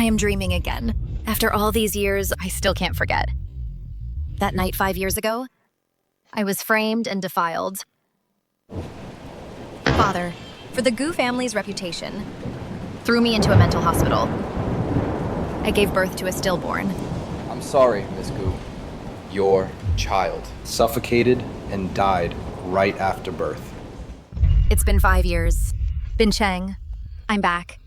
I am dreaming again. After all these years, I still can't forget. That night 5 years ago, I was framed and defiled. Father, for the Gu family's reputation, threw me into a mental hospital. I gave birth to a stillborn. I'm sorry, Miss Gu. Your child suffocated and died right after birth. It's been 5 years. Bin Cheng, I'm back.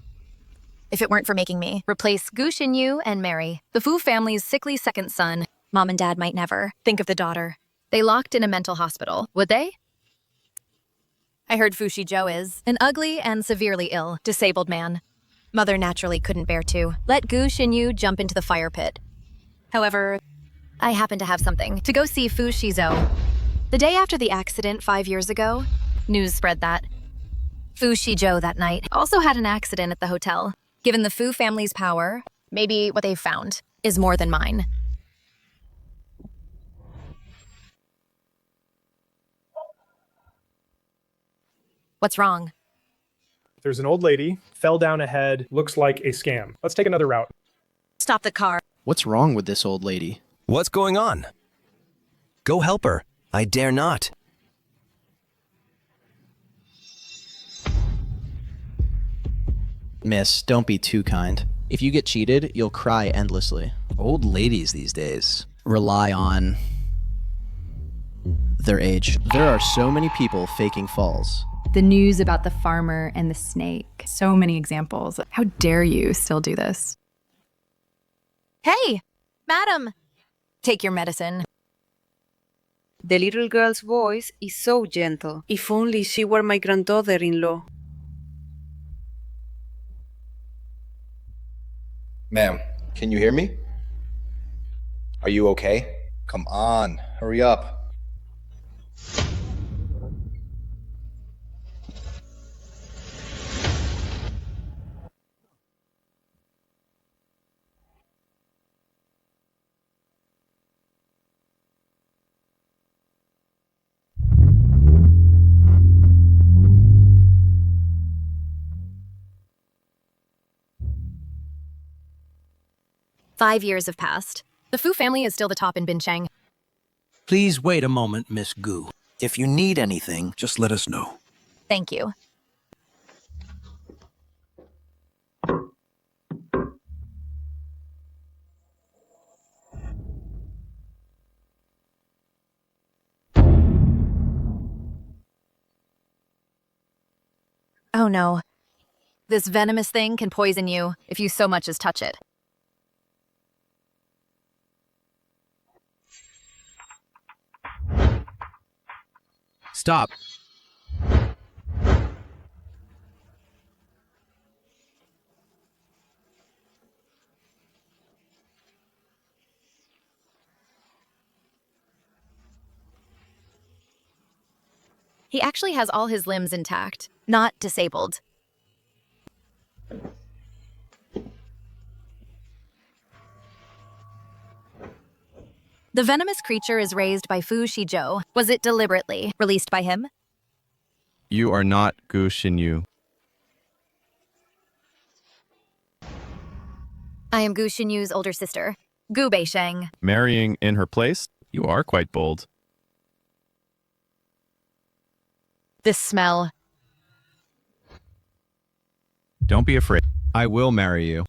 If it weren't for making me replace Gu Xinyu and Mary, the Fu family's sickly second son, Mom and Dad might never think of the daughter. They locked in a mental hospital, would they? I heard Fu Shizhou is an ugly and severely ill, disabled man. Mother naturally couldn't bear to let Gu Xinyu jump into the fire pit. However, I happened to have something to go see Fu Shizhou. The day after the accident 5 years ago, news spread that Fu Shizhou that night also had an accident at the hotel. Given the Fu family's power, maybe what they've found is more than mine. What's wrong? There's an old lady, fell down ahead, looks like a scam. Let's take another route. Stop the car. What's wrong with this old lady? What's going on? Go help her. I dare not. Miss, don't be too kind. If you get cheated, you'll cry endlessly. Old ladies these days Rely on their age. There are so many people faking falls. The news about the farmer and the snake. So many examples. How dare you still do this? Hey, madam. Take your medicine. The little girl's voice is so gentle. If only she were my granddaughter-in-law. Ma'am, can you hear me? Are you okay? Come on, hurry up. Five years have passed. The Fu family is still the top in Bin Cheng. Please wait a moment, Miss Gu. If you need anything, just let us know. Thank you. Oh no. This venomous thing can poison you if you so much as touch it. Stop. He actually has all his limbs intact, not disabled. The venomous creature is raised by Fu Shizhou. Was it deliberately released by him? You are not Gu Xinyu. I am Gu Xinyu's older sister, Gu Beisheng. Marrying in her place? You are quite bold. This smell. Don't be afraid. I will marry you.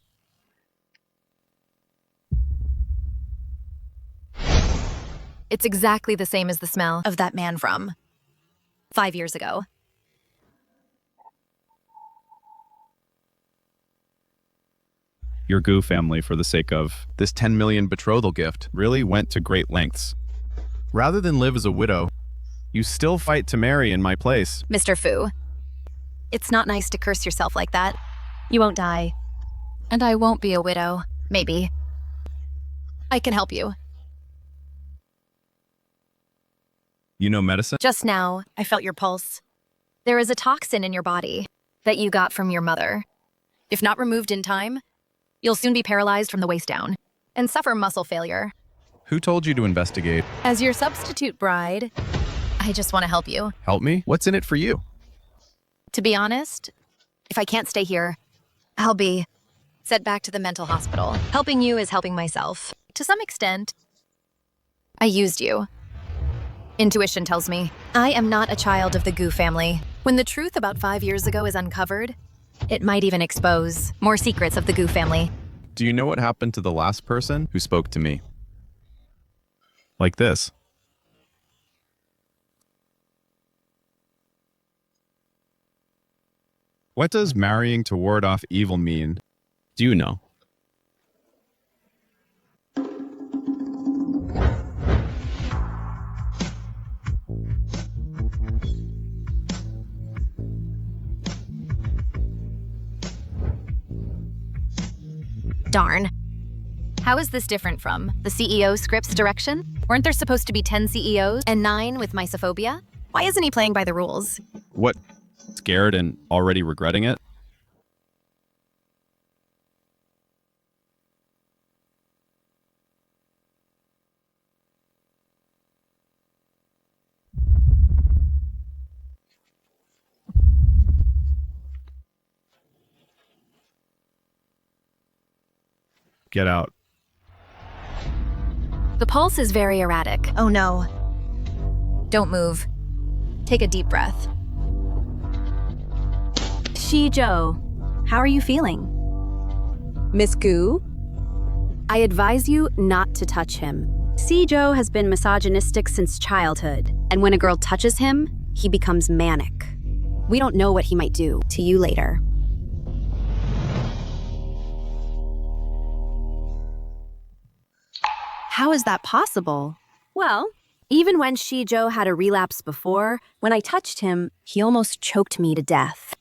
It's exactly the same as the smell of that man from 5 years ago. Your Gu family, for the sake of this 10 million betrothal gift, really went to great lengths. Rather than live as a widow, you still fight to marry in my place. Mr. Fu, it's not nice to curse yourself like that. You won't die. And I won't be a widow. Maybe. I can help you. You know medicine? Just now, I felt your pulse. There is a toxin in your body that you got from your mother. If not removed in time, you'll soon be paralyzed from the waist down and suffer muscle failure. Who told you to investigate? As your substitute bride, I just want to help you. Help me? What's in it for you? To be honest, if I can't stay here, I'll be Sent back to the mental hospital. Helping you is helping myself. To some extent, I used you. Intuition tells me I am not a child of the Gu family. When the truth about 5 years ago is uncovered, it might even expose more secrets of the Gu family. Do you know what happened to the last person who spoke to me? Like this. What does marrying to ward off evil mean? Do you know? Darn. How is this different from the CEO script's direction? Weren't there supposed to be 10 CEOs and 9 with mysophobia? Why isn't he playing by the rules? What? Scared and already regretting it? Get out. The pulse is very erratic. Oh no. Don't move. Take a deep breath. Shijo, how are you feeling? Miss Gu? I advise you not to touch him. Shijo has been misogynistic since childhood, and when a girl touches him, he becomes manic. We don't know what he might do to you later. How is that possible? Well, even when Shijo had a relapse before, when I touched him, he almost choked me to death.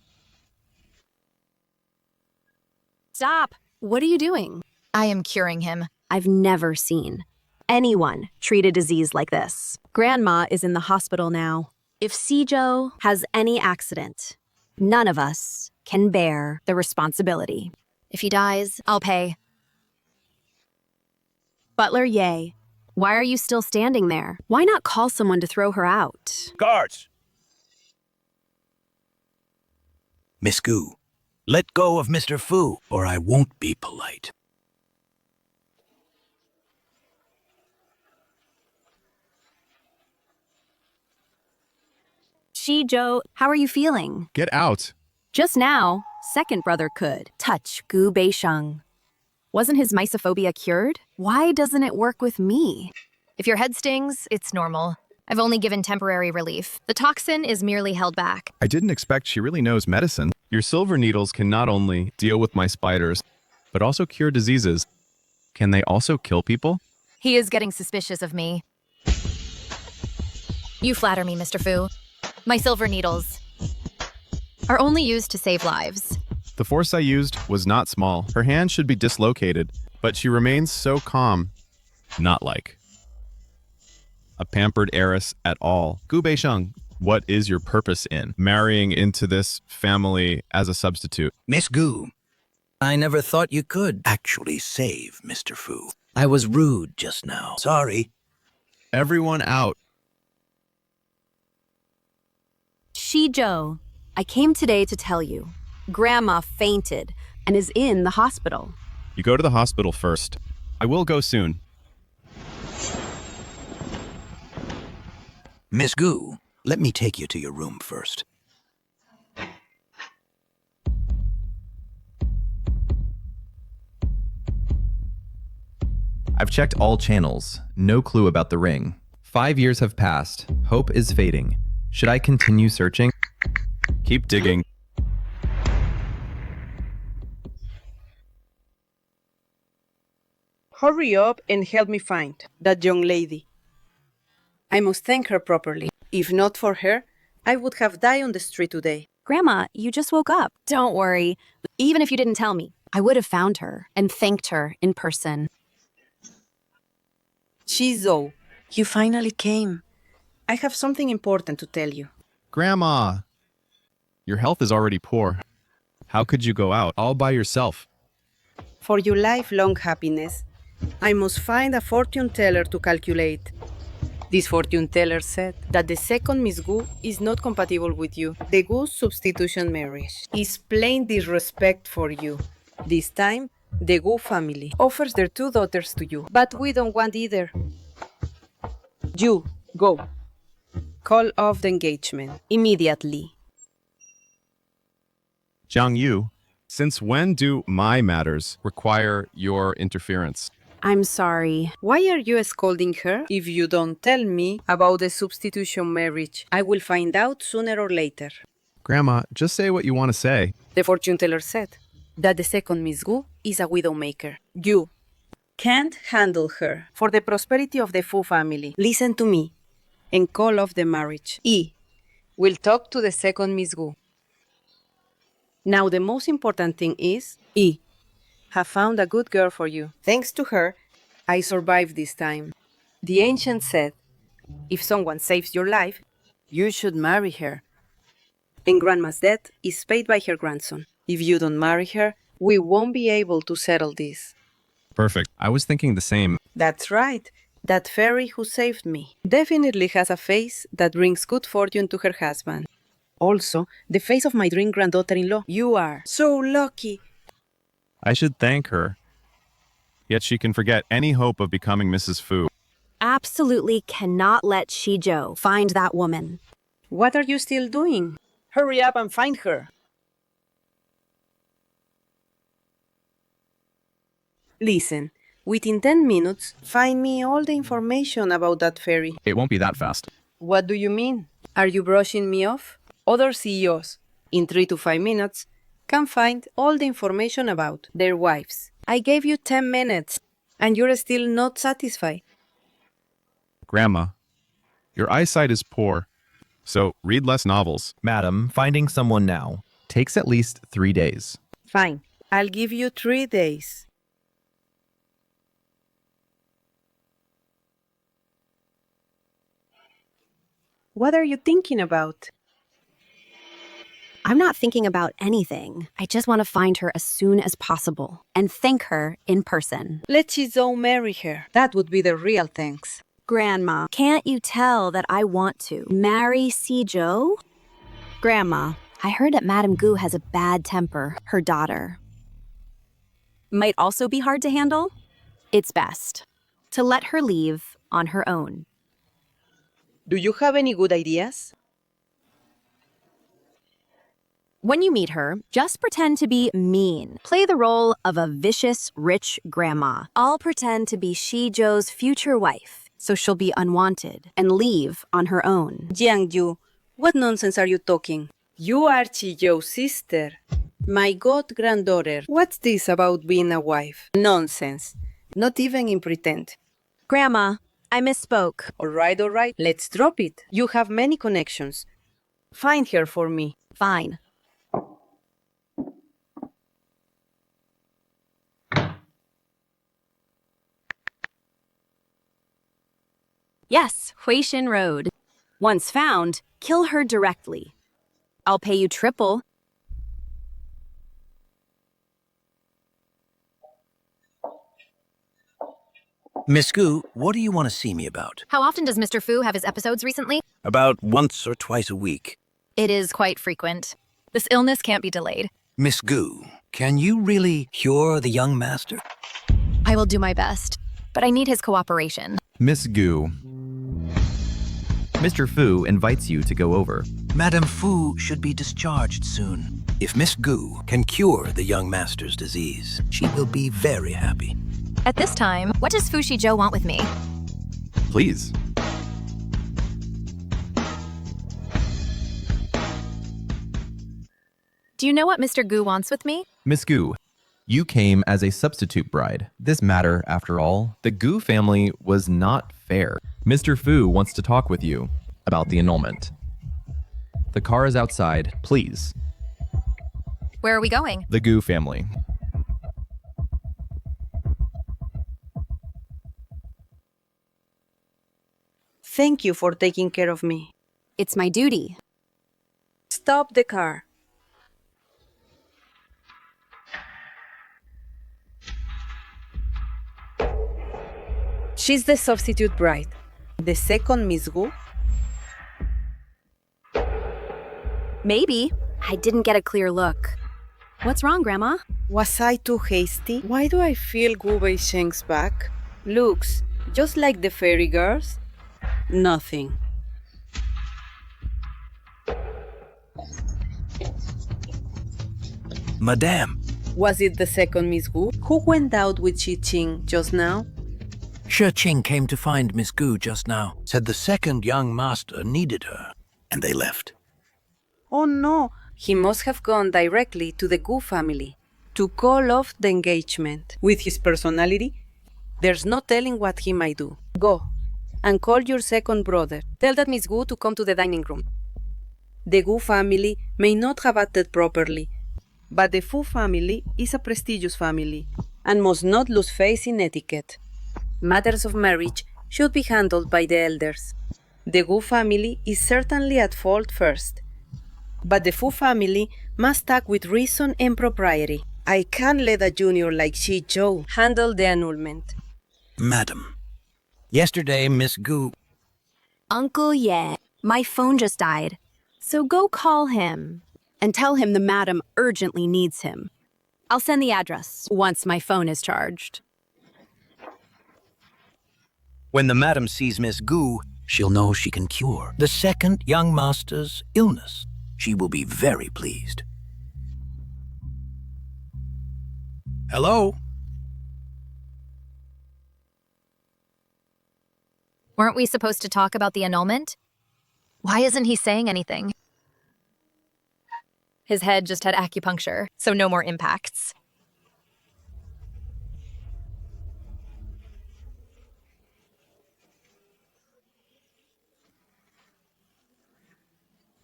Stop! What are you doing? I am curing him. I've never seen anyone treat a disease like this. Grandma is in the hospital now. If Shijo has any accident, none of us can bear the responsibility. If he dies, I'll pay. Butler Ye, why are you still standing there? Why not call someone to throw her out? Guards! Miss Gu, let go of Mr. Fu, or I won't be polite. Shijo, how are you feeling? Get out. Just now, second brother could touch Gu Beisheng. Wasn't his mysophobia cured? Why doesn't it work with me? If your head stings, it's normal. I've only given temporary relief. The toxin is merely held back. I didn't expect she really knows medicine. Your silver needles can not only deal with my spiders, but also cure diseases. Can they also kill people? He is getting suspicious of me. You flatter me, Mr. Fu. My silver needles are only used to save lives. The force I used was not small. Her hand should be dislocated, but she remains so calm. Not like a pampered heiress at all. Gu Beisheng, what is your purpose in marrying into this family as a substitute? Miss Gu, I never thought you could actually save Mr. Fu. I was rude just now. Sorry. Everyone out. Shijo, I came today to tell you. Grandma fainted and is in the hospital. You go to the hospital first. I will go soon. Miss Gu, let me take you to your room first. I've checked all channels. No clue about the ring. 5 years have passed. Hope is fading. Should I continue searching? Keep digging. Hurry up and help me find that young lady. I must thank her properly. If not for her, I would have died on the street today. Grandma, you just woke up. Don't worry. Even if you didn't tell me, I would have found her and thanked her in person. Shizo, you finally came. I have something important to tell you. Grandma, your health is already poor. How could you go out all by yourself? For your lifelong happiness, I must find a fortune teller to calculate. This fortune teller said that the second Miss Gu is not compatible with you. The Gu substitution marriage is plain disrespect for you. This time, The Gu family offers their 2 daughters to you, but we don't want either. You, go. Call off the engagement immediately. Jiang Yu, since when do my matters require your interference? I'm sorry. Why are you scolding her? If you don't tell me about the substitution marriage, I will find out sooner or later. Grandma, just say what you want to say. The fortune teller said that the second Miss Gu is a widowmaker. You can't handle her for the prosperity of the Fu family. Listen to me and call off the marriage. E will talk to the second Miss Gu. Now the most important thing is E have found a good girl for you. Thanks to her, I survived this time. The ancient said, if someone saves your life, you should marry her. And Grandma's debt is paid by her grandson. If you don't marry her, we won't be able to settle this. Perfect. I was thinking the same. That's right. That fairy who saved me definitely has a face that brings good fortune to her husband. Also, the face of my dream granddaughter-in-law. You are so lucky. I should thank her. Yet she can forget any hope of becoming Mrs. Fu. Absolutely cannot let Shizhou find that woman. What are you still doing? Hurry up and find her. Listen, within 10 minutes, find me all the information about that fairy. It won't be that fast. What do you mean? Are you brushing me off? Other CEOs, in 3 to 5 minutes, can find all the information about their wives. I gave you 10 minutes, and you're still not satisfied. Grandma, your eyesight is poor, so read less novels. Madam, finding someone now takes at least 3 days. Fine, I'll give you 3 days. What are you thinking about? I'm not thinking about anything. I just want to find her as soon as possible and thank her in person. Let Shizhou marry her. That would be the real thanks. Grandma, can't you tell that I want to marry Shizhou? Grandma, I heard that Madame Gu has a bad temper, her daughter. Might also be hard to handle. It's best to let her leave on her own. Do you have any good ideas? When you meet her, just pretend to be mean. Play the role of a vicious, rich grandma. I'll pretend to be Shizhou's future wife, so she'll be unwanted and leave on her own. Jiang Yu, what nonsense are you talking? You are Shizhou's sister, my god-granddaughter. What's this about being a wife? Nonsense. Not even in pretend. Grandma, I misspoke. All right. Let's drop it. You have many connections. Find her for me. Fine. Yes, Huixin Road. Once found, kill her directly. I'll pay you triple. Miss Gu, what do you want to see me about? How often does Mr. Fu have his episodes recently? About once or twice a week. It is quite frequent. This illness can't be delayed. Miss Gu, can you really cure the young master? I will do my best, but I need his cooperation. Miss Gu, Mr. Fu invites you to go over. Madame Fu should be discharged soon. If Miss Gu can cure the young master's disease, she will be very happy. At this time, what does Fu Shizhou want with me? Please. Do you know what Mr. Gu wants with me? Miss Gu, you came as a substitute bride. This matter, after all, the Gu family was not fair. Mr. Fu wants to talk with you about the annulment. The car is outside, please. Where are we going? The Gu family. Thank you for taking care of me. It's my duty. Stop the car. She's the substitute bride. The second Miss Gu? Maybe. I didn't get a clear look. What's wrong, Grandma? Was I too hasty? Why do I feel Gu Beisheng's back? Looks just like the fairy girls? Nothing. Madame, Was it the second Miss Gu who went out with Shi Qing just now? Shi Qing came to find Miss Gu just now. Said the second young master needed her, and they left. Oh no, he must have gone directly to the Gu family to call off the engagement. With his personality, there's no telling what he might do. Go and call your second brother. Tell that Miss Gu to come to the dining room. The Gu family may not have acted properly, but the Fu family is a prestigious family and must not lose face in etiquette. Matters of marriage should be handled by the elders. The Gu family is certainly at fault first, but the Fu family must act with reason and propriety. I can't let a junior like Shi Zhou handle the annulment. Madam, yesterday Miss Gu... Uncle Ye, my phone just died. So go call him and tell him the madam urgently needs him. I'll send the address once my phone is charged. When the madam sees Miss Gu, she'll know she can cure the second young master's illness. She will be very pleased. Hello? Weren't we supposed to talk about the annulment? Why isn't he saying anything? His head just had acupuncture, so no more impacts.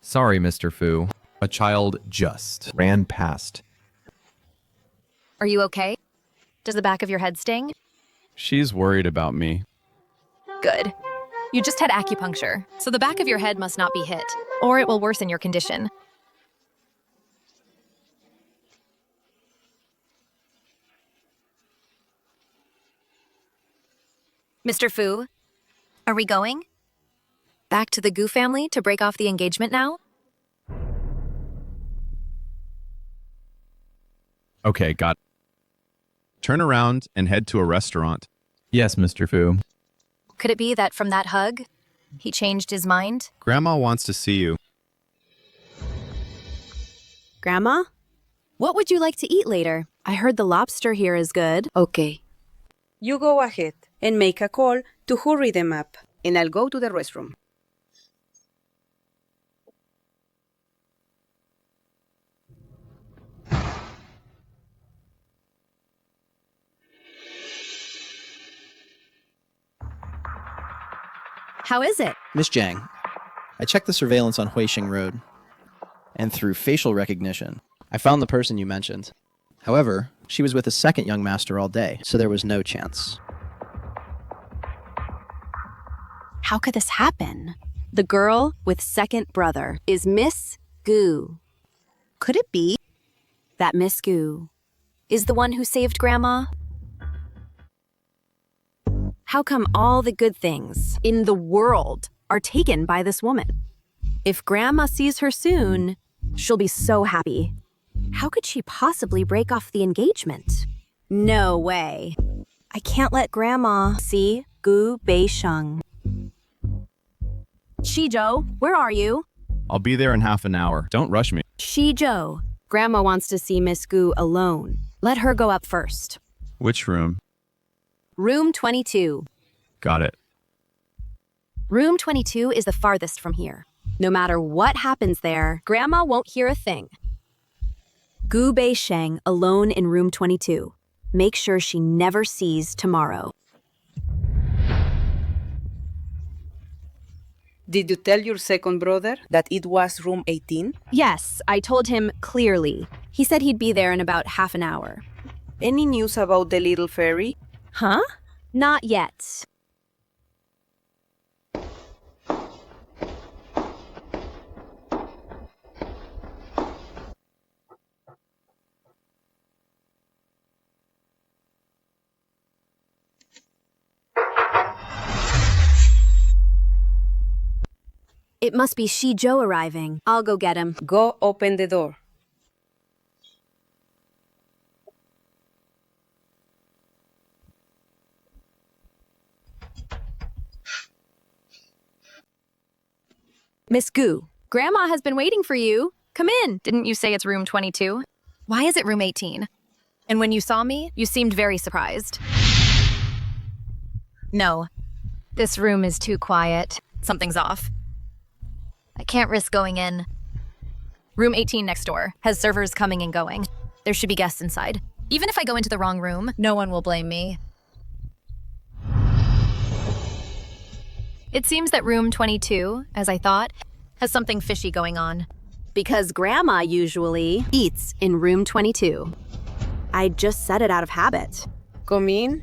Sorry, Mr. Fu. A child just ran past. Are you okay? Does the back of your head sting? She's worried about me. Good. You just had acupuncture, so the back of your head must not be hit, or it will worsen your condition. Mr. Fu, are we going? Back to the Gu family to break off the engagement now? Okay, got it. Turn around and head to a restaurant. Yes, Mr. Fu. Could it be that from that hug, he changed his mind? Grandma wants to see you. Grandma? What would you like to eat later? I heard the lobster here is good. Okay. You go ahead and make a call to hurry them up, and I'll go to the restroom. How is it? Miss Jiang, I checked the surveillance on Huixing Road, and through facial recognition, I found the person you mentioned. However, she was with a second young master all day, so there was no chance. How could this happen? The girl with second brother is Miss Gu. Could it be that Miss Gu is the one who saved Grandma? How come all the good things in the world are taken by this woman? If Grandma sees her soon, she'll be so happy. How could she possibly break off the engagement? No way. I can't let Grandma see Gu Beisheng. Shizhou, where are you? I'll be there in half an hour. Don't rush me. Shizhou, Grandma wants to see Miss Gu alone. Let her go up first. Which room? Room 22. Got it. Room 22 is the farthest from here. No matter what happens there, Grandma won't hear a thing. Gu Beisheng alone in room 22. Make sure she never sees tomorrow. Did you tell your second brother that it was room 18? Yes, I told him clearly. He said he'd be there in about half an hour. Any news about the little fairy? Huh? Not yet. It must be Shizhou arriving. I'll go get him. Go open the door. Miss Gu, Grandma has been waiting for you. Come in. Didn't you say it's room 22? Why is it room 18? And when you saw me, you seemed very surprised. No, this room is too quiet. Something's off. I can't risk going in. Room 18 next door has servers coming and going. There should be guests inside. Even if I go into the wrong room, no one will blame me. It seems that room 22, as I thought, has something fishy going on. Because Grandma usually eats in room 22. I just said it out of habit. Come in.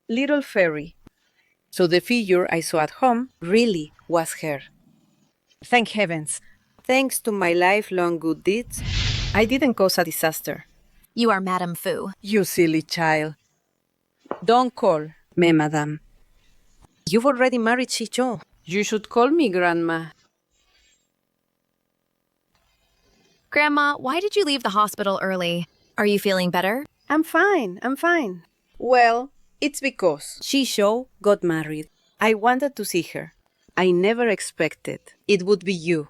Little fairy. So the figure I saw at home really was her. Thank heavens. Thanks to my lifelong good deeds, I didn't cause a disaster. You are Madame Fu. You silly child. Don't call me madame. You've already married Shicho. You should call me grandma. Grandma, why did you leave the hospital early? Are you feeling better? I'm fine. Well, it's because Shisho got married. I wanted to see her. I never expected it would be you.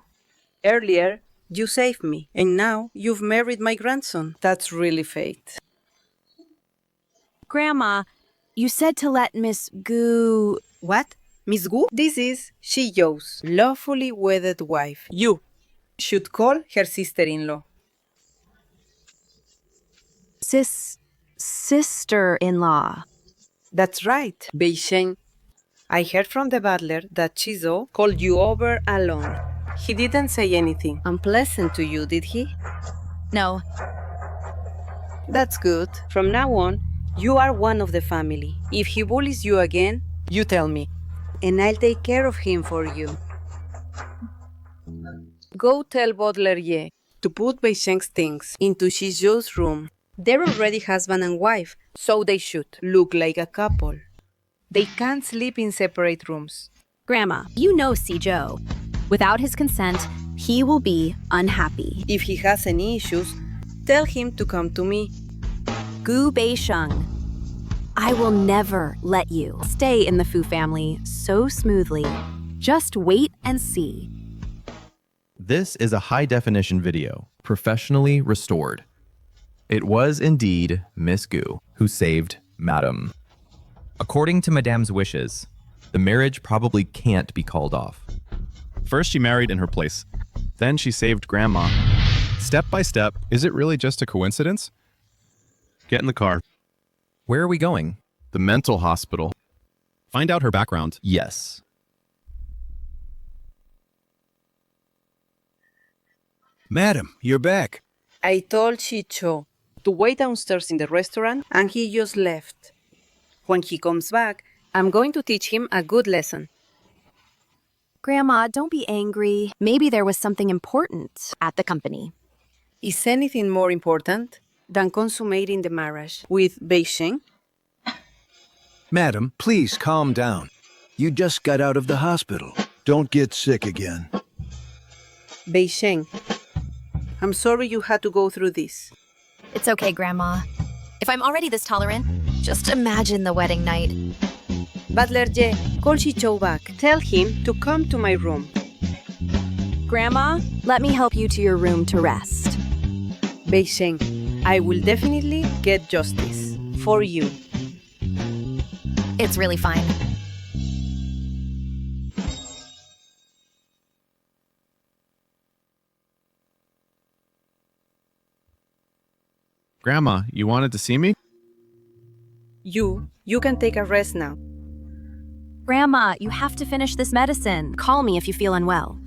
Earlier, you saved me, and now you've married my grandson. That's really fate. Grandma, you said to let Miss Gu... What? Miss Gu? This is Shiyo's lawfully wedded wife. You should call her sister-in-law. Sister-in-law. That's right, Beisheng. I heard from the butler that Chizo called you over alone. He didn't say anything unpleasant to you, did he? No. That's good. From now on, you are one of the family. If he bullies you again, you tell me, and I'll take care of him for you. Go tell Butler Ye to put Beisheng's things into Shizu's room. They're already husband and wife, so they should look like a couple. They can't sleep in separate rooms. Grandma, you know Sijo. Without his consent, he will be unhappy. If he has any issues, tell him to come to me. Gu Beisheng, I will never let you stay in the Fu family so smoothly. Just wait and see. This is a high-definition video, professionally restored. It was indeed Miss Gu who saved Madame. According to Madame's wishes, the marriage probably can't be called off. First, she married in her place. Then she saved Grandma. Step by step, is it really just a coincidence? Get in the car. Where are we going? The mental hospital. Find out her background. Yes. Madam, you're back. I told Shicho to wait downstairs in the restaurant, and he just left. When he comes back, I'm going to teach him a good lesson. Grandma, don't be angry. Maybe there was something important at the company. Is anything more important than consummating the marriage with Beisheng? Madam, please calm down. You just got out of the hospital. Don't get sick again. Beisheng, I'm sorry you had to go through this. It's okay, Grandma. If I'm already this tolerant, just imagine the wedding night. Butler Ye, call Shicho back. Tell him to come to my room. Grandma, let me help you to your room to rest. Beisheng, I will definitely get justice for you. It's really fine. Grandma, you wanted to see me? You can take a rest now. Grandma, you have to finish this medicine. Call me if you feel unwell.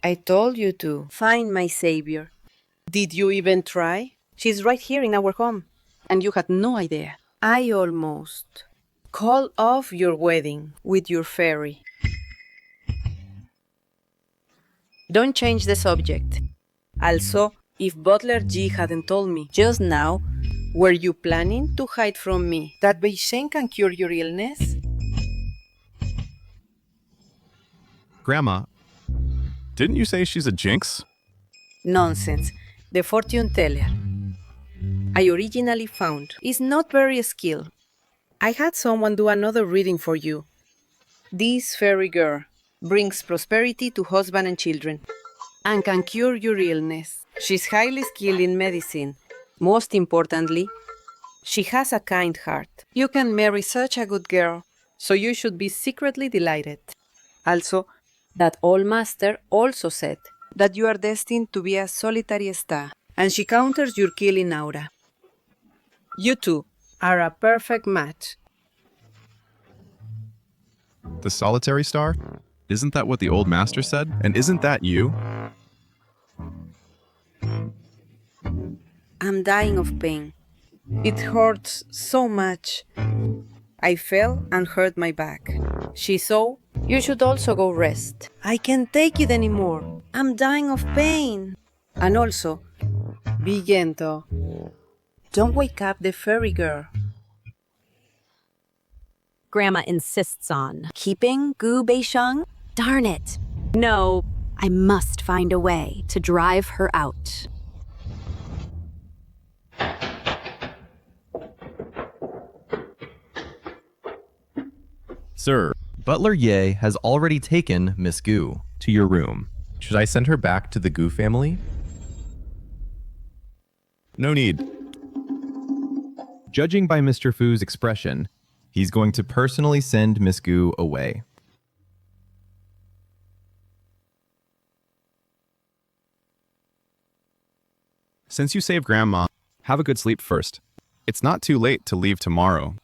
I told you to find my savior. Did you even try? She's right here in our home, and you had no idea. I almost called off your wedding with your fairy. Don't change the subject. Also, If Butler G hadn't told me just now, were you planning to hide from me that Beisheng can cure your illness? Grandma, didn't you say she's a jinx? Nonsense. The fortune teller I originally found is not very skilled. I had someone do another reading for you. This fairy girl brings prosperity to husband and children and can cure your illness. She's highly skilled in medicine. Most importantly, she has a kind heart. You can marry such a good girl, so you should be secretly delighted. Also, that old master also said that you are destined to be a solitary star, and she counters your killing aura. You two are a perfect match. The solitary star? Isn't that what the old master said? And isn't that you? I'm dying of pain. It hurts so much. I fell and hurt my back. She saw, you should also go rest. I can't take it anymore. I'm dying of pain. And also, be gentle. Don't wake up the fairy girl. Grandma insists on keeping Gu Beisheng? Darn it. No, I must find a way to drive her out. Sir, Butler Ye has already taken Miss Gu to your room. Should I send her back to the Gu family? No need. Judging by Mr. Fu's expression, he's going to personally send Miss Gu away. Since you saved Grandma, have a good sleep first. It's not too late to leave tomorrow.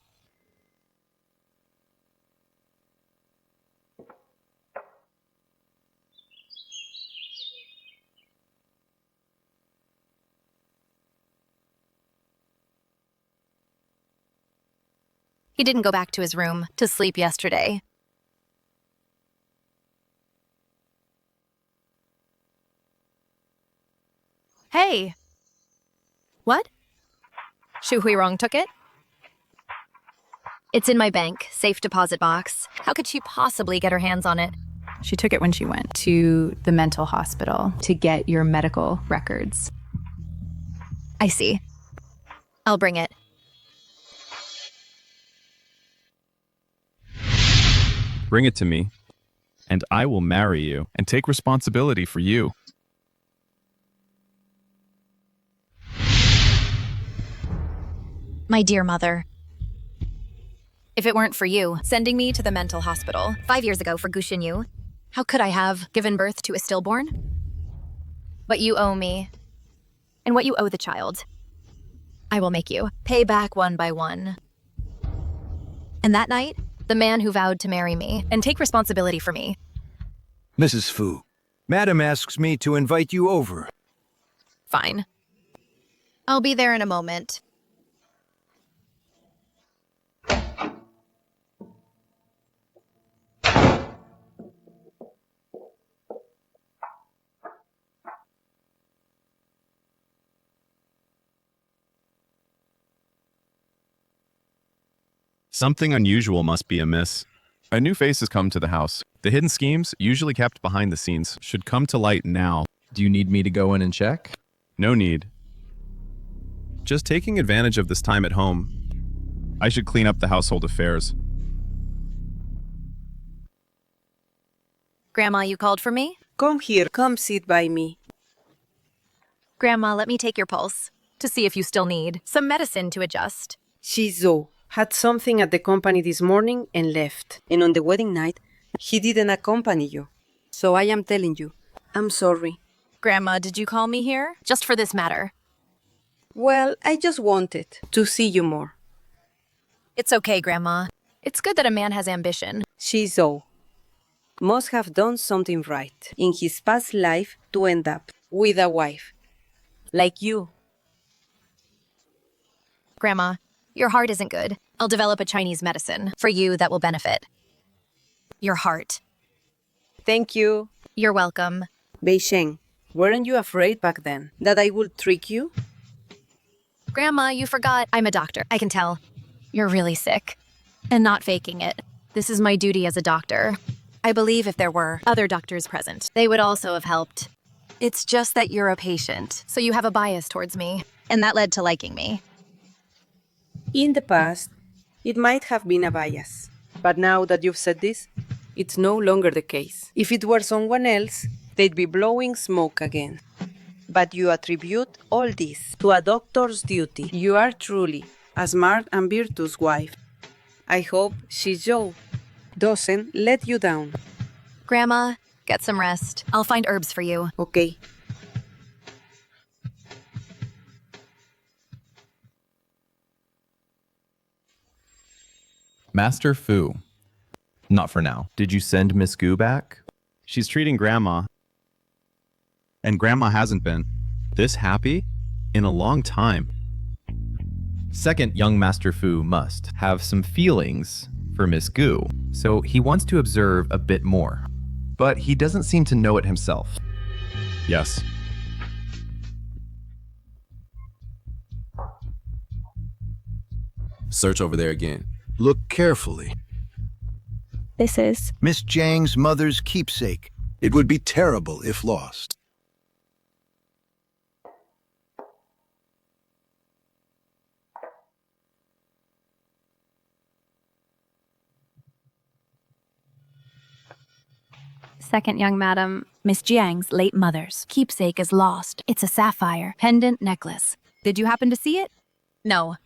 He didn't go back to his room to sleep yesterday. Hey! What? Shu Huirong took it? It's in my bank, safe deposit box. How could she possibly get her hands on it? She took it when she went to the mental hospital to get your medical records. I see. I'll bring it. Bring it to me, and I will marry you and take responsibility for you. My dear mother. If it weren't for you sending me to the mental hospital 5 years ago for Gu Xinyu, how could I have given birth to a stillborn? What you owe me, and what you owe the child, I will make you pay back one by one. And that night, the man who vowed to marry me and take responsibility for me. Mrs. Fu, Madam asks me to invite you over. Fine. I'll be there in a moment. Something unusual must be amiss. A new face has come to the house. The hidden schemes, usually kept behind the scenes, should come to light now. Do you need me to go in and check? No need. Just taking advantage of this time at home, I should clean up the household affairs. Grandma, you called for me? Come here, come sit by me. Grandma, let me take your pulse to see if you still need some medicine to adjust. Shizuo had something at the company this morning and left. And on the wedding night, he didn't accompany you. So I am telling you, I'm sorry. Grandma, did you call me here? Just for this matter. Well, I just wanted to see you more. It's okay, Grandma. It's good that a man has ambition. Shizuo must have done something right in his past life to end up with a wife like you. Grandma, your heart isn't good. I'll develop a Chinese medicine for you that will benefit your heart. Thank you. You're welcome. Beisheng, Weren't you afraid back then that I would trick you? Grandma, you forgot I'm a doctor. I can tell. You're really sick. And not faking it. This is my duty as a doctor. I believe if there were other doctors present, they would also have helped. It's just that you're a patient, so you have a bias towards me, and that led to liking me. In the past, it might have been a bias. But now that you've said this, it's no longer the case. If it were someone else, they'd be blowing smoke again. But you attribute all this to a doctor's duty. You are truly a smart and virtuous wife. I hope Shijo doesn't let you down. Grandma, get some rest. I'll find herbs for you. Okay. Master Fu. Not for now. Did you send Miss Gu back? She's treating Grandma. And Grandma hasn't been this happy in a long time. Second, young Master Fu must have some feelings for Miss Gu, so he wants to observe a bit more. But he doesn't seem to know it himself. Yes. Search over there again. Look carefully. This is Miss Jiang's mother's keepsake. It would be terrible if lost. second young madam, Miss Jiang's late mother's keepsake is lost. It's a sapphire pendant necklace. Did you happen to see it? No.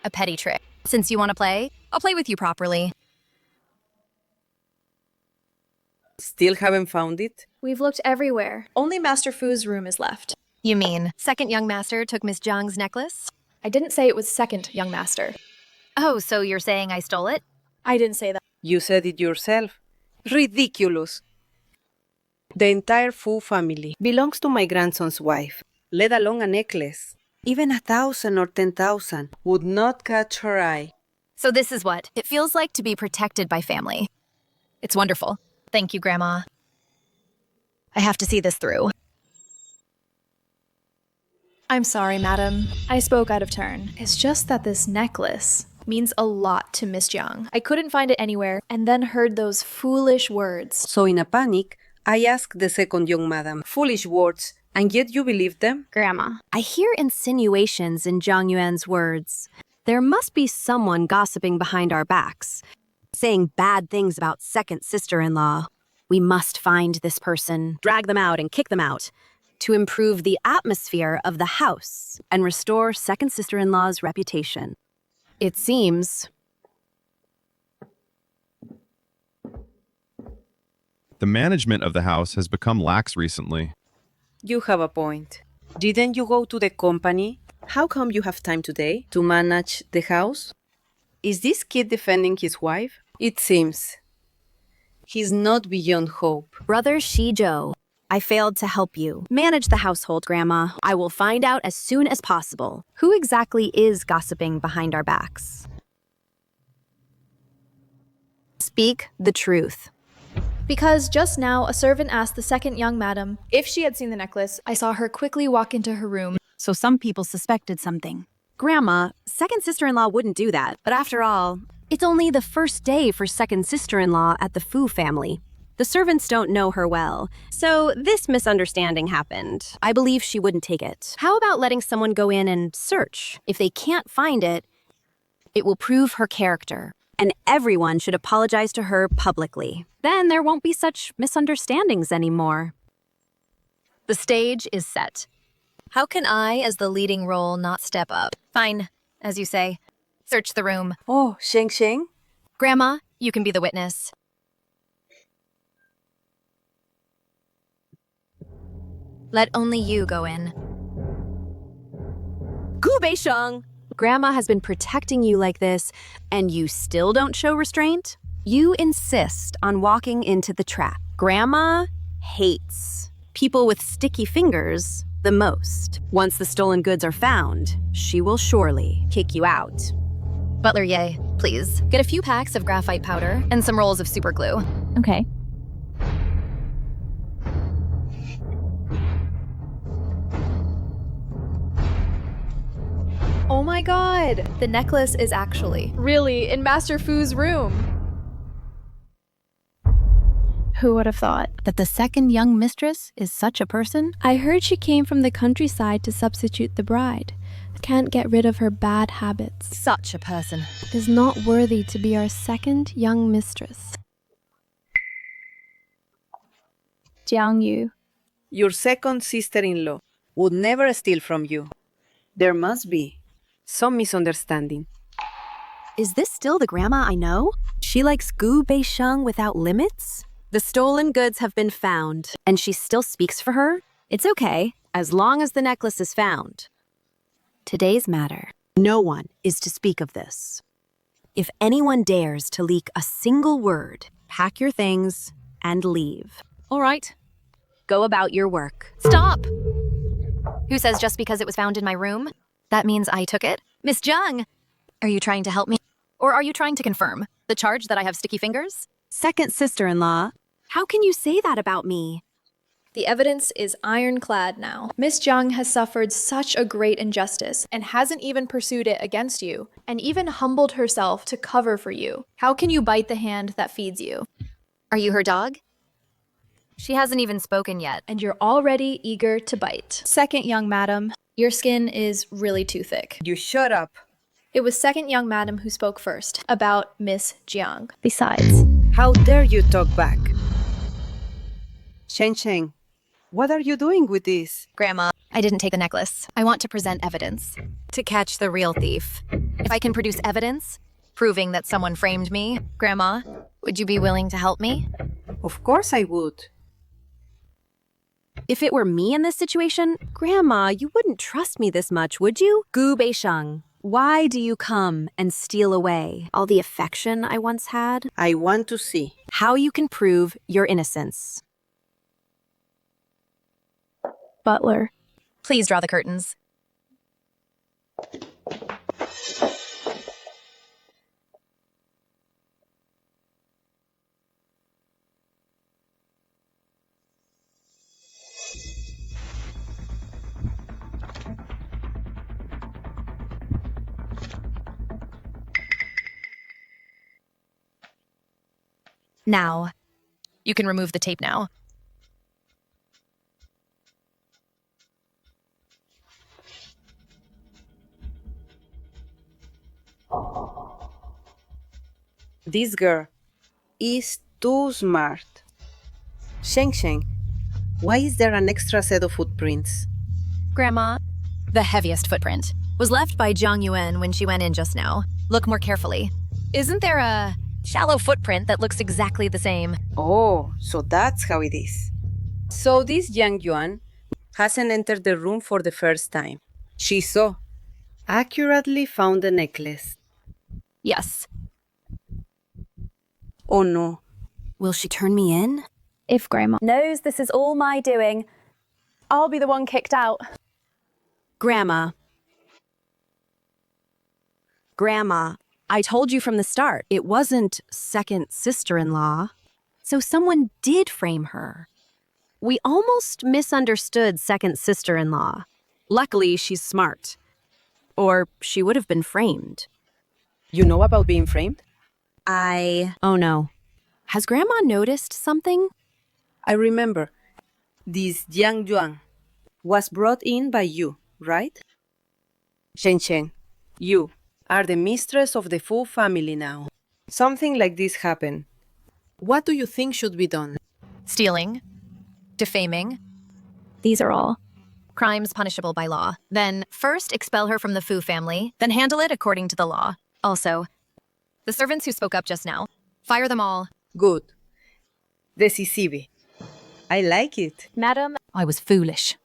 A petty trick. Since you want to play, I'll play with you properly. Still haven't found it? We've looked everywhere. Only Master Fu's room is left. You mean, second young master took Miss Jiang's necklace? I didn't say it was second young master. Oh, so you're saying I stole it? I didn't say that. You said it yourself. Ridiculous. The entire Fu family belongs to my grandson's wife, let alone a necklace. Even 1,000 or 10,000 would not catch her eye. So this is what it feels like to be protected by family. It's wonderful. Thank you, Grandma. I have to see this through. I'm sorry, madam. I spoke out of turn. It's just that this necklace means a lot to Miss Jiang. I couldn't find it anywhere and then heard those foolish words. So in a panic, I asked the second young madam, foolish words, and yet you believed them? Grandma, I hear insinuations in Zhang Yuan's words. There must be someone gossiping behind our backs, saying bad things about second sister-in-law. We must find this person, drag them out and kick them out, to improve the atmosphere of the house and restore second sister-in-law's reputation. It seems. The management of the house has become lax recently. You have a point. Didn't you go to the company? How come you have time today to manage the house? Is this kid defending his wife? It seems. He's not beyond hope. Brother Shizhou, I failed to help you. Manage the household, Grandma. I will find out as soon as possible. Who exactly is gossiping behind our backs? Speak the truth. Because just now, a servant asked the second young madam if she had seen the necklace. I saw her quickly walk into her room. So some people suspected something. Grandma, second sister-in-law wouldn't do that. But after all, it's only the first day for second sister-in-law at the Fu family. The servants don't know her well, so this misunderstanding happened. I believe she wouldn't take it. How about letting someone go in and search? If they can't find it, it will prove her character, and everyone should apologize to her publicly. Then there won't be such misunderstandings anymore. The stage is set. How can I, as the leading role, not step up? Fine, as you say. Search the room. Oh, Sheng Sheng? Grandma, you can be the witness. Let only you go in. Gu Beisheng! Grandma has been protecting you like this, and you still don't show restraint? You insist on walking into the trap. Grandma hates people with sticky fingers the most. Once the stolen goods are found, she will surely kick you out. Butler Ye, please, get a few packs of graphite powder and some rolls of super glue. Okay. Oh my god! The necklace is actually really in Master Fu's room. Who would have thought? That the second young mistress is such a person? I heard she came from the countryside to substitute the bride. Can't get rid of her bad habits. Such a person. Is not worthy to be our second young mistress. Jiang Yu. Your second sister-in-law would never steal from you. There must be some misunderstanding. Is this still the grandma I know? She likes Gu Beisheng without limits? The stolen goods have been found, and she still speaks for her? It's okay, as long as the necklace is found. Today's matter. No one is to speak of this. If anyone dares to leak a single word, pack your things and leave. All right. Go about your work. Stop! Who says just because it was found in my room, that means I took it? Miss Jung, are you trying to help me? Or are you trying to confirm the charge that I have sticky fingers? Second sister-in-law, how can you say that about me? The evidence is ironclad now. Miss Jiang has suffered such a great injustice and hasn't even pursued it against you, and even humbled herself to cover for you. How can you bite the hand that feeds you? Are you her dog? She hasn't even spoken yet. And you're already eager to bite. Second young madam, your skin is really too thick. You shut up. It was second young madam who spoke first about Miss Jiang. Besides, How dare you talk back? Sheng, what are you doing with this? Grandma, I didn't take the necklace. I want to present evidence to catch the real thief. If I can produce evidence proving that someone framed me, Grandma, would you be willing to help me? Of course I would. If it were me in this situation, Grandma, you wouldn't trust me this much, would you? Gu Beisheng, why do you come and steal away all the affection I once had? I want to see How you can prove your innocence. Butler. Please draw the curtains. Now, you can remove the tape now. this girl is too smart. Sheng, why is there an extra set of footprints? Grandma, the heaviest footprint was left by Zhang Yuan when she went in just now. Look more carefully. Isn't there a shallow footprint that looks exactly the same? Oh, so that's how it is. So this Yang Yuan hasn't entered the room for the first time. She saw, accurately found the necklace. Yes. Oh no. Will she turn me in? If Grandma knows this is all my doing, I'll be the one kicked out. Grandma, I told you from the start, it wasn't second sister-in-law. So someone did frame her. We almost misunderstood second sister-in-law. Luckily, she's smart. Or she would have been framed. You know about being framed? Oh no. Has Grandma noticed something? I remember. This Yang Yuan was brought in by you, right? Sheng, you are the mistress of the Fu family now. Something like this happened. What do you think should be done? Stealing, defaming. These are all Crimes punishable by law. Then first expel her from the Fu family, then handle it according to the law. Also, the servants who spoke up just now, fire them all. Good. Decisive. I like it. Madam, I was foolish.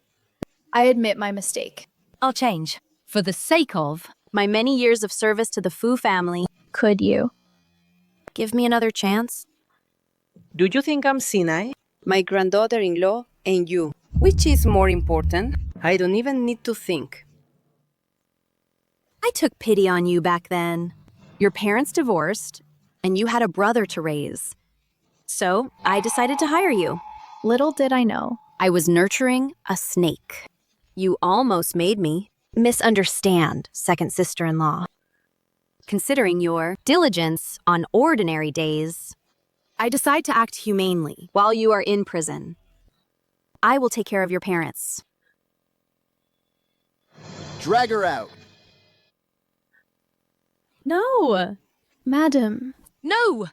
I admit my mistake. I'll change. For the sake of my many years of service to the Fu family. Could you? Give me another chance. Do you think I'm senile? My granddaughter-in-law and you. Which is more important? I don't even need to think. I took pity on you back then. Your parents divorced, and you had a brother to raise. So I decided to hire you. Little did I know. I was nurturing a snake. You almost made me misunderstand second sister-in-law. Considering your diligence on ordinary days, I decide to act humanely while you are in prison. I will take care of your parents. Drag her out. No! Madam. No!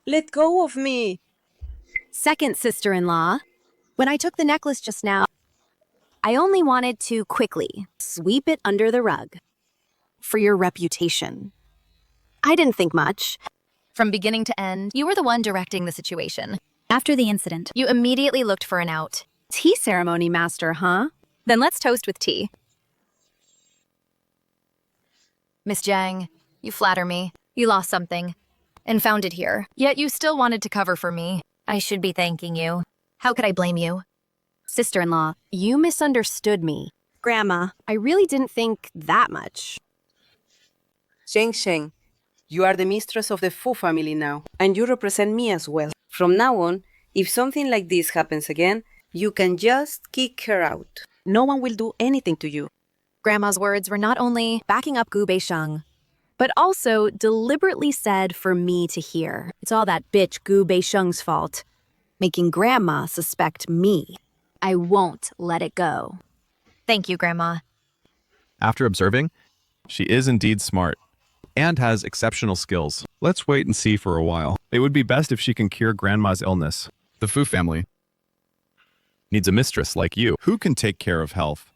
Let go of me. Second sister-in-law, when I took the necklace just now, I only wanted to quickly sweep it under the rug for your reputation. I didn't think much. From beginning to end, you were the one directing the situation. After the incident, You immediately looked for an out. tea ceremony master, huh? Then let's toast with tea. Miss Jiang, you flatter me. You lost something and found it here. Yet you still wanted to cover for me. I should be thanking you. How could I blame you? Sister-in-law, you misunderstood me. Grandma, I really didn't think that much. Sheng Sheng, you are the mistress of the Fu family now, and you represent me as well. From now on, if something like this happens again, you can just kick her out. No one will do anything to you. Grandma's words were not only Backing up Gu Beisheng, but also deliberately said for me to hear. It's all that bitch Gu Beisheng's fault, making Grandma suspect me. I won't let it go. thank you, Grandma. After observing, she is indeed smart and has exceptional skills. Let's wait and see for a while. It would be best if she can cure Grandma's illness. The Fu family needs a mistress like you who can take care of health.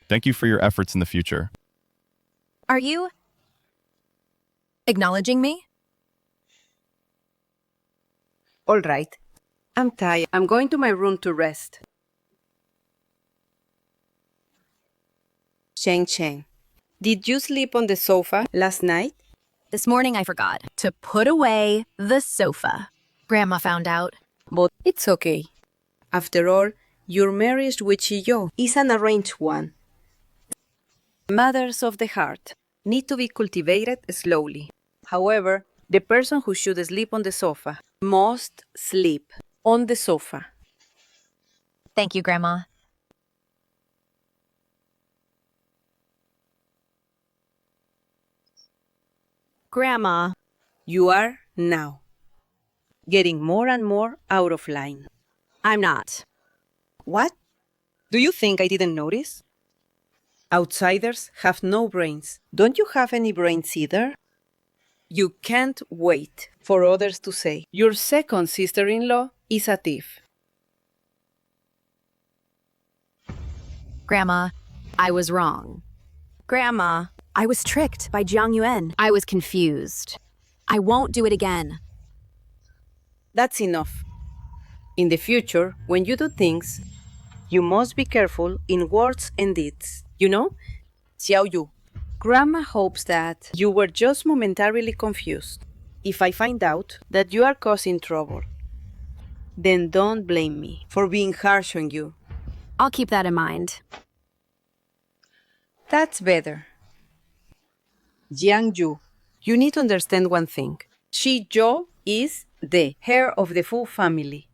Thank you for your efforts in the future. Are you acknowledging me? All right. I'm tired. I'm going to my room to rest. Sheng Sheng, did you sleep on the sofa last night? This morning I forgot to put away the sofa. Grandma found out. But it's okay. After all, your marriage with Chiyo is an arranged one. Matters of the heart need to be cultivated slowly. However, the person who should sleep on the sofa must sleep on the sofa. Thank you, Grandma. Grandma, You are now getting more and more out of line. I'm not. What? Do you think I didn't notice? Outsiders have no brains. Don't you have any brains either? You can't wait for others to say, your second sister-in-law is a thief. Grandma, I was wrong. Grandma, I was tricked by Jiang Yuan. I was confused. I won't do it again. That's enough. In the future, when you do things, you must be careful in words and deeds. You know? Xiao Yu, Grandma hopes that you were just momentarily confused. If I find out that you are causing trouble, then don't blame me for being harsh on you. I'll keep that in mind. That's better. Jiang Yu, you need to understand one thing. Shi Zhou is the heir of the Fu family.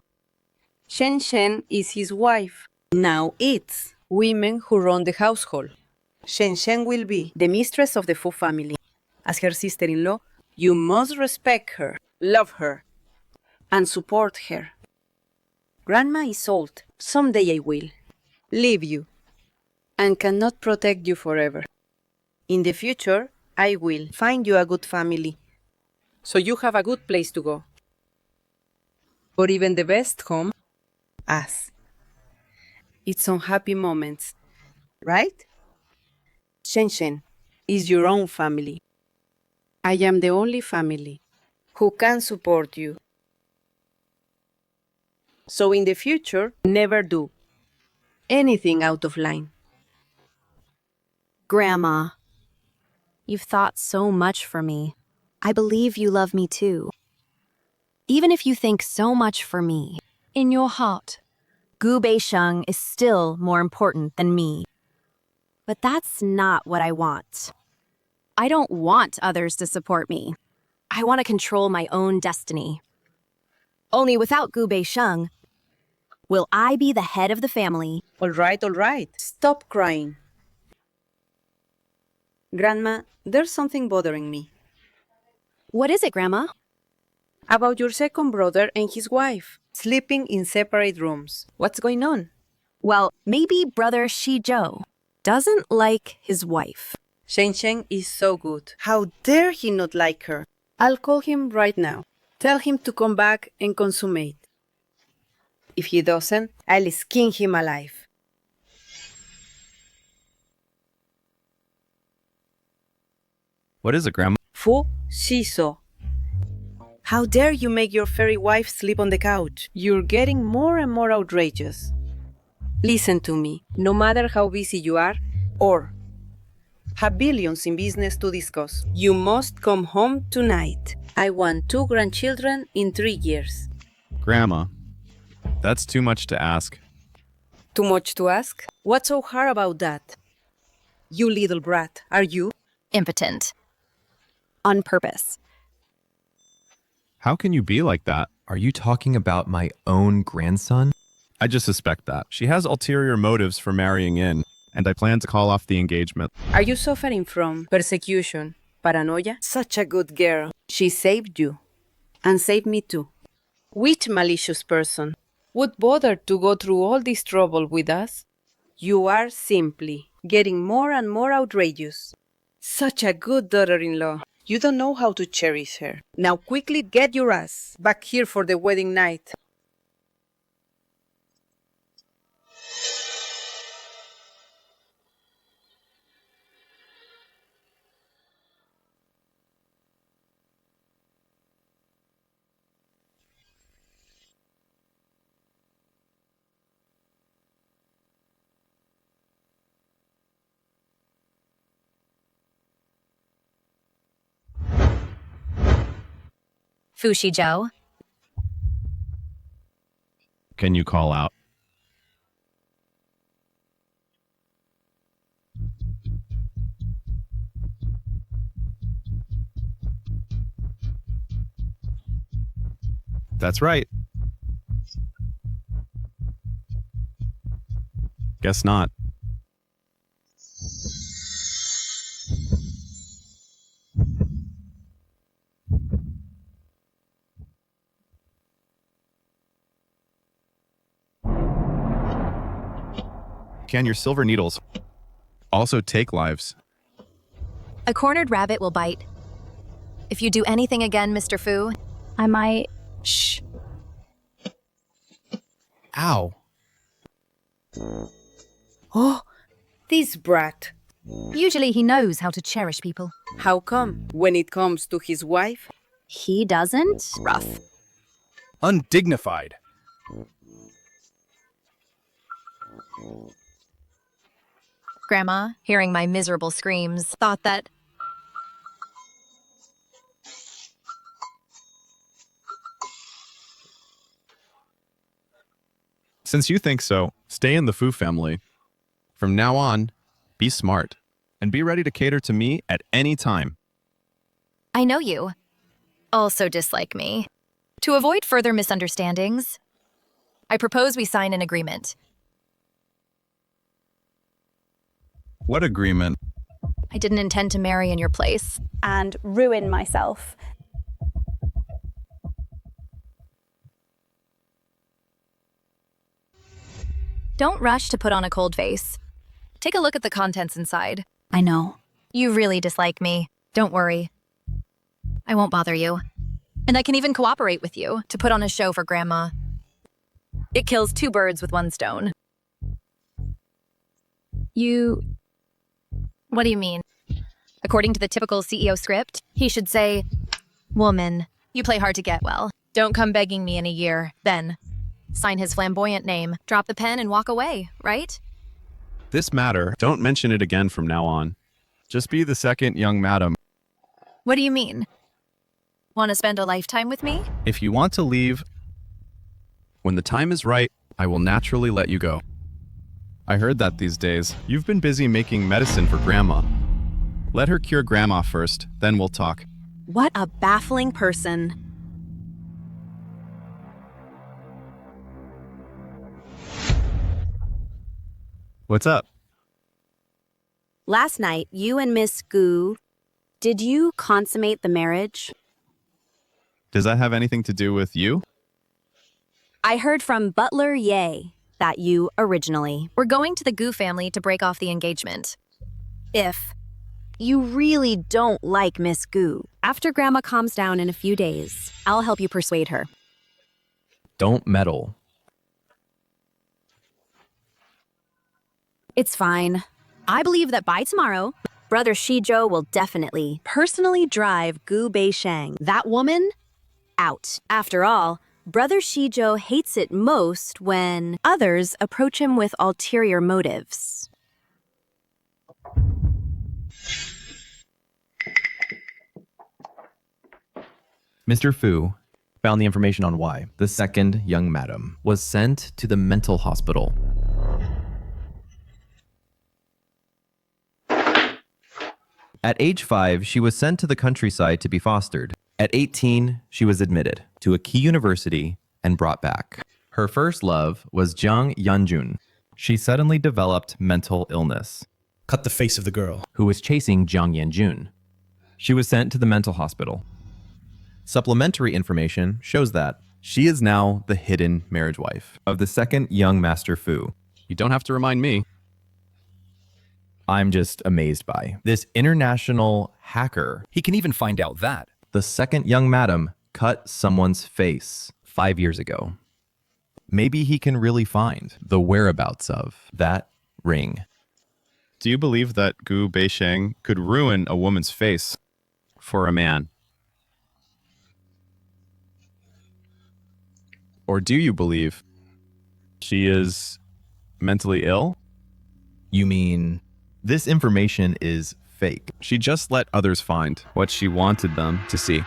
Shen Shen is his wife. Now it's women who run the household. Shen Shen will be the mistress of the Fu family. As her sister-in-law, you must respect her, love her, and support her. Grandma is old. Someday I will leave you and cannot protect you forever. In the future, I will find you a good family, so you have a good place to go. Or even the best home, us. It's on happy moments, right? Shen Shen is your own family. I am the only family who can support you. So in the future, never do anything out of line. Grandma, you've thought so much for me. I believe you love me too. Even if you think so much for me, In your heart, Gu Beisheng is still more important than me. But that's not what I want. I don't want others to support me. I want to control my own destiny. Only without Gu Beisheng will I be the head of the family. All right. Stop crying. Grandma, there's something bothering me. What is it, Grandma? About your second brother and his wife, sleeping in separate rooms. What's going on? Well, maybe brother Shizhou doesn't like his wife. Sheng is so good. How dare he not like her? I'll call him right now. Tell him to come back and consummate. If he doesn't, I'll skin him alive. What is it, Grandma? Fu Shiso. How dare you make your fairy wife sleep on the couch? You're getting more and more outrageous. Listen to me. No matter how busy you are, or have billions in business to discuss, you must come home tonight. I want 2 grandchildren in 3 years. Grandma, that's too much to ask. Too much to ask? What's so hard about that? You little brat, are you? Impotent. On purpose. How can you be like that? Are you talking about my own grandson? I just suspect that. She has ulterior motives for marrying in, and I plan to call off the engagement. Are you suffering from persecution, paranoia? Such a good girl. She saved you. And saved me too. Which malicious person would bother to go through all this trouble with us? You are simply getting more and more outrageous. Such a good daughter-in-law. You don't know how to cherish her. Now quickly get your ass back here for the wedding night. Fu Shizhou. Can you call out? That's right. Guess not. Can your silver needles also take lives? A cornered rabbit will bite. If you do anything again, Mr. Fu, I might... Shh. Ow. Oh, this brat. Usually he knows how to cherish people. How come? When it comes to his wife? He doesn't? Rough. Undignified. Grandma, hearing my miserable screams, thought that... Since you think so, stay in the Fu family. From now on, be smart and be ready to cater to me at any time. I know you. Also dislike me. To avoid further misunderstandings, I propose we sign an agreement. What agreement? I didn't intend to marry in your place. And ruin myself. Don't rush to put on a cold face. Take a look at the contents inside. I know. You really dislike me. Don't worry. I won't bother you. And I can even cooperate with you to put on a show for Grandma. It kills 2 birds with 1 stone. You... What do you mean? According to the typical CEO script, he should say, "Woman, you play hard to get well. Don't come begging me in a year." Then, sign his flamboyant name, drop the pen, and walk away, right? This matter, don't mention it again from now on. Just be the second young madam. What do you mean? Want to spend a lifetime with me? If you want to leave, when the time is right, I will naturally let you go. I heard that these days, you've been busy making medicine for Grandma. Let her cure Grandma first, then we'll talk. What a baffling person. What's up? Last night, you and Miss Gu, did you consummate the marriage? Does that have anything to do with you? I heard from Butler Ye that you originally. We're going to the Gu family to break off the engagement. If you really don't like Miss Gu, after Grandma calms down in a few days, I'll help you persuade her. Don't meddle. It's fine. I believe that by tomorrow, Brother Shizhou will definitely personally drive Gu Beisheng, that woman, out. After all, Brother Shizhou hates it most when others approach him with ulterior motives. Mr. Fu found the information on why the second young madam was sent to the mental hospital. At age 5, she was sent to the countryside to be fostered. At 18, she was admitted to a key university and brought back. Her first love was Jiang Yanjun. She suddenly developed mental illness. Cut the face of the girl. Who was chasing Jiang Yanjun. She was sent to the mental hospital. Supplementary information shows that she is now the hidden marriage wife of the second young Master Fu. You don't have to remind me. I'm just amazed by this international hacker. He can even find out that The second young madam cut someone's face 5 years ago. Maybe he can really find the whereabouts of that ring. Do you believe that Gu Beisheng could ruin a woman's face for a man? Or do you believe she is mentally ill? You mean this information is fake? She just let others find what she wanted them to see.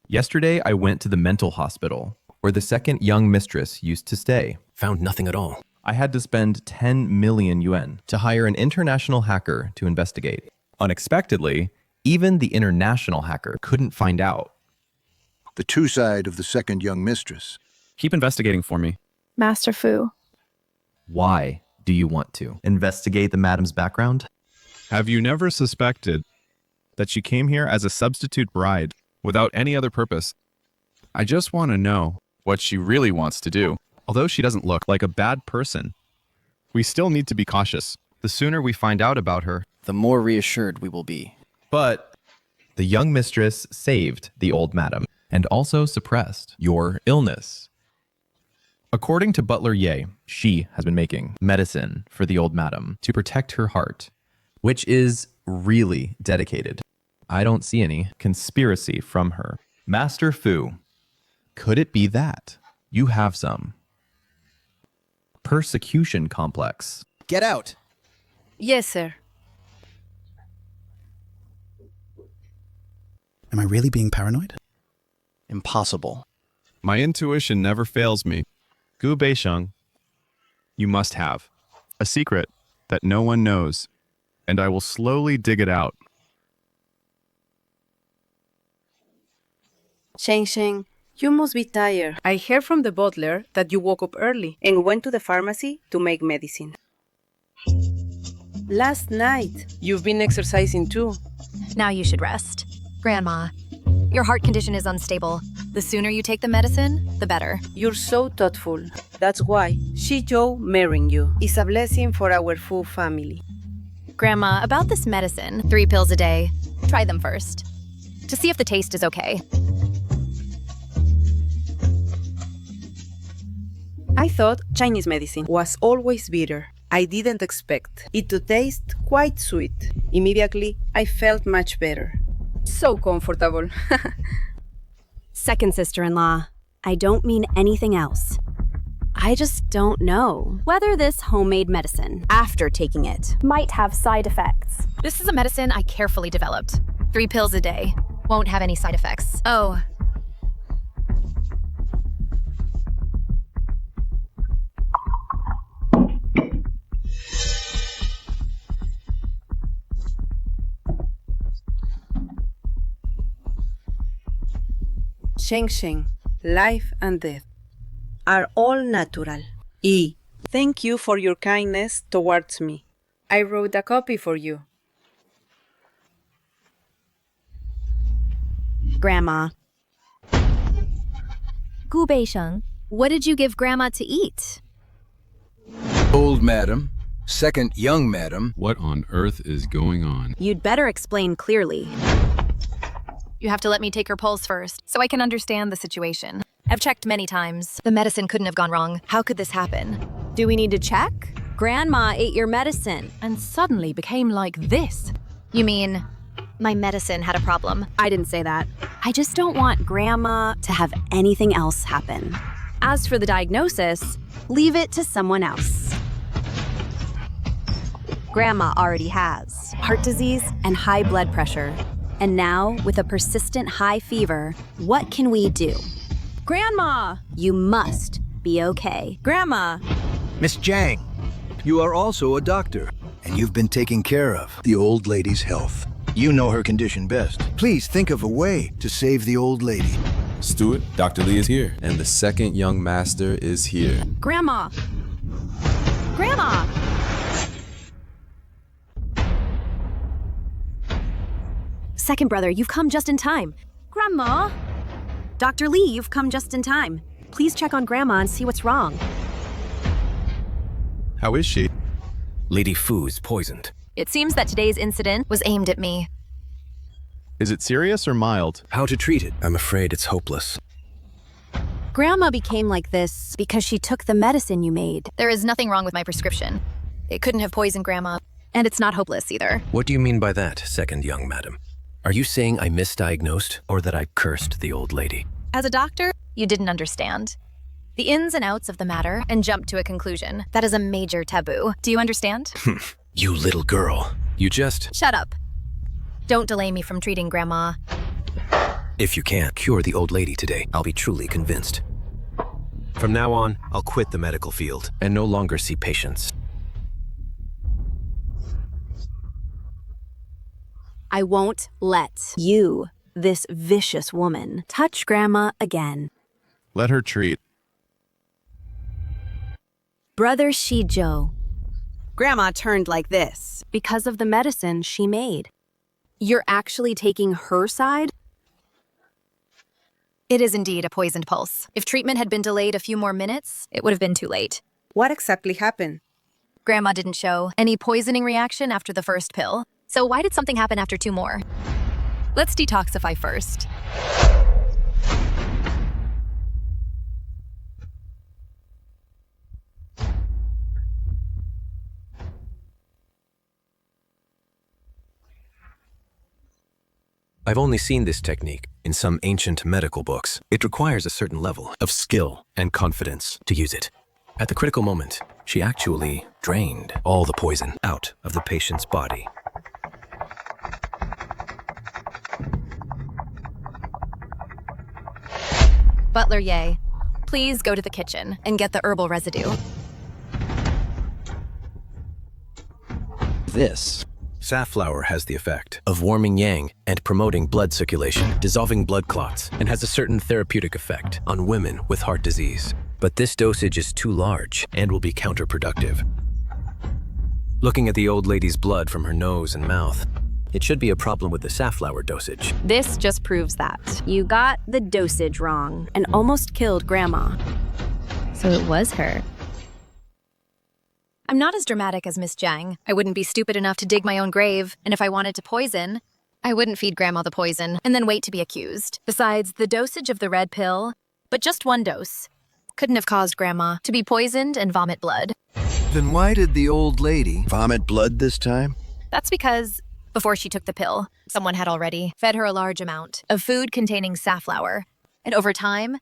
Yesterday, I went to the mental hospital where the second young mistress used to stay. Found nothing at all. I had to spend 10 million yuan to hire an international hacker to investigate. Unexpectedly, even the international hacker couldn't find out. The true side of the second young mistress. Keep investigating for me. Master Fu. Why do you want to investigate the madam's background? Have you never suspected that she came here as a substitute bride without any other purpose? I just want to know what she really wants to do. Although she doesn't look like a bad person, we still need to be cautious. The sooner we find out about her, the more reassured we will be. But the young mistress saved the old madam and also suppressed your illness. According to Butler Ye, she has been making medicine for the old madam to protect her heart, which is really dedicated. I don't see any conspiracy from her. Master Fu, could it be that you have some persecution complex? Get out! Yes, sir. Am I really being paranoid? Impossible. my intuition never fails me. Gu Beisheng, you must have a secret that no one knows, and I will slowly dig it out. Sheng, you must be tired. I heard from the butler that you woke up early and went to the pharmacy to make medicine. Last night, you've been exercising too. Now you should rest. Grandma, your heart condition is unstable. The sooner you take the medicine, the better. You're so thoughtful. That's why Shizhou marrying you is a blessing for our full family. Grandma, about this medicine, 3 pills a day. Try them first, to see if the taste is okay. I thought Chinese medicine was always bitter. I didn't expect it to taste quite sweet. Immediately, I felt much better. So comfortable. Second sister-in-law, I don't mean anything else. I just don't know whether this homemade medicine, after taking it, might have side effects. This is a medicine I carefully developed. 3 pills a day. Won't have any side effects. Oh. Sheng Sheng, life and death, are all natural. E. Thank you for your kindness towards me. I wrote a copy for you. Grandma. Gu Beisheng, what did you give Grandma to eat? Old madam, second young madam. What on earth is going on? You'd better explain clearly. You have to let me take her pulse first, so I can understand the situation. I've checked many times. The medicine couldn't have gone wrong. How could this happen? Do we need to check? Grandma ate your medicine. And suddenly became like this. You mean, my medicine had a problem? I didn't say that. I just don't want Grandma to have anything else happen. As for the diagnosis, leave it to someone else. Grandma already has heart disease and high blood pressure. And now, with a persistent high fever, what can we do? Grandma! You must be okay. Grandma! Miss Jiang, you are also a doctor, and you've been taking care of the old lady's health. You know her condition best. Please think of a way to save the old lady. Stuart, Dr. Lee is here, and the second young master is here. Grandma! Grandma! Second brother, you've come just in time. Grandma! Dr. Lee, you've come just in time. Please check on Grandma and see what's wrong. How is she? Lady Fu's poisoned. It seems that today's incident was aimed at me. Is it serious or mild? How to treat it? I'm afraid it's hopeless. Grandma became like this because she took the medicine you made. There is nothing wrong with my prescription. It couldn't have poisoned Grandma, and it's not hopeless either. What do you mean by that, second young madam? Are you saying I misdiagnosed or that I cursed the old lady? As a doctor, you didn't understand the ins and outs of the matter and jumped to a conclusion. That is a major taboo. Do you understand? You little girl. You just... Shut up. Don't delay me from treating Grandma. If you can't cure the old lady today, I'll be truly convinced. From now on, I'll quit the medical field and no longer see patients. I won't let you, this vicious woman, touch Grandma again. Let her treat. Brother Shizhou. Grandma turned like this because of the medicine she made. You're actually taking her side? It is indeed a poisoned pulse. If treatment had been delayed a few more minutes, it would have been too late. What exactly happened? Grandma didn't show any poisoning reaction after the first pill. So why did something happen after 2 more? Let's detoxify first. I've only seen this technique in some ancient medical books. It requires a certain level of skill and confidence to use it. At the critical moment, she actually drained all the poison out of the patient's body. Butler Ye, please go to the kitchen and get the herbal residue. This. Safflower has the effect of warming yang and promoting blood circulation, dissolving blood clots, and has a certain therapeutic effect on women with heart disease. But this dosage is too large and will be counterproductive. Looking at the old lady's blood from her nose and mouth, it should be a problem with the safflower dosage. This just proves that. You got the dosage wrong and almost killed Grandma. So it was her. I'm not as dramatic as Miss Jiang. I wouldn't be stupid enough to dig my own grave, and if I wanted to poison, I wouldn't feed Grandma the poison and then wait to be accused. Besides, the dosage of the red pill, but just 1 dose, couldn't have caused Grandma to be poisoned and vomit blood. Then why did the old lady vomit blood this time? That's because before she took the pill, someone had already fed her a large amount of food containing safflower, and over time,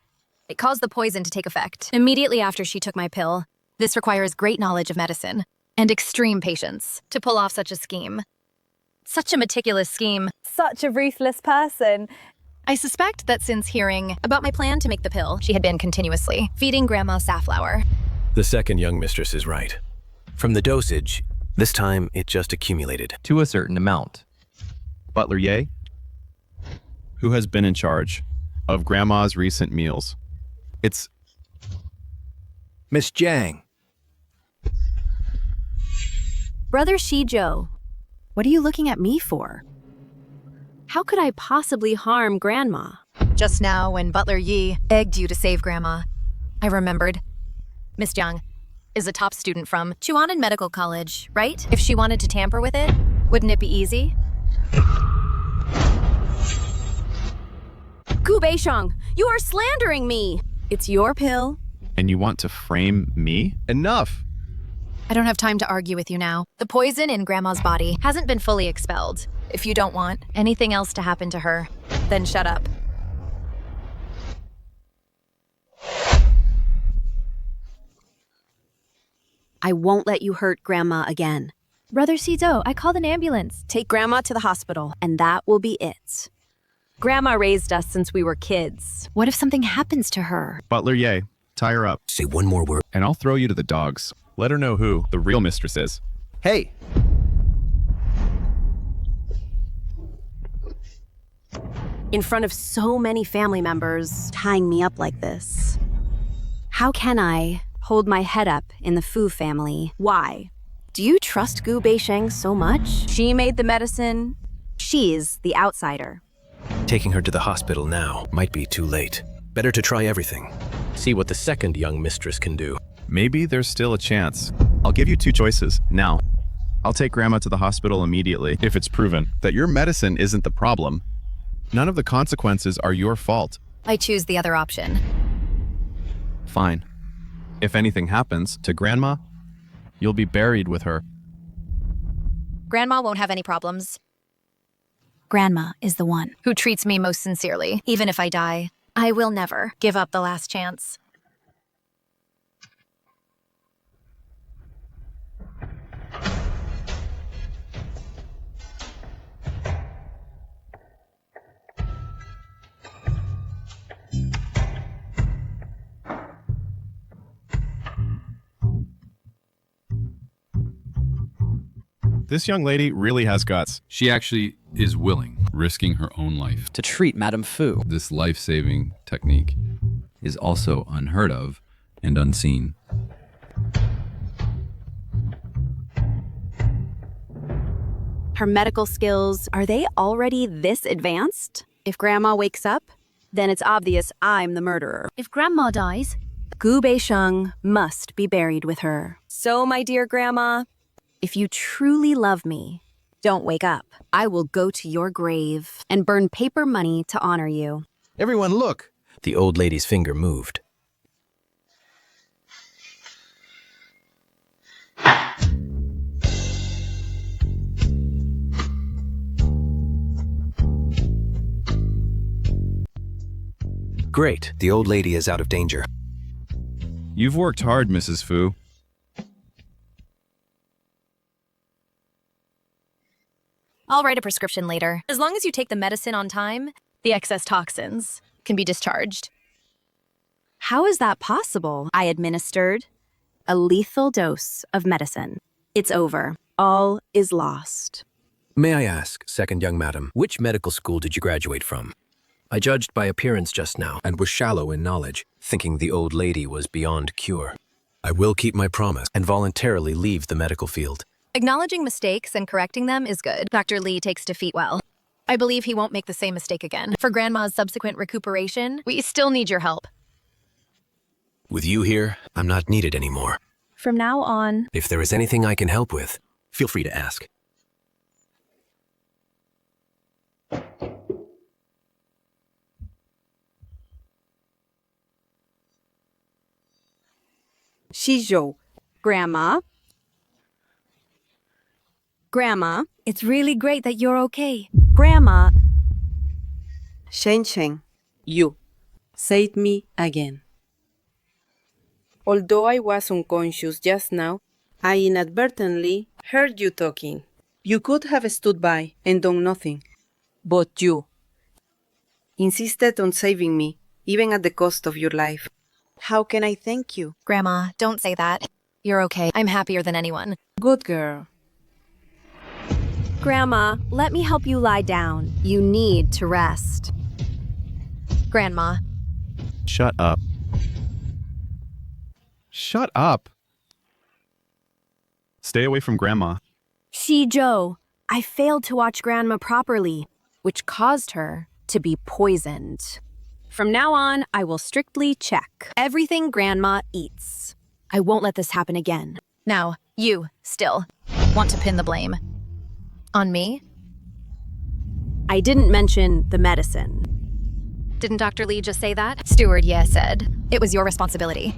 it caused the poison to take effect. Immediately after she took my pill, this requires great knowledge of medicine and extreme patience to pull off such a scheme. Such a meticulous scheme. Such a ruthless person. I suspect that since hearing about my plan to make the pill, she had been continuously feeding Grandma safflower. The second young mistress is right. From the dosage, this time it just accumulated. To a certain amount. Butler Ye? Who has been in charge? of Grandma's recent meals. It's Miss Jiang. Brother Shijo, what are you looking at me for? How could I possibly harm Grandma? Just now, when Butler Yi begged you to save Grandma, I remembered. Miss Jiang is a top student from Chuanan Medical College, right? If she wanted to tamper with it, wouldn't it be easy? Gu Beisheng, you are slandering me! It's your pill. and you want to frame me? Enough! I don't have time to argue with you now. The poison in Grandma's body hasn't been fully expelled. If you don't want anything else to happen to her, then shut up. I won't let you hurt Grandma again. Brother Shizo, I called an ambulance. Take Grandma to the hospital, and that will be it. Grandma raised us since we were kids. What if something happens to her? Butler Ye, tie her up. Say one more word. And I'll throw you to the dogs. Let her know who the real mistress is. Hey! In front of so many family members, tying me up like this. How can I hold my head up in the Fu family? Why? Do you trust Gu Beisheng so much? She made the medicine. She's the outsider. Taking her to the hospital now might be too late. Better to try everything. See what the second young mistress can do. Maybe there's still a chance. I'll give you two choices. Now, I'll take Grandma to the hospital immediately if it's proven that your medicine isn't the problem. None of the consequences are your fault. I choose the other option. Fine. If anything happens to Grandma, you'll be buried with her. Grandma won't have any problems. Grandma is the one. Who treats me most sincerely. Even if I die, I will never give up the last chance. This young lady really has guts. She actually is willing, risking her own life. To treat Madame Fu. This life-saving technique is also unheard of and unseen. Her medical skills, are they already this advanced? If Grandma wakes up, then it's obvious I'm the murderer. If Grandma dies, Gu Beisheng must be buried with her. So, my dear Grandma, if you truly love me, don't wake up. I will go to your grave and burn paper money to honor you. Everyone look! The old lady's finger moved. Great, the old lady is out of danger. You've worked hard, Mrs. Fu. I'll write a prescription later. As long as you take the medicine on time, the excess toxins can be discharged. How is that possible? I administered a lethal dose of medicine. It's over. All is lost. May I ask, second young madam, which medical school did you graduate from? I judged by appearance just now and was shallow in knowledge, thinking the old lady was beyond cure. I will keep my promise and voluntarily leave the medical field. Acknowledging mistakes and correcting them is good. Dr. Lee takes defeat well. I believe he won't make the same mistake again. For Grandma's subsequent recuperation, we still need your help. With you here, I'm not needed anymore. from now on, If there is anything I can help with, feel free to ask. Shijo. Grandma? Grandma? it's really great that you're okay. Grandma? Shen, you saved me again. Although I was unconscious just now, I inadvertently heard you talking. You could have stood by and done nothing. But you insisted on saving me, even at the cost of your life. How can I thank you? Grandma, don't say that. You're okay. I'm happier than anyone. Good girl. Grandma, let me help you lie down. You need to rest. Grandma. Shut up. Shut up. Stay away from Grandma. Shijo, I failed to watch Grandma properly, which caused her to be poisoned. From now on, I will strictly check everything Grandma eats. I won't let this happen again. Now, you, still, want to pin the blame. On me? I didn't mention the medicine. Didn't Dr. Lee just say that? Steward, yeah, said. It was your responsibility.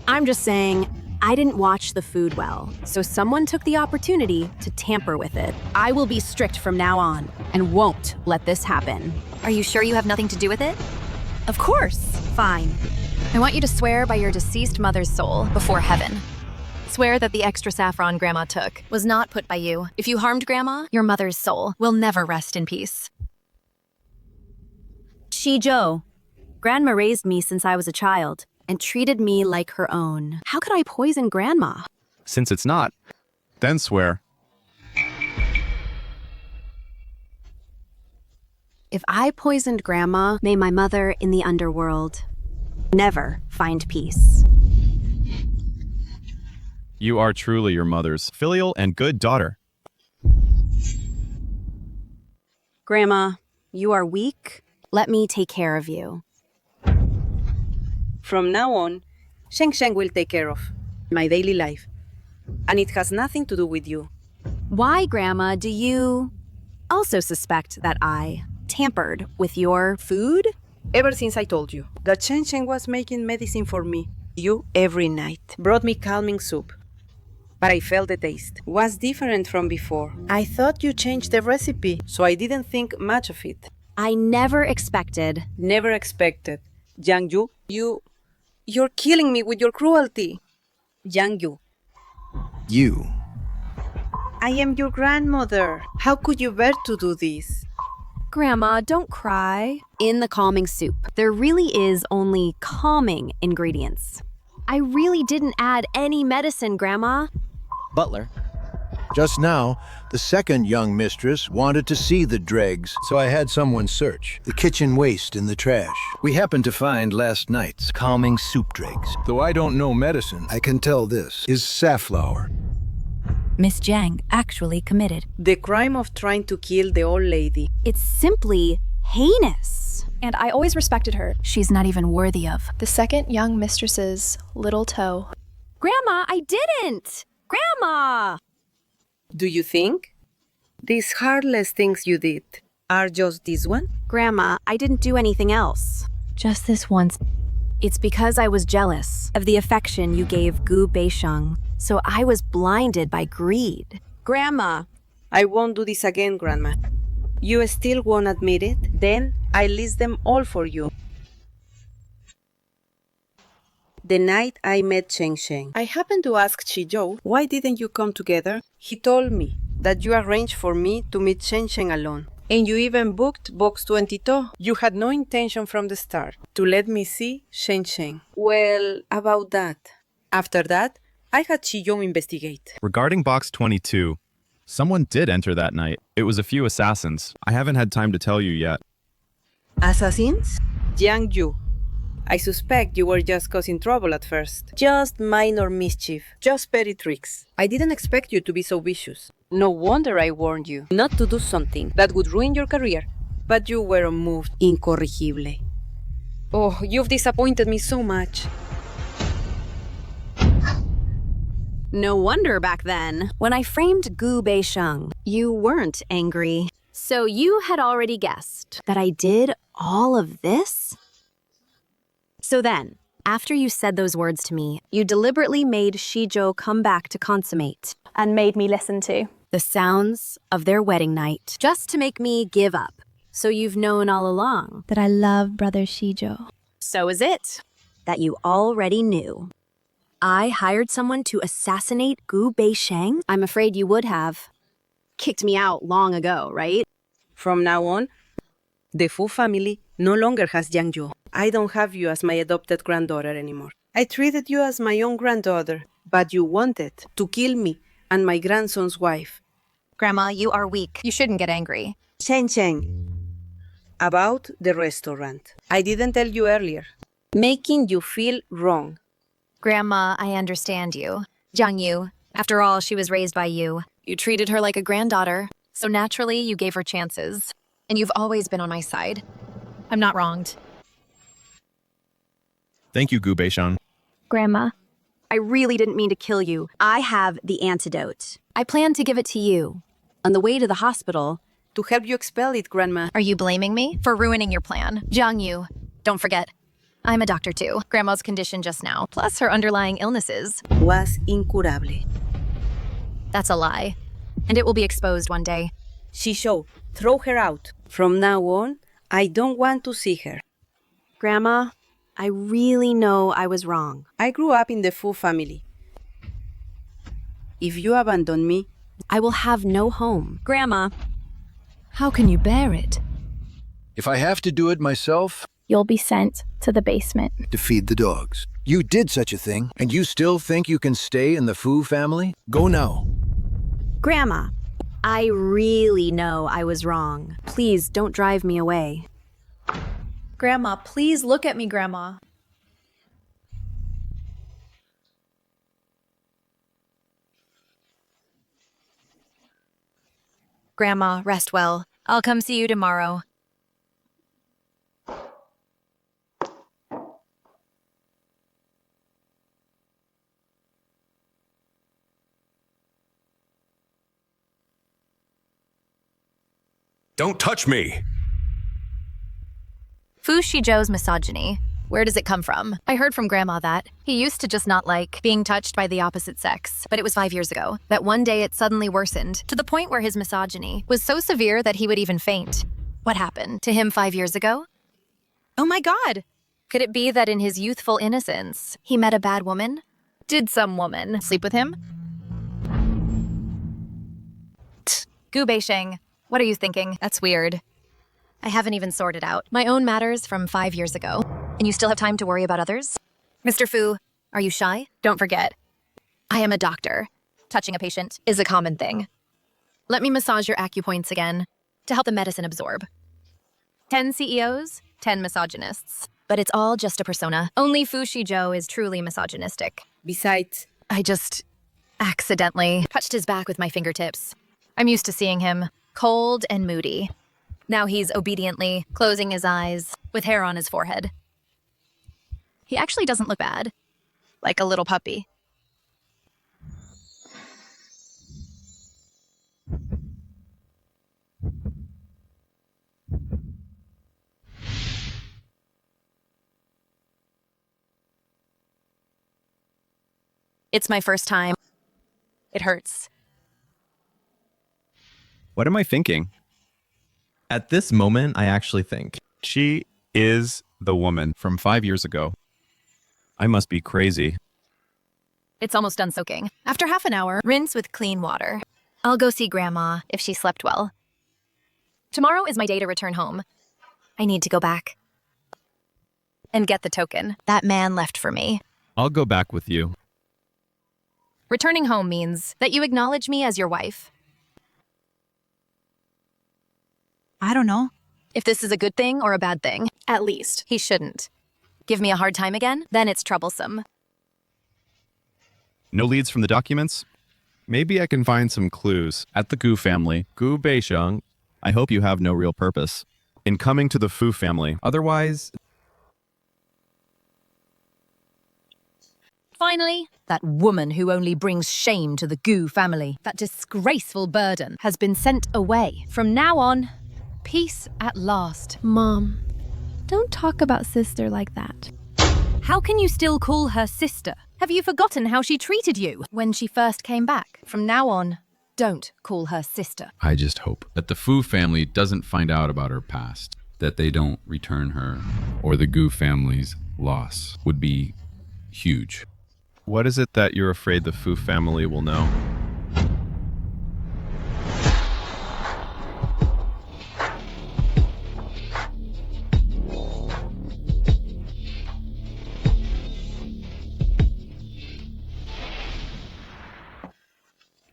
I'm just saying, I didn't watch the food well, so someone took the opportunity to tamper with it. I will be strict from now on and won't let this happen. Are you sure you have nothing to do with it? Of course. Fine. I want you to swear by your deceased mother's soul before heaven. Swear that the extra saffron Grandma took was not put by you. If you harmed Grandma, your mother's soul will never rest in peace. Shijo, Grandma raised me since I was a child and treated me like her own. How could I poison Grandma? Since it's not, then swear. If I poisoned Grandma, may my mother in the underworld never find peace. You are truly your mother's filial and good daughter. Grandma, you are weak. Let me take care of you. From now on, Sheng Sheng will take care of my daily life. And it has nothing to do with you. Why, Grandma, do you also suspect that I tampered with your food? Ever since I told you that Sheng Sheng was making medicine for me, you every night brought me calming soup. But I felt the taste was different from before. I thought you changed the recipe, so I didn't think much of it. I never expected. Never expected. Yang Yu, you're killing me with your cruelty. Yang Yu. You. I am your grandmother. How could you bear to do this? Grandma, don't cry. In the calming soup, there really is only calming ingredients. I really didn't add any medicine, Grandma. Butler. Just now, the second young mistress wanted to see the dregs, so I had someone search the kitchen waste in the trash. We happened to find last night's calming soup dregs. Though I don't know medicine, I can tell this is safflower. Miss Jiang actually committed. The crime of trying to kill the old lady. It's simply heinous. And I always respected her. She's not even worthy of. The second young mistress's little toe. Grandma, I didn't! Grandma! Do you think these heartless things you did are just this one? Grandma, I didn't do anything else. Just this once. It's because I was jealous of the affection you gave Gu Beisheng, so I was blinded by greed. Grandma, I won't do this again, Grandma. You still won't admit it? Then I list them all for you. The night I met Sheng Sheng, I happened to ask Shizhou, why didn't you come together? He told me that you arranged for me to meet Sheng Sheng alone. And you even booked box 22. You had no intention from the start to let me see Sheng Sheng. Well, about that. After that, I had Shizhou investigate. Regarding box 22, someone did enter that night. It was a few assassins. I haven't had time to tell you yet. Assassins? Jiang Yu. I suspect you were just causing trouble at first. Just minor mischief. Just petty tricks. I didn't expect you to be so vicious. No wonder I warned you not to do something that would ruin your career. But you were unmoved. Incorrigible. Oh, you've disappointed me so much. No wonder back then, when I framed Gu Beisheng, you weren't angry. So you had already guessed that I did all of this? So then, after you said those words to me, you deliberately made Shizhou come back to consummate. And made me listen to the sounds of their wedding night, just to make me give up. So you've known all along that I love Brother Shizhou. So is it that you already knew. I hired someone to assassinate Gu Beisheng? I'm afraid you would have kicked me out long ago, right? From now on, the Fu family no longer has Yang Yu. I don't have you as my adopted granddaughter anymore. I treated you as my own granddaughter, but you wanted to kill me and my grandson's wife. Grandma, you are weak. You shouldn't get angry. Sheng Sheng, About the restaurant. I didn't tell you earlier. Making you feel wrong. Grandma, I understand you. Jung-yu, after all, she was raised by you. You treated her like a granddaughter, so naturally you gave her chances. And you've always been on my side. I'm not wronged. Thank you, Gu Beishang. Grandma, I really didn't mean to kill you. I have the antidote. I plan to give it to you. On the way to the hospital, To help you expel it, Grandma. Are you blaming me for ruining your plan? Jung-yu, don't forget, I'm a doctor too. Grandma's condition just now, plus her underlying illnesses. Was incurable. That's a lie. And it will be exposed one day. Shisho, throw her out. From now on, I don't want to see her. Grandma, I really know I was wrong. I grew up in the Fu family. If you abandon me, I will have no home. Grandma, how can you bear it? If I have to do it myself, You'll be sent to the basement. to feed the dogs. You did such a thing, and you still think you can stay in the Fu family? Go now. Grandma, I really know I was wrong. Please don't drive me away. Grandma, please look at me, Grandma. Grandma, rest well. I'll come see you tomorrow. Don't touch me! Fu Shizhou's misogyny. Where does it come from? I heard from Grandma that he used to just not like being touched by the opposite sex. But it was 5 years ago that one day it suddenly worsened to the point where his misogyny was so severe that he would even faint. What happened to him 5 years ago? Oh my God! Could it be that in his youthful innocence, he met a bad woman? Did some woman sleep with him? Gu Beisheng, what are you thinking? That's weird. I haven't even sorted out my own matters from 5 years ago. And you still have time to worry about others? Mr. Fu, are you shy? Don't forget, I am a doctor. Touching a patient is a common thing. Let me massage your acupoints again to help the medicine absorb. 10 CEOs, 10 misogynists. But it's all just a persona. Only Fu Shizhou is truly misogynistic. besides, I just accidentally touched his back with my fingertips. I'm used to seeing him cold and moody. Now he's obediently closing his eyes with hair on his forehead. He actually doesn't look bad, like a little puppy. It's my first time. It hurts. What am I thinking? At this moment, I actually think She is the woman from 5 years ago. I must be crazy. It's almost done soaking. After half an hour, rinse with clean water. I'll go see Grandma if she slept well. Tomorrow is my day to return home. I need to go back and get the token that man left for me. I'll go back with you. Returning home means that you acknowledge me as your wife. I don't know if this is a good thing or a bad thing. At least he shouldn't. Give me a hard time again, then it's troublesome. No leads from the documents? Maybe I can find some clues at the Gu family. Gu Beishang, I hope you have no real purpose in coming to the Fu family. otherwise, Finally, that woman who only brings shame to the Gu family, that disgraceful burden, has been sent away. From now on, peace at last. Mom, don't talk about sister like that. How can you still call her sister? Have you forgotten how she treated you when she first came back? From now on, don't call her sister. I just hope that the Fu family doesn't find out about her past, that they don't return her, or the Gu family's loss would be huge. What is it that you're afraid the Fu family will know?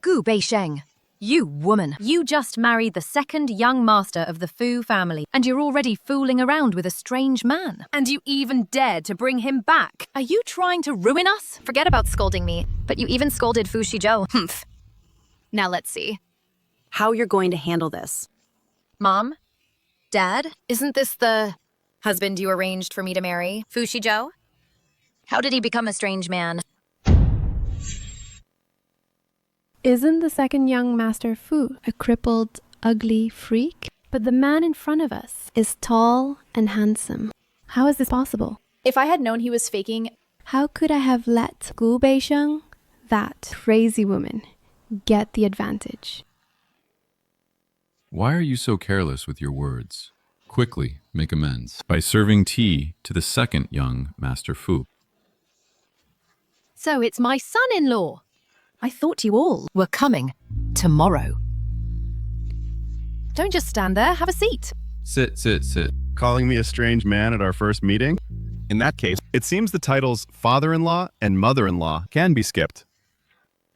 Gu Beisheng, You woman, you just married the second young master of the Fu family, and you're already fooling around with a strange man. And you even dared to bring him back. Are you trying to ruin us? Forget about scolding me, but you even scolded Fu Shizhou. Humph. Now let's see. How you're going to handle this. Mom? Dad? Isn't this the husband you arranged for me to marry, Fu Shizhou? How did he become a strange man? Isn't the second young master Fu a crippled, ugly freak? But the man in front of us is tall and handsome. How is this possible? If I had known he was faking, how could I have let Gu Beisheng, that crazy woman, get the advantage? Why are you so careless with your words? Quickly make amends by serving tea to the second young Master Fu. So it's my son-in-law. I thought you all were coming tomorrow. Don't just stand there, have a seat. Sit. Calling me a strange man at our first meeting? In that case, it seems the titles father-in-law and mother-in-law can be skipped.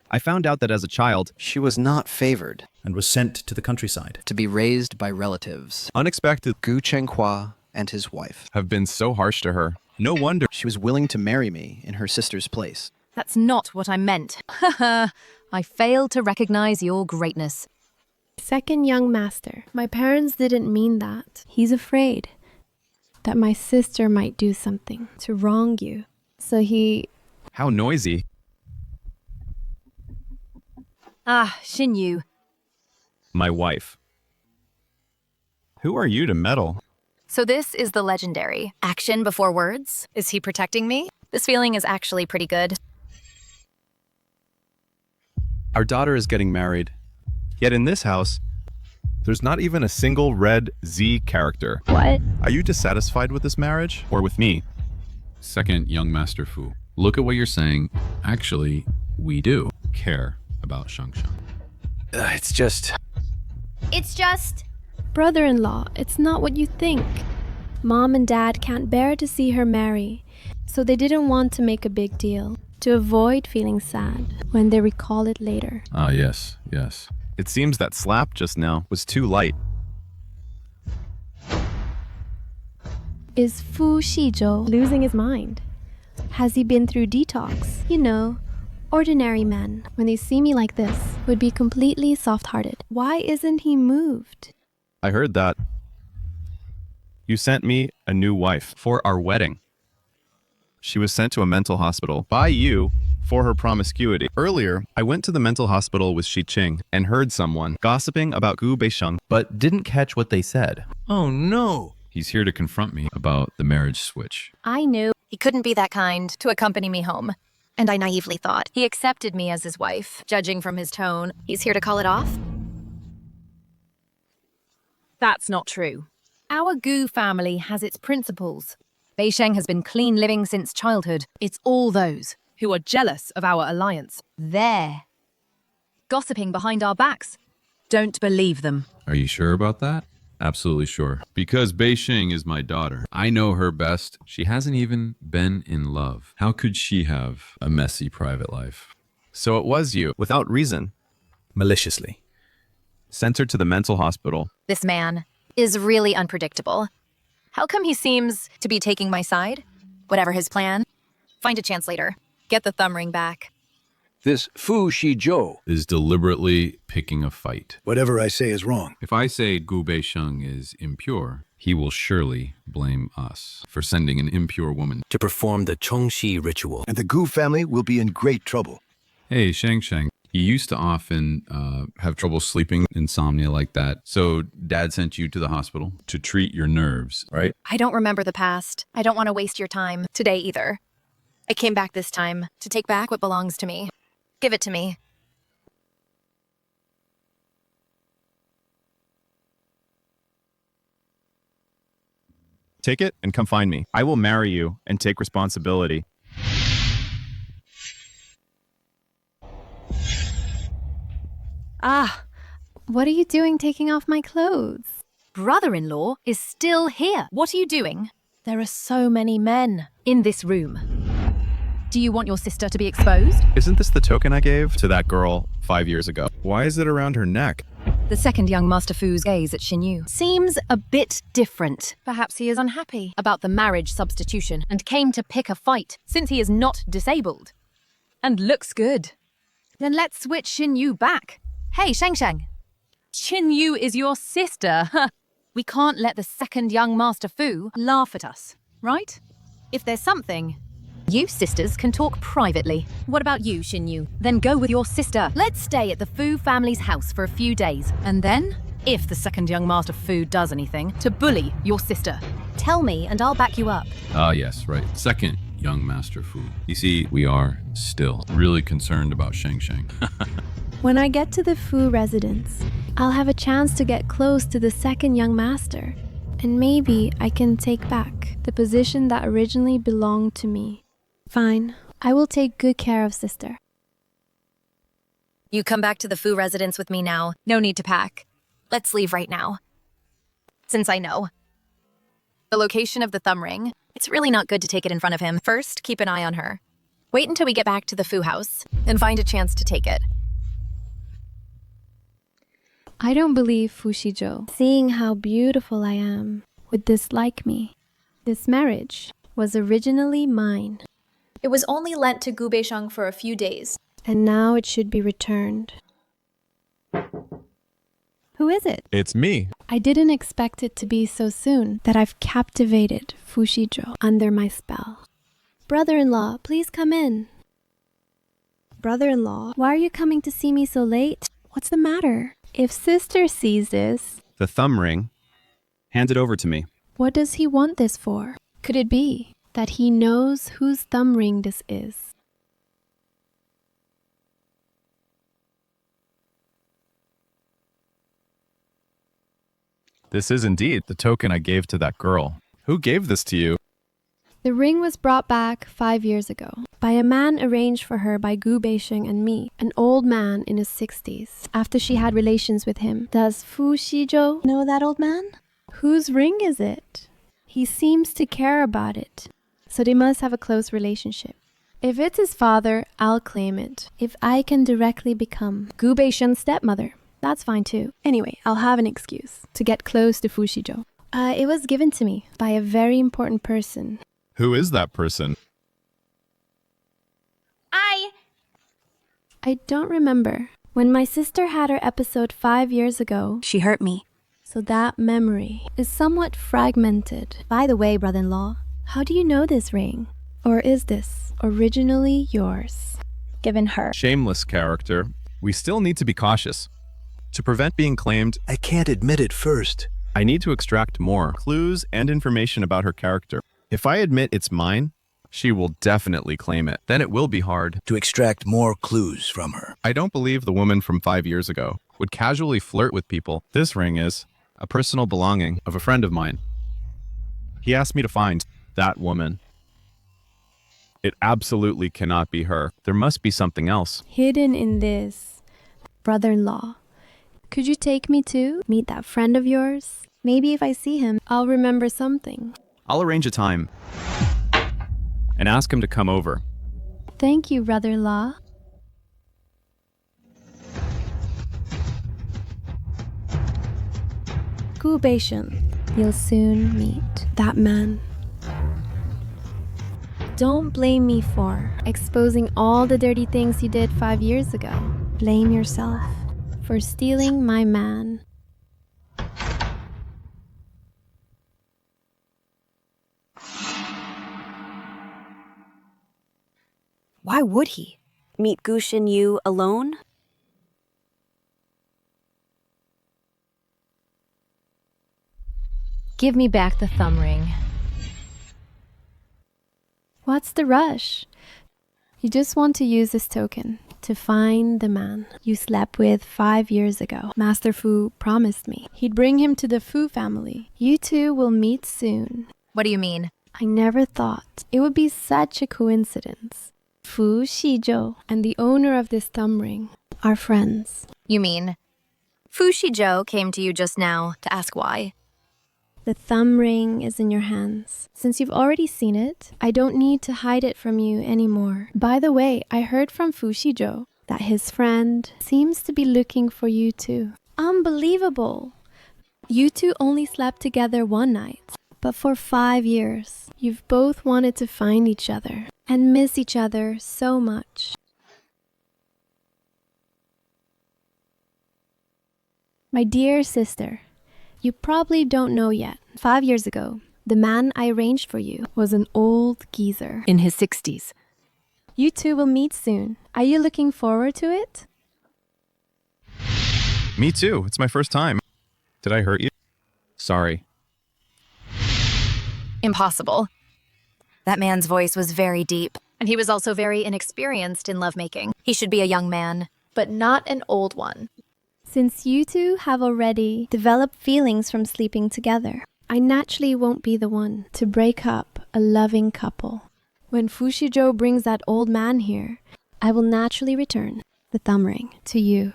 I found out that as a child, She was not favored And was sent to the countryside. to be raised by relatives. unexpected Gu Chenghua and his wife. have been so harsh to her. No wonder She was willing to marry me in her sister's place. That's not what I meant. I failed to recognize your greatness. Second young master, my parents didn't mean that. He's afraid that my sister might do something to wrong you. So he... how noisy. Ah, Xinyu. My wife. Who are you to meddle? So this is the legendary action before words? Is he protecting me? This feeling is actually pretty good. Our daughter is getting married. Yet in this house, there's not even a single red Z character. What? Are you dissatisfied with this marriage or with me? Second young Master Fu, look at what you're saying. Actually, we do care about Shangshang. It's just... It's just... Brother-in-law, it's not what you think. Mom and Dad can't bear to see her marry, so they didn't want to make a big deal, to avoid feeling sad when they recall it later. Ah, yes. It seems that slap just now was too light. Is Fu Shizhou losing his mind? Has he been through detox? You know, ordinary men, when they see me like this, would be completely soft-hearted. Why isn't he moved? I heard that. You sent me a new wife for our wedding. She was sent to a mental hospital by you for her promiscuity. Earlier, I went to the mental hospital with Shi Qing and heard someone gossiping about Gu Beisheng, but didn't catch what they said. Oh no! He's here to confront me about the marriage switch. I knew he couldn't be that kind to accompany me home. And I naively thought he accepted me as his wife. Judging from his tone, he's here to call it off? That's not true. Our Gu family has its principles. Beisheng has been clean living since childhood. It's all those who are jealous of our alliance. They're gossiping behind our backs. Don't believe them. Are you sure about that? Absolutely sure. Because Beisheng is my daughter. I know her best. She hasn't even been in love. How could she have a messy private life? So it was you, without reason, Maliciously. sent her to the mental hospital. This man is really unpredictable. How come he seems to be taking my side? Whatever his plan, find a chance later. Get the thumb ring back. This Fu Shizhou is deliberately picking a fight. Whatever I say is wrong. If I say Gu Beisheng is impure, he will surely blame us for sending an impure woman to perform the Chongxi ritual. And the Gu family will be in great trouble. Hey, Shang, you used to often have trouble sleeping, insomnia like that. So Dad sent you to the hospital to treat your nerves, right? I don't remember the past. I don't want to waste your time today either. I came back this time to take back what belongs to me. Give it to me. Take it and come find me. I will marry you and take responsibility. Ah, what are you doing taking off my clothes? Brother-in-law is still here. What are you doing? There are so many men in this room. Do you want your sister to be exposed? Isn't this the token I gave to that girl 5 years ago? Why is it around her neck? The second young Master Fu's gaze at Xinyu seems a bit different. Perhaps he is unhappy about the marriage substitution and came to pick a fight, since he is not disabled. And looks good. Then let's switch Xinyu back. Hey, Shang Shang. Xinyu is your sister. We can't let the second young Master Fu laugh at us, right? If there's something, you sisters can talk privately. What about you, Xinyu? Then go with your sister. Let's stay at the Fu family's house for a few days. And then, if the second young Master Fu does anything, to bully your sister. Tell me and I'll back you up. Yes, right. Second young Master Fu. You see, we are still really concerned about Shang Shang. When I get to the Fu residence, I'll have a chance to get close to the second young master. And maybe I can take back the position that originally belonged to me. Fine, I will take good care of sister. You come back to the Fu residence with me now. No need to pack. Let's leave right now. Since I know the location of the thumb ring, it's really not good to take it in front of him. First, keep an eye on her. Wait until we get back to the Fu house and find a chance to take it. I don't believe Fu Shizhou, seeing how beautiful I am, would dislike me. This marriage was originally mine. It was only lent to Gu Beisheng for a few days. And now it should be returned. Who is it? It's me. I didn't expect it to be so soon that I've captivated Fu Shizhou under my spell. Brother-in-law, please come in. Brother-in-law, why are you coming to see me so late? What's the matter? If sister sees this... The thumb ring. Hand it over to me. What does he want this for? Could it be that he knows whose thumb ring this is? This is indeed the token I gave to that girl. Who gave this to you? The ring was brought back 5 years ago by a man arranged for her by Gu Beisheng and me, an old man in his 60s, after she had relations with him. Does Fu Shizhou know that old man? Whose ring is it? He seems to care about it, so they must have a close relationship. If it's his father, I'll claim it. If I can directly become Gu Beisheng's stepmother, that's fine too. Anyway, I'll have an excuse to get close to Fu Shizhou. It was given to me by a very important person. Who is that person? I don't remember. When my sister had her episode 5 years ago, She hurt me. so that memory is somewhat fragmented. By the way, brother-in-law, How do you know this ring? Or is this originally yours? given her. Shameless character. We still need to be cautious. To prevent being claimed, I can't admit it first. I need to extract more clues and information about her character. If I admit it's mine, she will definitely claim it. Then it will be hard to extract more clues from her. I don't believe the woman from 5 years ago would casually flirt with people. This ring is a personal belonging of a friend of mine. He asked me to find that woman. It absolutely cannot be her. There must be something else. Hidden in this, brother-in-law. Could you take me to meet that friend of yours? Maybe if I see him, I'll remember something. I'll arrange a time and ask him to come over. Thank you, brother-in-law. Gu Beisheng, you'll soon meet that man. Don't blame me for exposing all the dirty things you did 5 years ago. Blame yourself for stealing my man. Why would he? Meet Gu Xinyu alone? Give me back the thumb ring. What's the rush? You just want to use this token to find the man you slept with 5 years ago. Master Fu promised me he'd bring him to the Fu family. You two will meet soon. What do you mean? I never thought it would be such a coincidence. Fu Shizhou and the owner of this thumb ring are friends. You mean Fu Shizhou came to you just now to ask why? The thumb ring is in your hands. Since you've already seen it, I don't need to hide it from you anymore. By the way, I heard from Fu Shizhou that his friend seems to be looking for you too. Unbelievable! You two only slept together one night, but for 5 years, you've both wanted to find each other and miss each other so much. My dear sister, you probably don't know yet. 5 years ago, the man I arranged for you was an old geezer. In his 60s. You two will meet soon. Are you looking forward to it? Me too. It's my first time. Did I hurt you? Sorry. Impossible. That man's voice was very deep, and he was also very inexperienced in lovemaking. He should be a young man. But not an old one. Since you two have already developed feelings from sleeping together, I naturally won't be the one to break up a loving couple. When Fu Shizhou brings that old man here, I will naturally return the thumb ring to you.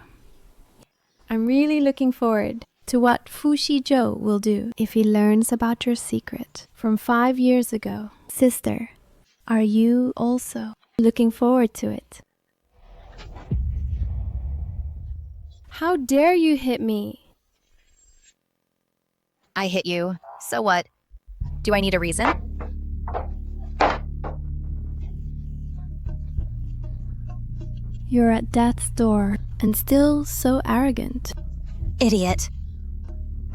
I'm really looking forward to what Fu Shizhou will do if he learns about your secret from 5 years ago. Sister, are you also looking forward to it? How dare you hit me? I hit you. So what? Do I need a reason? You're at death's door and still so arrogant. Idiot.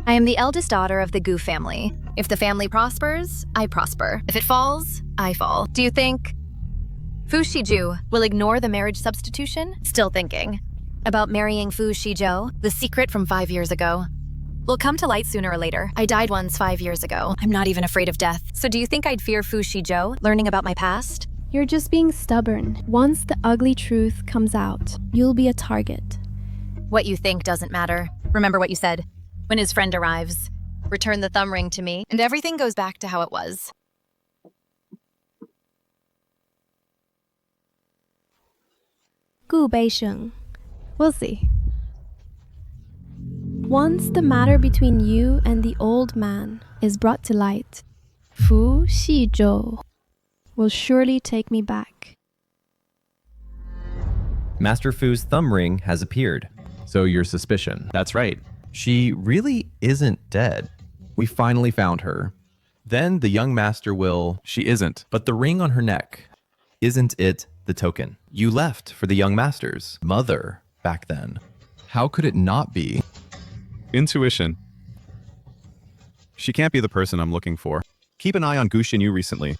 I am the eldest daughter of the Gu family. If the family prospers, I prosper. If it falls, I fall. Do you think Fu Shizhou will ignore the marriage substitution? Still thinking. About marrying Fu Shizhou, the secret from 5 years ago, will come to light sooner or later. I died once 5 years ago. I'm not even afraid of death. So do you think I'd fear Fu Shizhou learning about my past? You're just being stubborn. Once the ugly truth comes out, you'll be a target. What you think doesn't matter. Remember what you said. When his friend arrives, return the thumb ring to me, and everything goes back to how it was. Gu Beisheng. We'll see. Once the matter between you and the old man is brought to light, Fu Shizhou will surely take me back. Master Fu's thumb ring has appeared. So your suspicion. That's right. She really isn't dead. We finally found her. Then the young master will... She isn't. But the ring on her neck, isn't it the token? You left for the young master's mother back then. How could it not be? Intuition. She can't be the person I'm looking for. Keep an eye on Gu Xinyu recently.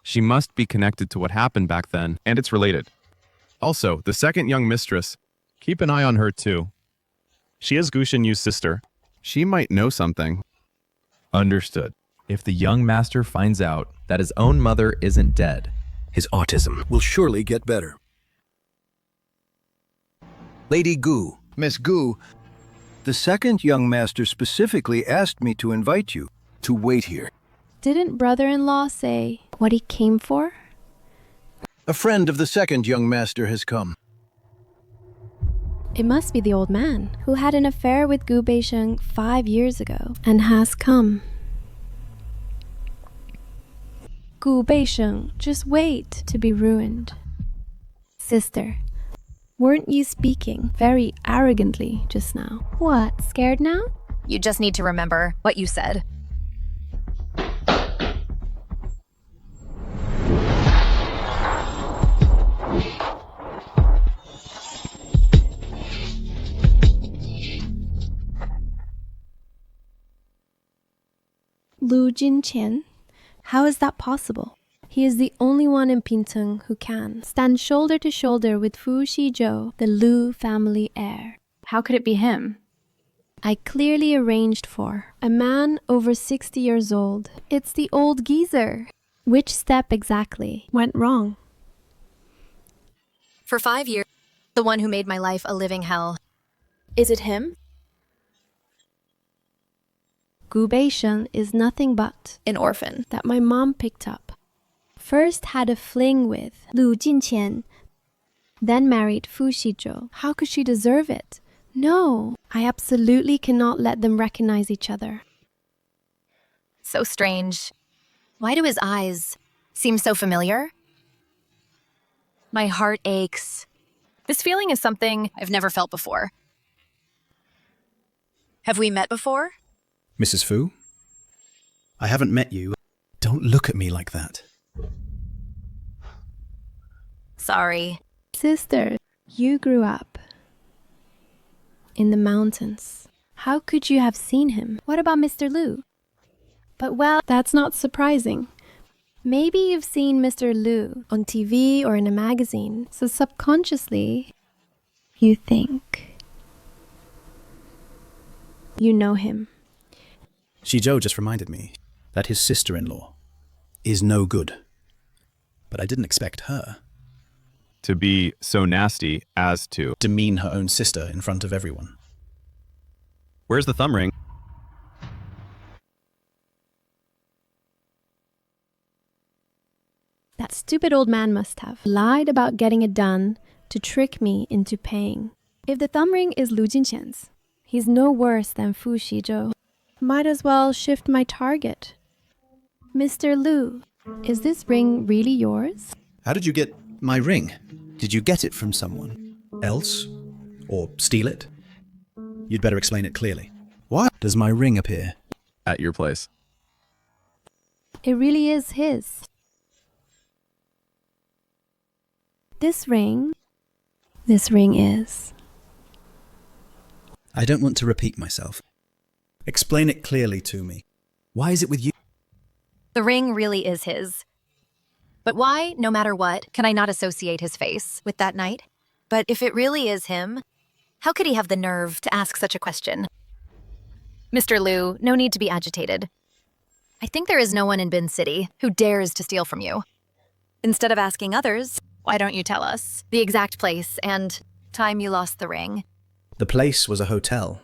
She must be connected to what happened back then, and it's related. Also, the second young mistress, keep an eye on her too. She is Gu Xinyu's sister. She might know something. Understood. If the young master finds out that his own mother isn't dead, His autism will surely get better. Lady Gu, Miss Gu, the second young master specifically asked me to invite you to wait here. Didn't brother-in-law say what he came for? A friend of the second young master has come. It must be the old man who had an affair with Gu Beisheng 5 years ago and has come. Gu Beisheng, just wait to be ruined. Sister, weren't you speaking very arrogantly just now? What, scared now? You just need to remember what you said. Lu Jinqian? How is that possible? He is the only one in Pingtung who can stand shoulder to shoulder with Fu Shizhou, the Lu family heir. How could it be him? I clearly arranged for a man over 60 years old. It's the old geezer. Which step exactly went wrong? For 5 years, the one who made my life a living hell. Is it him? Gu Beisheng is nothing but an orphan that my mom picked up. First had a fling with Lu Jinqian, then married Fu Shizhou. How could she deserve it? No, I absolutely cannot let them recognize each other. So strange. Why do his eyes seem so familiar? My heart aches. This feeling is something I've never felt before. Have we met before? Mrs. Fu? I haven't met you. Don't look at me like that. Sorry. Sister, you grew up in the mountains. How could you have seen him? What about Mr. Liu? But well, that's not surprising. Maybe you've seen Mr. Liu on TV or in a magazine, so subconsciously, you think you know him. Shizhou just reminded me that his sister-in-law is no good. But I didn't expect her to be so nasty as to demean her own sister in front of everyone. Where's the thumb ring? That stupid old man must have lied about getting it done to trick me into paying. If the thumb ring is Lu Jinqian's, he's no worse than Fu Shizhou. Might as well shift my target. Mr. Liu, is this ring really yours? How did you get my ring? Did you get it from someone else? Or steal it? You'd better explain it clearly. Why does my ring appear at your place? It really is his. This ring is. I don't want to repeat myself. Explain it clearly to me. Why is it with you? The ring really is his. But why, no matter what, can I not associate his face with that night? But if it really is him, how could he have the nerve to ask such a question? Mr. Liu, no need to be agitated. I think there is no one in Bin City who dares to steal from you. Instead of asking others, why don't you tell us the exact place and time you lost the ring? The place was a hotel.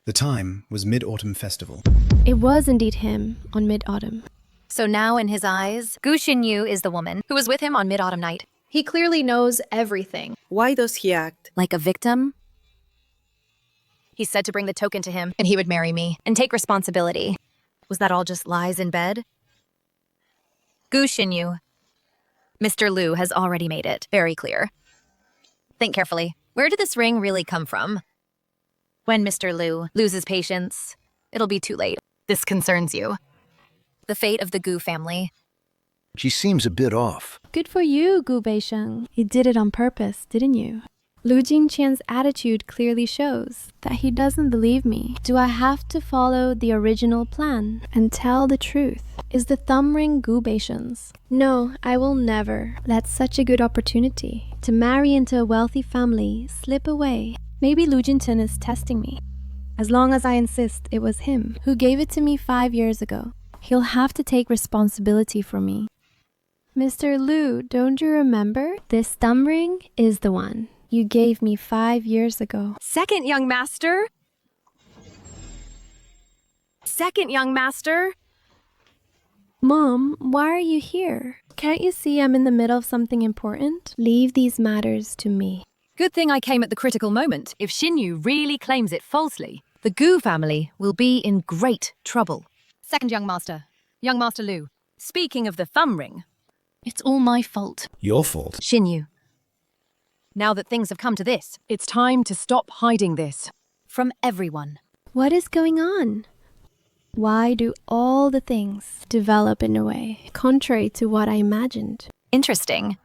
The time was Mid-Autumn Festival. It was indeed him on Mid-Autumn. So now in his eyes, Gu Xinyu is the woman who was with him on Mid-Autumn night. He clearly knows everything. Why does he act like a victim? He said to bring the token to him and he would marry me and take responsibility. Was that all just lies in bed? Gu Xinyu. Mr. Liu has already made it very clear. Think carefully. Where did this ring really come from? When Mr. Liu loses patience, it'll be too late. This concerns you. The fate of the Gu family. She seems a bit off. Good for you, Gu Beisheng. You did it on purpose, didn't you? Lu Jingqian's attitude clearly shows that he doesn't believe me. Do I have to follow the original plan and tell the truth? Is the thumb ring Gu Beisheng's? No, I will never let such a good opportunity to marry into a wealthy family slip away. Maybe Lu Jingqian is testing me. As long as I insist it was him who gave it to me 5 years ago, he'll have to take responsibility for me. Mr. Liu, don't you remember? This thumb ring is the one you gave me 5 years ago. Second young master? Second young master? Mom, why are you here? Can't you see I'm in the middle of something important? Leave these matters to me. Good thing I came at the critical moment. If Xinyu really claims it falsely, the Gu family will be in great trouble. Second young master Liu. Speaking of the thumb ring, it's all my fault. Your fault? Xinyu. Now that things have come to this, it's time to stop hiding this from everyone. What is going on? Why do all the things develop in a way contrary to what I imagined? Interesting.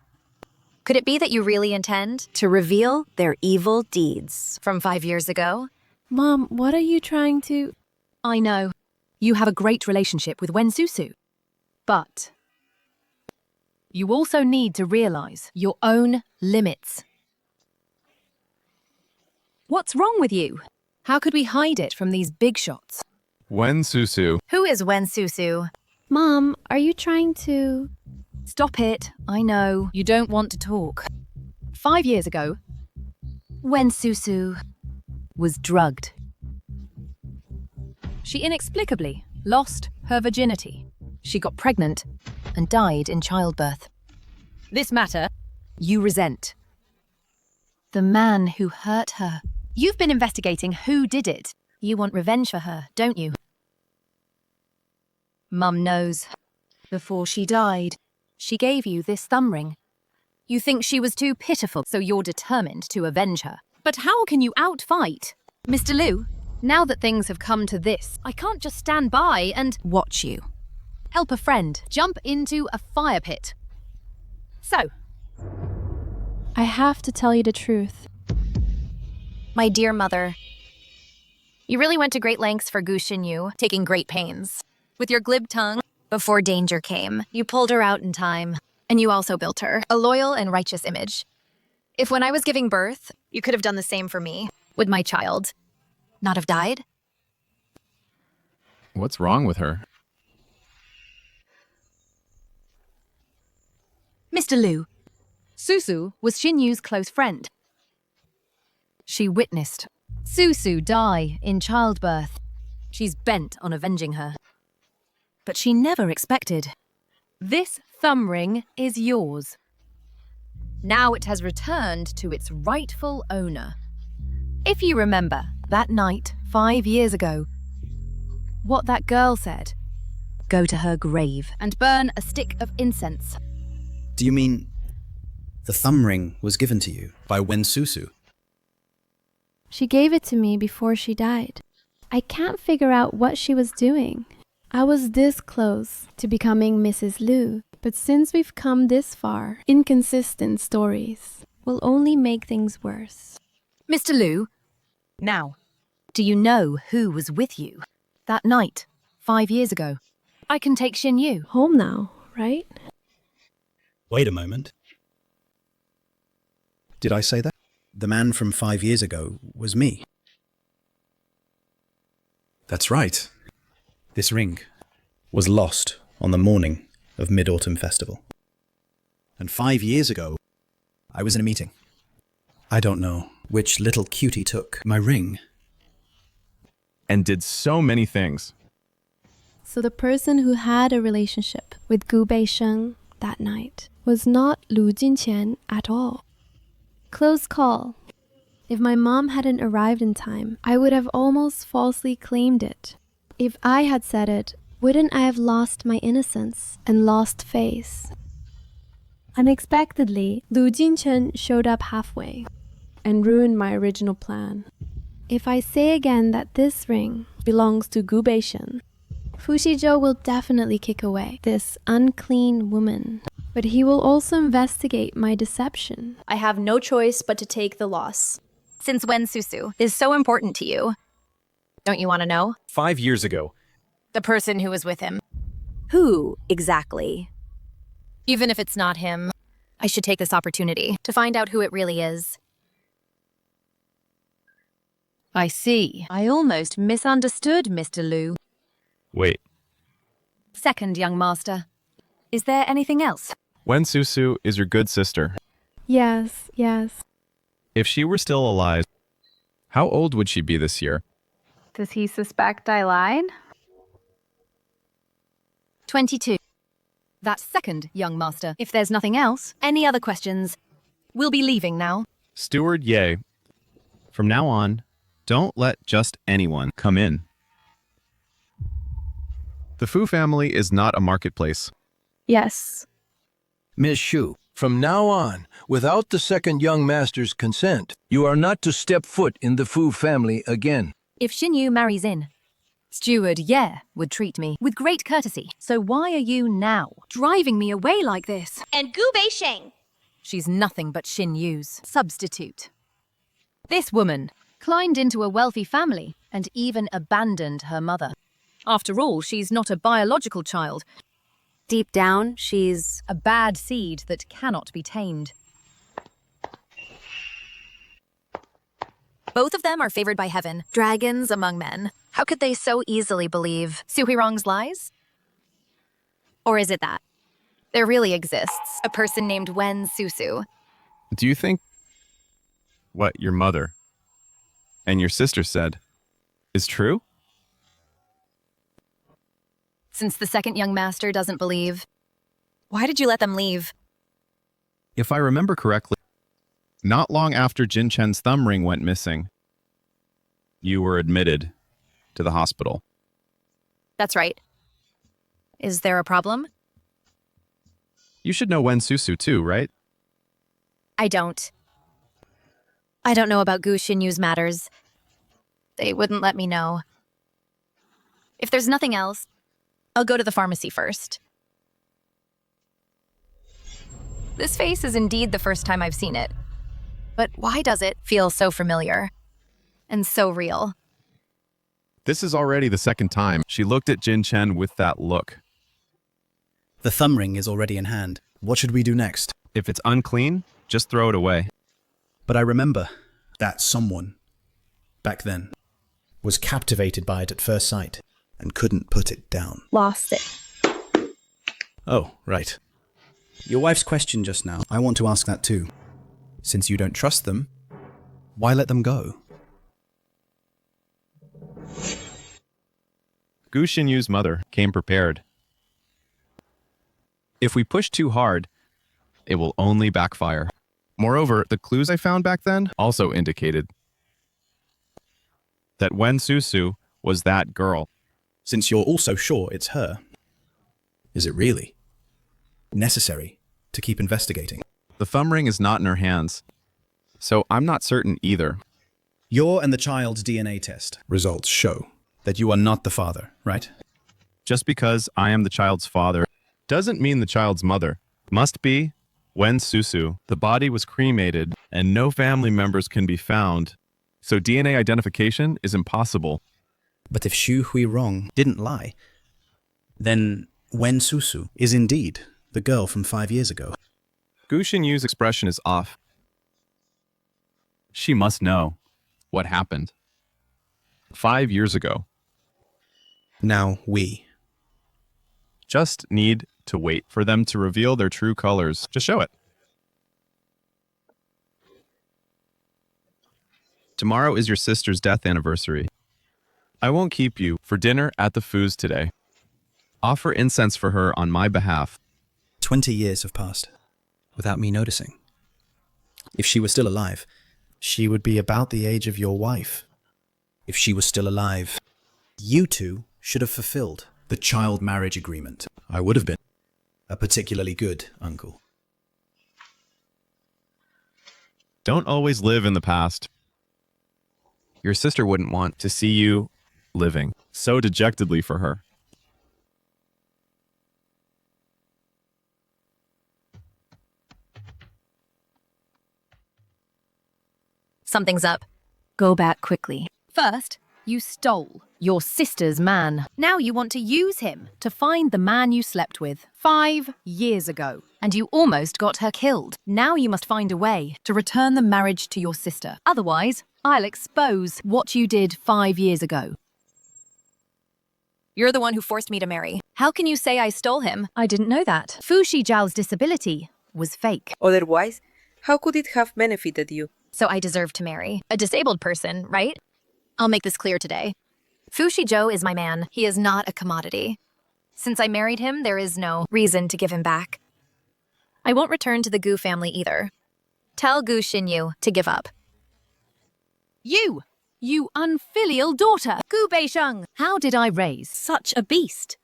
Could it be that you really intend to reveal their evil deeds from 5 years ago? Mom, what are you trying to... I know. You have a great relationship with Wen Susu. But you also need to realize your own limits. What's wrong with you? How could we hide it from these big shots? Wen Susu. Who is Wen Susu? Mom, are you trying to... Stop it. I know. You don't want to talk. 5 years ago, Wen Susu was drugged. She inexplicably lost her virginity. She got pregnant and died in childbirth. This matter, you resent. The man who hurt her. You've been investigating who did it. You want revenge for her, don't you? Mum knows. Before she died, she gave you this thumb ring. You think she was too pitiful, so you're determined to avenge her. But how can you outfight? Mr. Liu, now that things have come to this, I can't just stand by and watch you. Help a friend jump into a fire pit. So, I have to tell you the truth. my dear mother, you really went to great lengths for Gu Xinyu, taking great pains. With your glib tongue, before danger came, you pulled her out in time. And you also built her a loyal and righteous image. If when I was giving birth, you could have done the same for me, would my child not have died? What's wrong with her? Mr. Liu, Susu was Xinyu's close friend. She witnessed Susu die in childbirth. She's bent on avenging her. But she never expected. This thumb ring is yours. Now it has returned to its rightful owner. If you remember that night 5 years ago, what that girl said, go to her grave and burn a stick of incense. Do you mean the thumb ring was given to you by Wen Susu? She gave it to me before she died. I can't figure out what she was doing. I was this close to becoming Mrs. Liu, but since we've come this far, inconsistent stories will only make things worse. Mr. Liu, now, do you know who was with you that night 5 years ago? I can take Xinyu home now, right? Wait a moment. Did I say that? The man from 5 years ago was me. That's right. This ring was lost on the morning of Mid-Autumn Festival. And 5 years ago, I was in a meeting. I don't know which little cutie took my ring. And did so many things. So the person who had a relationship with Gu Beisheng that night was not Lu Jinqian at all. Close call. If my mom hadn't arrived in time, I would have almost falsely claimed it. If I had said it, wouldn't I have lost my innocence and lost face? Unexpectedly, Lu Jinchen showed up halfway and ruined my original plan. If I say again that this ring belongs to Gu Beishen, Fu Shizhou will definitely kick away this unclean woman. But he will also investigate my deception. I have no choice but to take the loss. Since when Susu is so important to you? Don't you want to know? 5 years ago. The person who was with him. Who exactly? Even if it's not him, I should take this opportunity to find out who it really is. I see. I almost misunderstood Mr. Liu. Wait, Second young master. Is there anything else? Wen Susu is your good sister. Yes, yes. If she were still alive, how old would she be this year? Does he suspect I lied? 22. That second young master. If there's nothing else, any other questions? We'll be leaving now. Steward Ye, from now on, don't let just anyone come in. The Fu family is not a marketplace. Yes. Miss Shu, from now on, without the second young master's consent, you are not to step foot in the Fu family again. If Xinyu marries in, Steward Ye would treat me with great courtesy. So why are you now driving me away like this? And Gu Beisheng. She's nothing but Xinyu's substitute. This woman climbed into a wealthy family and even abandoned her mother. After all, she's not a biological child. Deep down, she's a bad seed that cannot be tamed. Both of them are favored by heaven, dragons among men. How could they so easily believe Su Huirong's lies? Or is it that there really exists a person named Wen Susu? Do you think what your mother and your sister said is true? Since the second young master doesn't believe, why did you let them leave? If I remember correctly, not long after Jin Chen's thumb ring went missing, you were admitted to the hospital. That's right. Is there a problem? You should know Wen Susu too, right? I don't. I don't know about Gu Xinyu's matters. They wouldn't let me know. If there's nothing else, I'll go to the pharmacy first. This face is indeed the first time I've seen it. But why does it feel so familiar? And so real? This is already the second time she looked at Jin Chen with that look. The thumb ring is already in hand. What should we do next? If it's unclean, just throw it away. But I remember that someone, back then, was captivated by it at first sight and couldn't put it down. Lost it. Oh, right. Your wife's question just now, I want to ask that too. Since you don't trust them, why let them go? Gu Xinyu's mother came prepared. If we push too hard, it will only backfire. Moreover, the clues I found back then also indicated that Wen Susu was that girl. Since you're also sure it's her, is it really necessary to keep investigating? The thumb ring is not in her hands, so I'm not certain either. Your and the child's DNA test results show that you are not the father, right? Just because I am the child's father doesn't mean the child's mother. Must be Wen Susu. The body was cremated and no family members can be found, so DNA identification is impossible. But if Xu Huirong didn't lie, then Wen Susu is indeed the girl from 5 years ago. Gu Xinyu's expression is off. She must know what happened 5 years ago. Now we just need to wait for them to reveal their true colors. Just show it. Tomorrow is your sister's death anniversary. I won't keep you for dinner at the Fu's today. Offer incense for her on my behalf. 20 years have passed without me noticing. If she were still alive, she would be about the age of your wife. If she was still alive, you two should have fulfilled the child marriage agreement. I would have been a particularly good uncle. Don't always live in the past. Your sister wouldn't want to see you living so dejectedly for her. Something's up. Go back quickly. First, you stole your sister's man. Now you want to use him to find the man you slept with 5 years ago. And you almost got her killed. Now you must find a way to return the marriage to your sister. Otherwise, I'll expose what you did 5 years ago. You're the one who forced me to marry. How can you say I stole him? I didn't know that. Fu Shijiao's disability was fake. Otherwise, how could it have benefited you? So I deserve to marry a disabled person, right? I'll make this clear today. Fu Shizhou is my man. He is not a commodity. Since I married him, there is no reason to give him back. I won't return to the Gu family either. Tell Gu Xinyu to give up. You unfilial daughter! Gu Beisheng! How did I raise such a beast?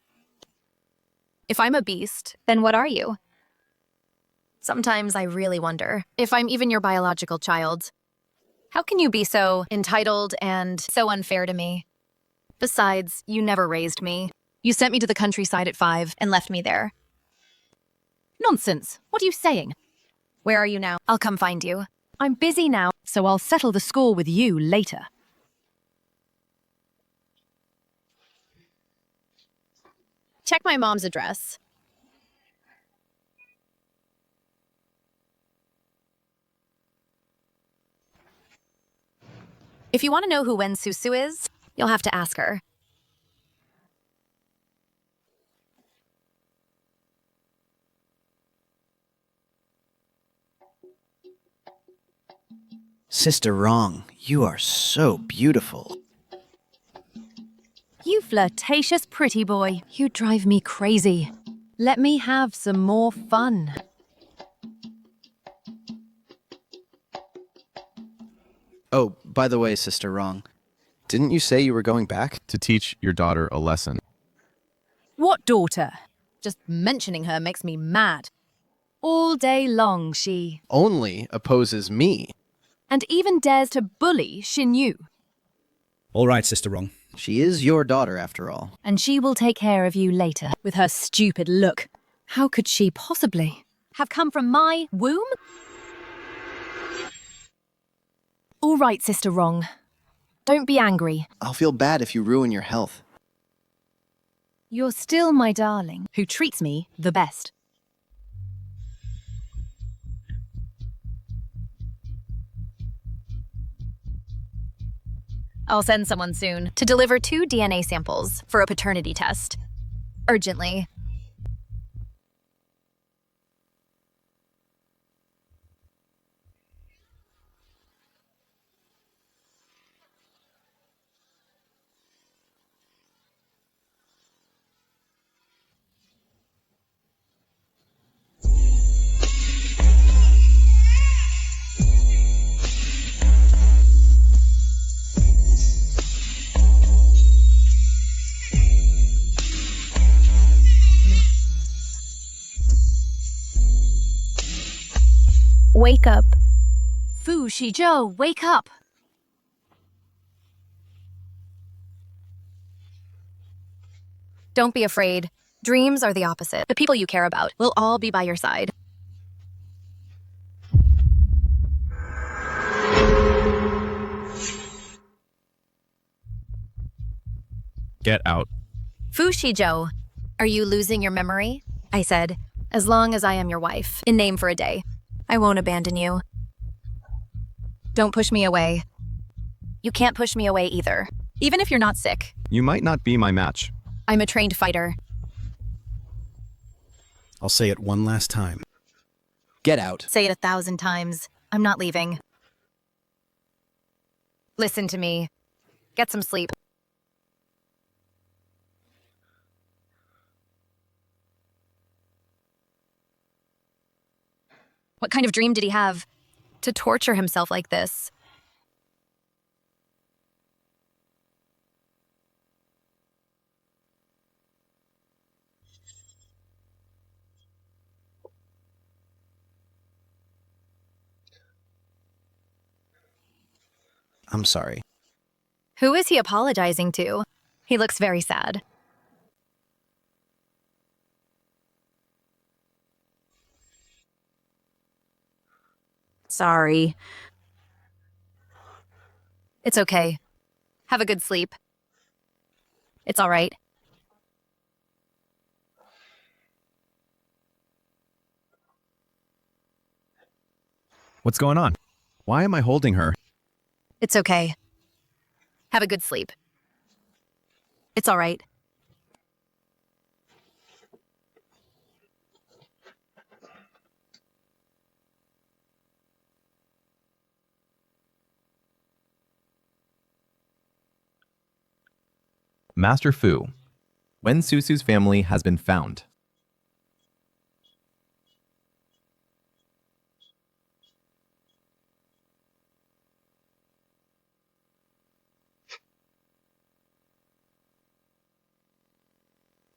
If I'm a beast, then what are you? Sometimes I really wonder if I'm even your biological child. How can you be so entitled and so unfair to me? Besides, you never raised me. You sent me to the countryside at 5 and left me there. Nonsense! What are you saying? Where are you now? I'll come find you. I'm busy now, so I'll settle the score with you later. Check my mom's address. If you want to know who Wen Susu is, you'll have to ask her. Sister Wrong, you are so beautiful. You flirtatious pretty boy. You drive me crazy. Let me have some more fun. Oh, by the way, Sister Wrong, didn't you say you were going back? To teach your daughter a lesson. What daughter? Just mentioning her makes me mad. All day long, she... Only opposes me. And even dares to bully Xinyu. All right, Sister Wrong. She is your daughter, after all. And she will take care of you later. With her stupid look. How could she possibly have come from my womb? All right, Sister Wrong. Don't be angry. I'll feel bad if you ruin your health. You're still my darling, who treats me the best. I'll send someone soon to deliver 2 DNA samples for a paternity test. Urgently. Wake up. Fu Shizhou, wake up! Don't be afraid. Dreams are the opposite. The people you care about will all be by your side. Get out. Fu Shizhou, are you losing your memory? I said, as long as I am your wife, in name for a day. I won't abandon you. Don't push me away. You can't push me away either, even if you're not sick. You might not be my match. I'm a trained fighter. I'll say it one last time. Get out. Say it 1,000 times. I'm not leaving. Listen to me. Get some sleep. What kind of dream did he have? To torture himself like this? I'm sorry. Who is he apologizing to? He looks very sad. Sorry. It's okay. Have a good sleep. It's all right. What's going on? Why am I holding her? It's okay. Have a good sleep. It's all right. Master Fu, when Susu's family has been found.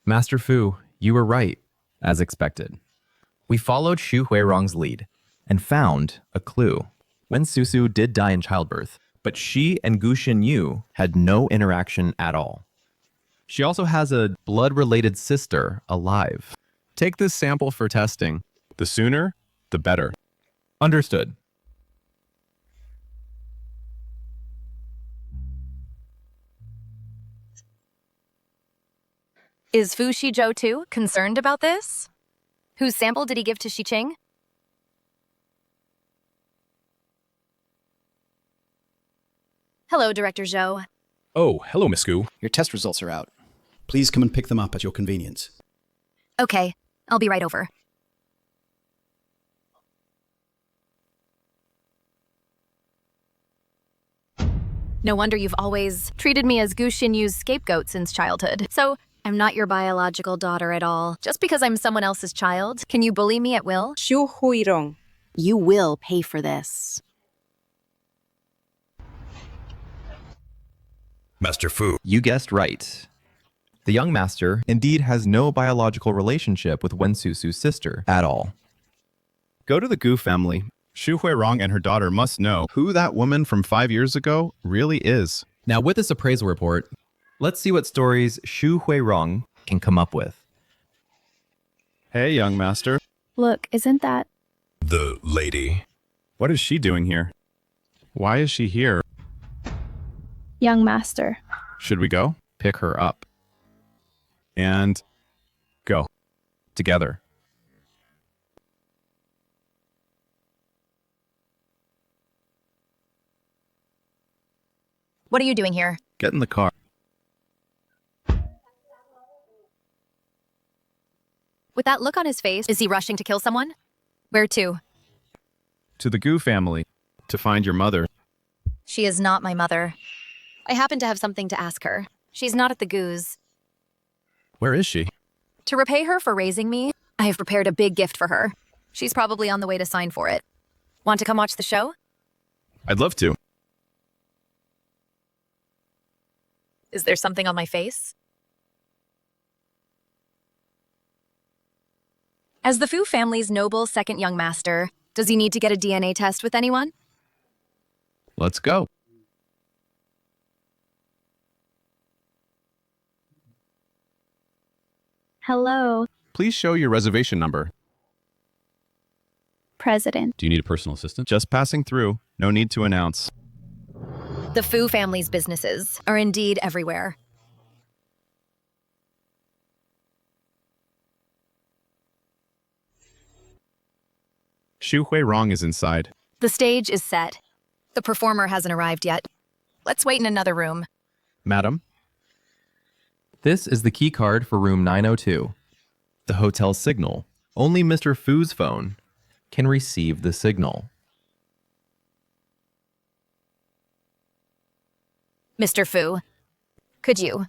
Master Fu, you were right, as expected. We followed Xu Huirong's lead and found a clue. When Susu did die in childbirth, but she and Gu Xinyu had no interaction at all. She also has a blood-related sister alive. Take this sample for testing. The sooner, the better. Understood. Is Fu Shizhou too concerned about this? Whose sample did he give to Xiqing? Hello, Director Zhou. Oh, hello, Miss Gu. Your test results are out. Please come and pick them up at your convenience. Okay, I'll be right over. No wonder you've always treated me as Gu Xinyu's scapegoat since childhood. So, I'm not your biological daughter at all. Just because I'm someone else's child, can you bully me at will? Xu Huirong. You will pay for this. Master Fu. You guessed right. The young master indeed has no biological relationship with Wensusu's sister at all. Go to the Gu family. Xu Huirong and her daughter must know who that woman from 5 years ago really is. Now with this appraisal report, let's see what stories Xu Huirong can come up with. Hey, young master. Look, isn't that... The lady. What is she doing here? Why is she here? young master? Should we go? Pick her up. And go. Together. What are you doing here? Get in the car. With that look on his face, is he rushing to kill someone? Where to? To the Gu family. To find your mother. She is not my mother. I happen to have something to ask her. She's not at the Gu's. Where is she? To repay her for raising me, I have prepared a big gift for her. She's probably on the way to sign for it. Want to come watch the show? I'd love to. Is there something on my face? As the Fu family's noble second young master, does he need to get a DNA test with anyone? Let's go. Hello, Please show your reservation number. President. Do you need a personal assistant? Just passing through. No need to announce. The Fu family's businesses are indeed everywhere. Xu Huirong is inside. The stage is set. The performer hasn't arrived yet. Let's wait in another room. Madam? This is the key card for room 902. The hotel signal. Only Mr. Fu's phone can receive the signal. Mr. Fu, could you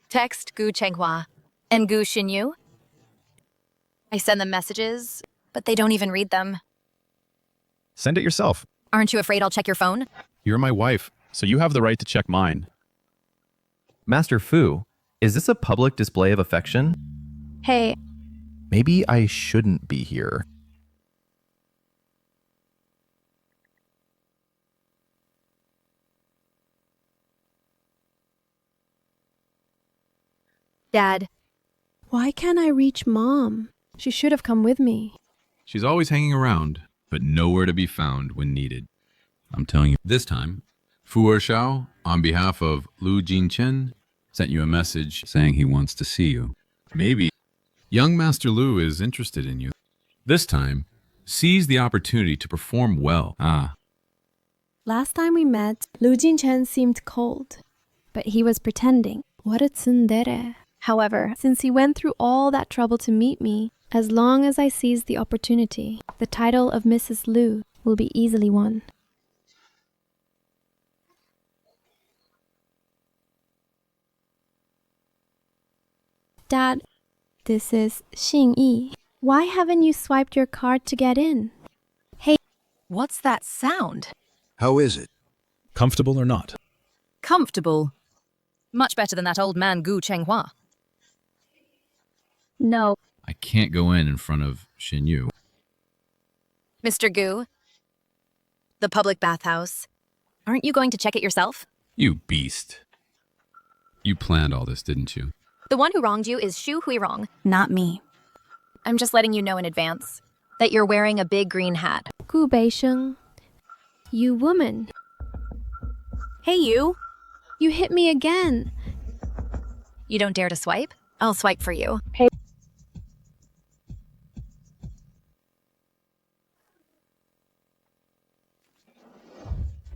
text Gu Chenghua and Gu Xinyu? I send them messages, but they don't even read them. Send it yourself. Aren't you afraid I'll check your phone? You're my wife, so you have the right to check mine. Master Fu, is this a public display of affection? Hey, Maybe I shouldn't be here. Dad. why can't I reach Mom? She should have come with me. She's always hanging around, but nowhere to be found when needed. I'm telling you, this time, Fu Ershao, on behalf of Lu Jinchen, sent you a message saying he wants to see you. Maybe young Master Lu is interested in you. This time, seize the opportunity to perform well. Last time we met, Lu Jinchen seemed cold, but he was pretending. What a tsundere. However, since he went through all that trouble to meet me, as long as I seize the opportunity, the title of Mrs. Lu will be easily won. Dad, this is Xing Yi. Why haven't you swiped your card to get in? Hey, What's that sound? How is it? Comfortable or not? Comfortable. Much better than that old man Gu Chenghua. no. I can't go in front of Xin Yu. Mr. Gu, the public bathhouse. Aren't you going to check it yourself? You beast. You planned all this, didn't you? The one who wronged you is Xu Huirong. Not me. I'm just letting you know in advance that you're wearing a big green hat. Gu Beisheng, you woman. Hey, you. You hit me again. You don't dare to swipe? I'll swipe for you.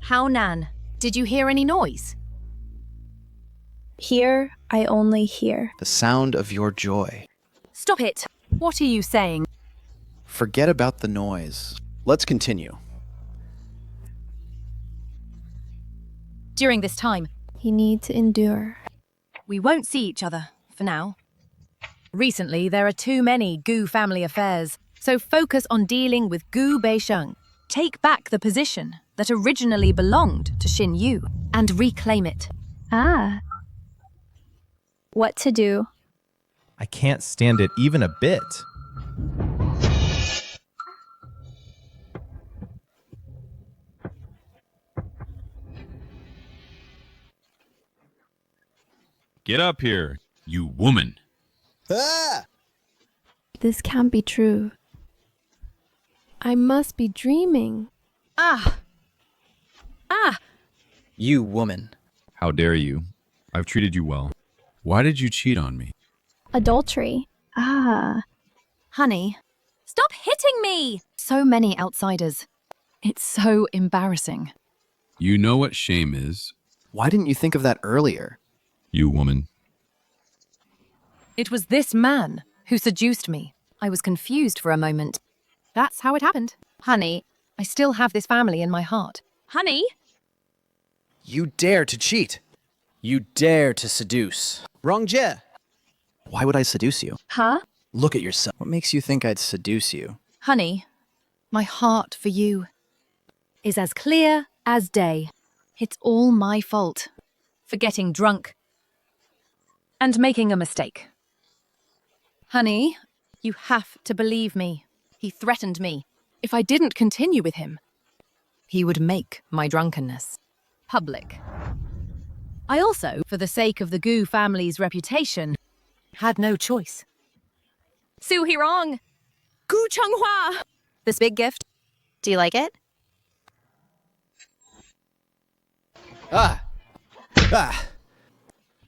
How Nan? Did you hear any noise? Here, I only hear. The sound of your joy. Stop it. What are you saying? Forget about the noise. Let's continue. During this time, You need to endure. we won't see each other, for now. Recently, there are too many Gu family affairs, so focus on dealing with Gu Beisheng. Take back the position that originally belonged to Xin Yu and reclaim it. Ah, what to do. I can't stand it even a bit. Get up here, you woman. This can't be true. I must be dreaming. You woman. How dare you? I've treated you well. Why did you cheat on me? Adultery. Honey, stop hitting me! So many outsiders. It's so embarrassing. You know what shame is, Why didn't you think of that earlier? you woman. It was this man who seduced me. I was confused for a moment. That's how it happened. Honey, I still have this family in my heart. Honey? You dare to cheat. You dare to seduce. Wrong Jie. Why would I seduce you? Huh? Look at yourself. What makes you think I'd seduce you? Honey, my heart for you is as clear as day. It's all my fault for getting drunk and making a mistake. Honey, you have to believe me. He threatened me. If I didn't continue with him, he would make my drunkenness public. I also, for the sake of the Gu family's reputation, had no choice. Su Hirong! Gu Changhua! This big gift. Do you like it?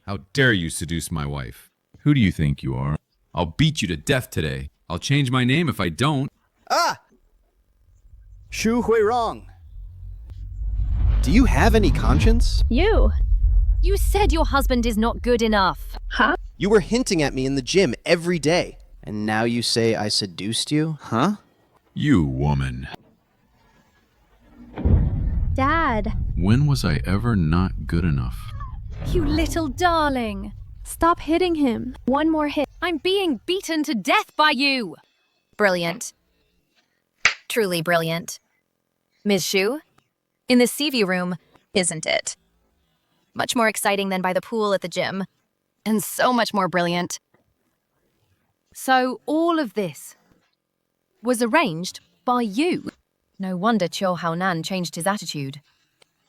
How dare you seduce my wife? Who do you think you are? I'll beat you to death today. I'll change my name if I don't. Shu Hui Rong. Do you have any conscience? You. You said your husband is not good enough. Huh? You were hinting at me in the gym every day. And now you say I seduced you? Huh? You woman. Dad. When was I ever not good enough? You little darling. Stop hitting him. One more hit. I'm being beaten to death by you. Brilliant. Truly brilliant. Ms. Shu, in the CV room, isn't it? Much more exciting than by the pool at the gym. And so much more brilliant. So all of this was arranged by you. No wonder Cho Haonan changed his attitude.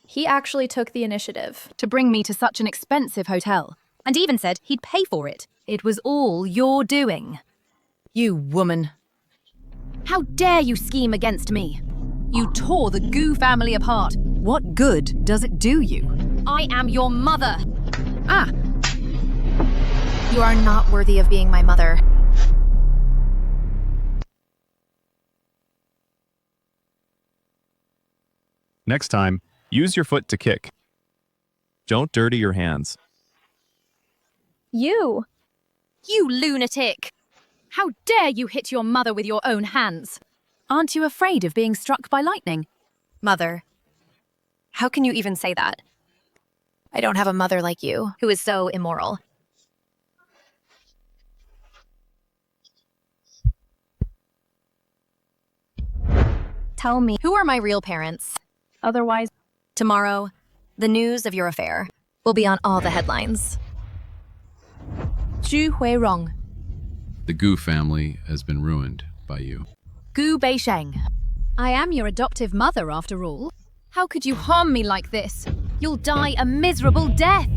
He actually took the initiative. To bring me to such an expensive hotel. And even said he'd pay for it. It was all your doing. You woman. How dare you scheme against me? You tore the Gu family apart. What good does it do you? I am your mother. You are not worthy of being my mother. Next time, use your foot to kick. Don't dirty your hands. You. You lunatic! How dare you hit your mother with your own hands? Aren't you afraid of being struck by lightning? Mother, how can you even say that? I don't have a mother like you, who is so immoral. Tell me, who are my real parents? Otherwise, tomorrow, the news of your affair will be on all the headlines. Zhu Huirong. The Gu family has been ruined by you. Gu Beisheng. I am your adoptive mother, after all. How could you harm me like this? You'll die a miserable death.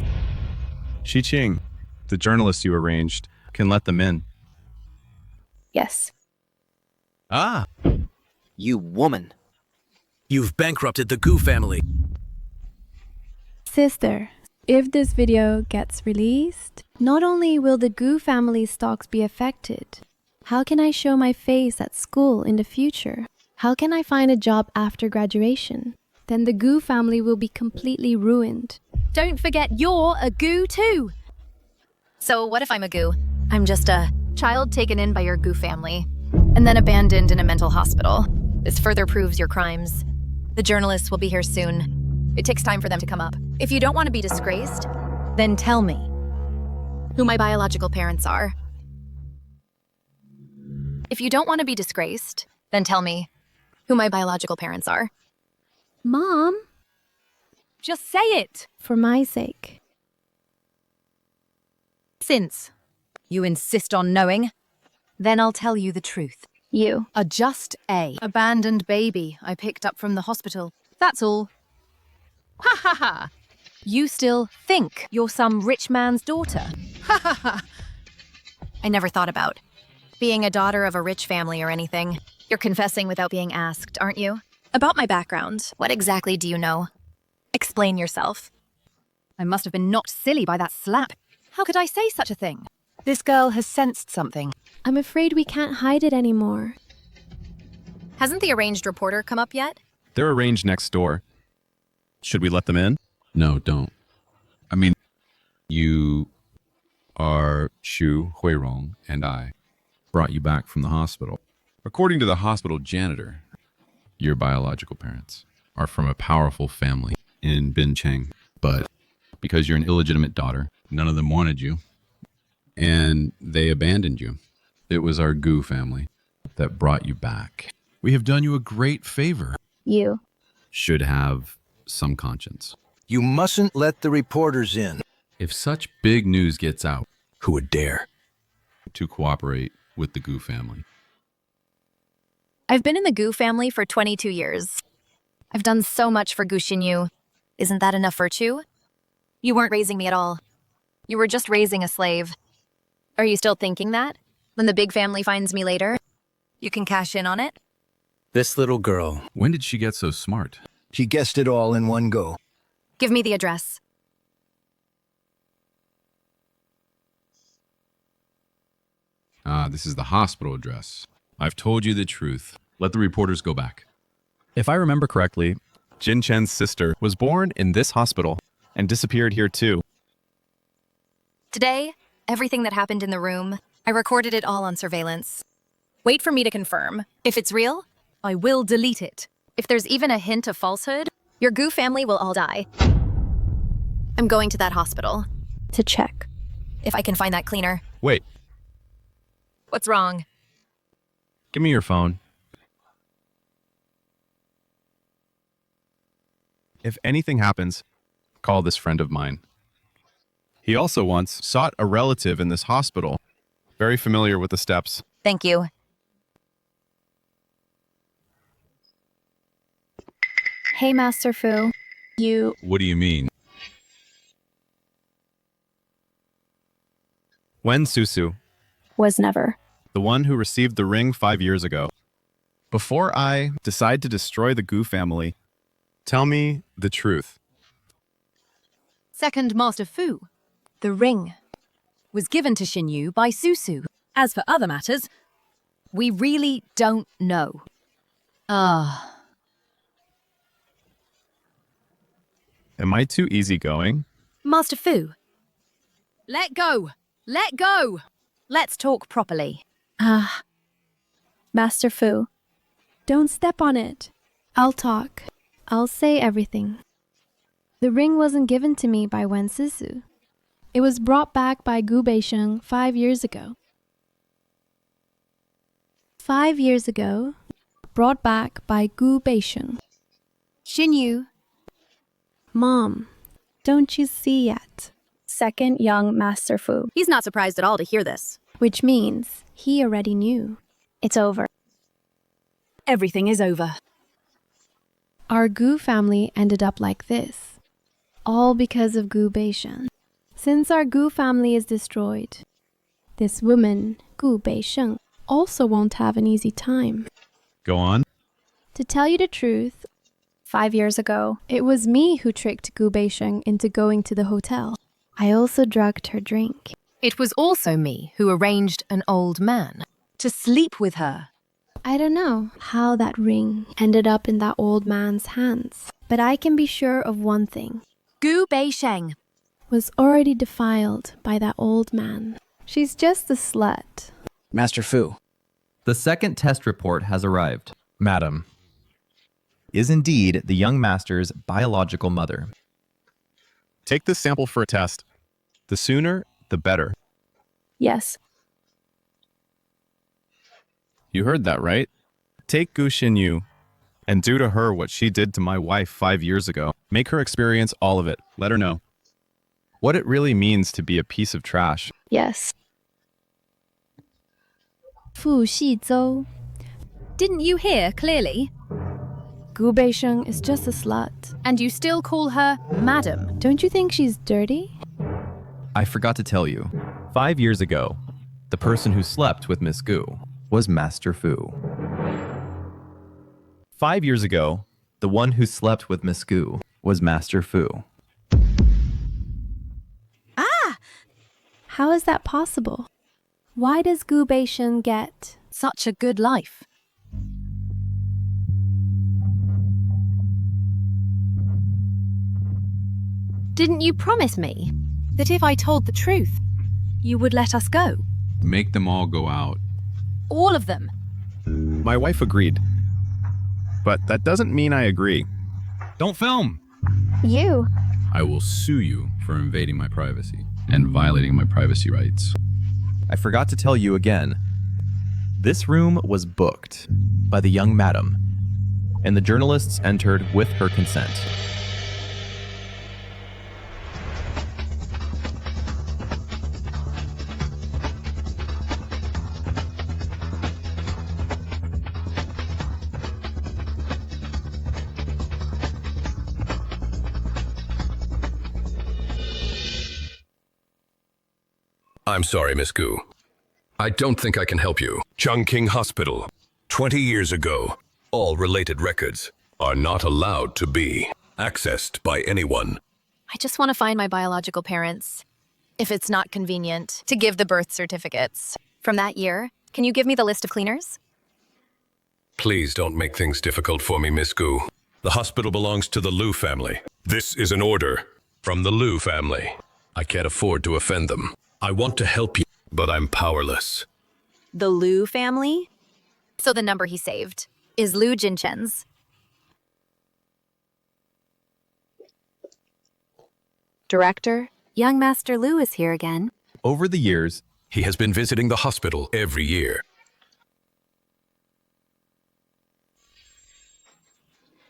Xi Qing, the journalist you arranged, can let them in. Yes. You woman. You've bankrupted the Gu family. Sister, if this video gets released, not only will the Gu family's stocks be affected, how can I show my face at school in the future? How can I find a job after graduation? Then the Gu family will be completely ruined. Don't forget you're a Gu too. So what if I'm a Gu? I'm just a child taken in by your Gu family and then abandoned in a mental hospital. This further proves your crimes. The journalists will be here soon. It takes time for them to come up. If you don't want to be disgraced, then tell me who my biological parents are. If you don't want to be disgraced, then tell me who my biological parents are. Mom, Just say it. for my sake. Since you insist on knowing, then I'll tell you the truth. You. Just a abandoned baby I picked up from the hospital. That's all. Ha ha ha. You still think you're some rich man's daughter? Ha ha ha. I never thought about being a daughter of a rich family or anything. You're confessing without being asked, aren't you? About my background, what exactly do you know? Explain yourself. I must have been knocked silly by that slap. How could I say such a thing? This girl has sensed something. I'm afraid we can't hide it anymore. Hasn't the arranged reporter come up yet? They're arranged next door. Should we let them in? No, don't. I mean, you are Xu Huirong, and I brought you back from the hospital. According to the hospital janitor, your biological parents are from a powerful family in Bincheng, but because you're an illegitimate daughter, none of them wanted you, and they abandoned you. It was our Gu family that brought you back. We have done you a great favor. You. Should have some conscience. You mustn't let the reporters in. If such big news gets out, Who would dare? to cooperate with the Gu family. I've been in the Gu family for 22 years. I've done so much for Gu Xinyu. Isn't that enough virtue? You weren't raising me at all. You were just raising a slave. Are you still thinking that? When the big family finds me later, you can cash in on it? This little girl. When did she get so smart? She guessed it all in one go. Give me the address. This is the hospital address. I've told you the truth. Let the reporters go back. If I remember correctly, Jin Chen's sister was born in this hospital and disappeared here too. Today, everything that happened in the room, I recorded it all on surveillance. Wait for me to confirm. If it's real, I will delete it. If there's even a hint of falsehood, your Gu family will all die. I'm going to that hospital. To check. If I can find that cleaner. Wait, What's wrong? give me your phone. If anything happens, call this friend of mine. He also once sought a relative in this hospital. Very familiar with the steps. Thank you. Hey, Master Fu. You. What do you mean? Wen Susu, Was never. the one who received the ring 5 years ago. Before I decide to destroy the Gu family, tell me the truth. Second Master Fu, the ring was given to Xinyu by Susu. As for other matters, we really don't know. Am I too easygoing? Master Fu, let go! Let go! Let's talk properly. Master Fu. Don't step on it. I'll talk. I'll say everything. The ring wasn't given to me by Wen Sisu. It was brought back by Gu Beisheng 5 years ago. 5 years ago, brought back by Gu Beisheng. Xinyu. Mom, don't you see yet? Second young Master Fu. He's not surprised at all to hear this. Which means he already knew. It's over. Everything is over. Our Gu family ended up like this. All because of Gu Beisheng. Since our Gu family is destroyed, this woman, Gu Beisheng, also won't have an easy time. Go on. To tell you the truth, 5 years ago, it was me who tricked Gu Beisheng into going to the hotel. I also drugged her drink. It was also me who arranged an old man to sleep with her. I don't know how that ring ended up in that old man's hands, but I can be sure of one thing. Gu Beisheng was already defiled by that old man. She's just a slut. Master Fu. The second test report has arrived. Madam. Is indeed the young master's biological mother. Take this sample for a test. The sooner, the better. Yes. You heard that, right? Take Gu Xinyu and do to her what she did to my wife 5 years ago. Make her experience all of it. Let her know. what it really means to be a piece of trash. Yes. 傅细周. Didn't you hear clearly? Gu Beisheng is just a slut. And you still call her Madam? Don't you think she's dirty? I forgot to tell you. 5 years ago, the person who slept with Miss Gu was Master Fu. 5 years ago, the one who slept with Miss Gu was Master Fu. How is that possible? Why does Gu Beisheng get such a good life? Didn't you promise me that if I told the truth, you would let us go? Make them all go out. All of them? My wife agreed. But that doesn't mean I agree. Don't film! You? I will sue you for invading my privacy and violating my privacy rights. I forgot to tell you again. This room was booked by the young madam, and the journalists entered with her consent. I'm sorry, Miss Gu. I don't think I can help you. Chungking Hospital. 20 years ago, all related records are not allowed to be accessed by anyone. I just want to find my biological parents. If it's not convenient, to give the birth certificates. From that year, can you give me the list of cleaners? Please don't make things difficult for me, Miss Gu. The hospital belongs to the Liu family. This is an order from the Liu family. I can't afford to offend them. I want to help you, but I'm powerless. The Liu family? So the number he saved is Liu Jinchen's. Director, young Master Liu is here again. Over the years, he has been visiting the hospital every year.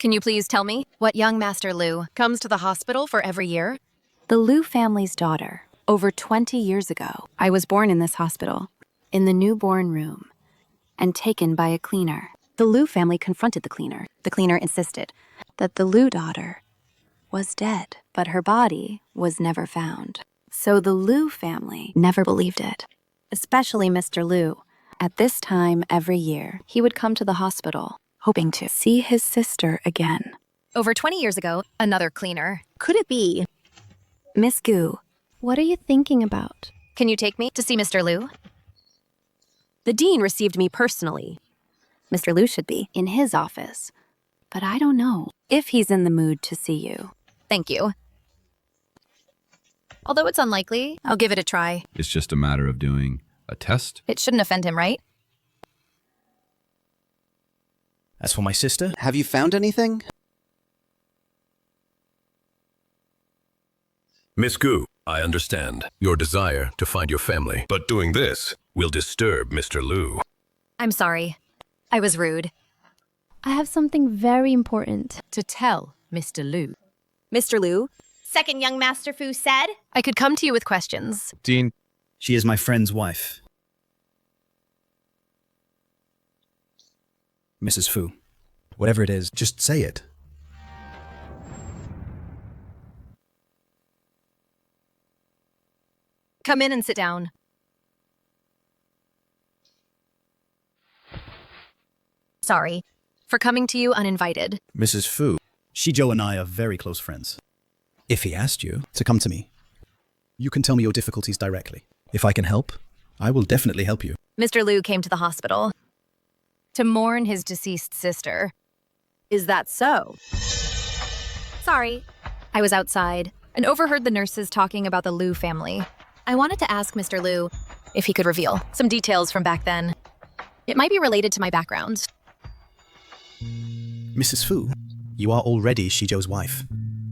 Can you please tell me what young Master Liu comes to the hospital for every year? The Liu family's daughter. Over 20 years ago, I was born in this hospital, in the newborn room, and taken by a cleaner. The Liu family confronted the cleaner. The cleaner insisted that the Liu daughter was dead, but her body was never found. So the Liu family never believed it, especially Mr. Liu. At this time every year, he would come to the hospital, hoping to see his sister again. Over 20 years ago, another cleaner. Could it be? Miss Gu. What are you thinking about? Can you take me to see Mr. Liu? The dean received me personally. Mr. Liu should be in his office, but I don't know if he's in the mood to see you. Thank you. Although it's unlikely, I'll give it a try. It's just a matter of doing a test. It shouldn't offend him, right? As for my sister, have you found anything? Miss Gu, I understand your desire to find your family, but doing this will disturb Mr. Liu. I'm sorry. I was rude. I have something very important to tell Mr. Liu. Mr. Liu? Second young Master Fu said? I could come to you with questions. Dean. She is my friend's wife. Mrs. Fu, whatever it is, just say it. Come in and sit down. Sorry for coming to you uninvited. Mrs. Fu, Shizhou and I are very close friends. If he asked you to come to me, you can tell me your difficulties directly. If I can help, I will definitely help you. Mr. Liu came to the hospital to mourn his deceased sister. Is that so? Sorry. I was outside and overheard the nurses talking about the Liu family. I wanted to ask Mr. Liu if he could reveal some details from back then. It might be related to my background. Mrs. Fu, you are already Shizhou's wife.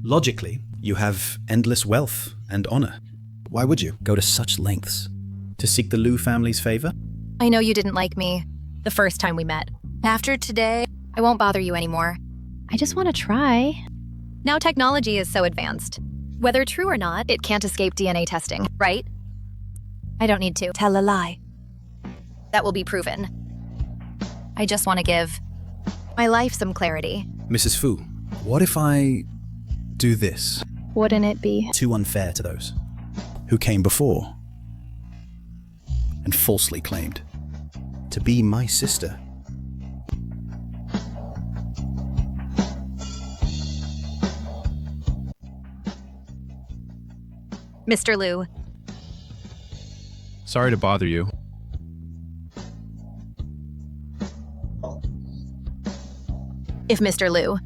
Logically, you have endless wealth and honor. Why would you go to such lengths to seek the Liu family's favor? I know you didn't like me the first time we met. After today, I won't bother you anymore. I just want to try. Now technology is so advanced. Whether true or not, it can't escape DNA testing, right? I don't need to. Tell a lie. That will be proven. I just want to give my life some clarity. Mrs. Fu, what if I do this? Wouldn't it be? Too unfair to those who came before and falsely claimed to be my sister. Mr. Liu, Sorry to bother you. if Mr. Liu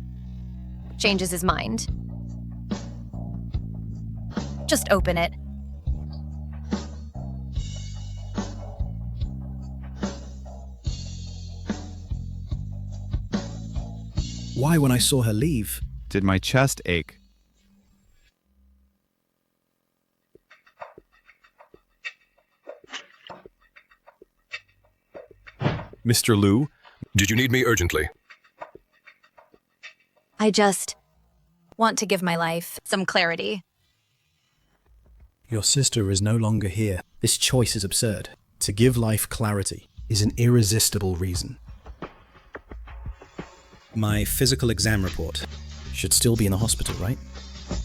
changes his mind, just open it. Why, when I saw her leave? Did my chest ache? Mr. Liu? Did you need me urgently? I just want to give my life some clarity. Your sister is no longer here. This choice is absurd. To give life clarity is an irresistible reason. My physical exam report should still be in the hospital, right?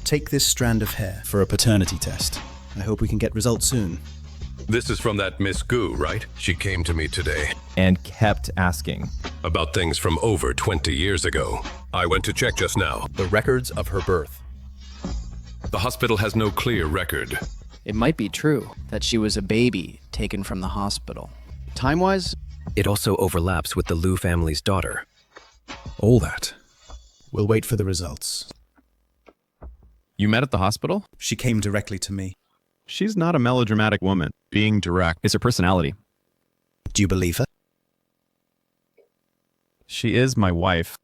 Take this strand of hair for a paternity test. I hope we can get results soon. This is from that Miss Gu, right? She came to me today. And kept asking. About things from over 20 years ago. I went to check just now. The records of her birth. The hospital has no clear record. It might be true that she was a baby taken from the hospital. Time-wise, It also overlaps with the Liu family's daughter. All that. We'll wait for the results. You met at the hospital? She came directly to me. She's not a melodramatic woman. Being direct is her personality. Do you believe her? She is my wife.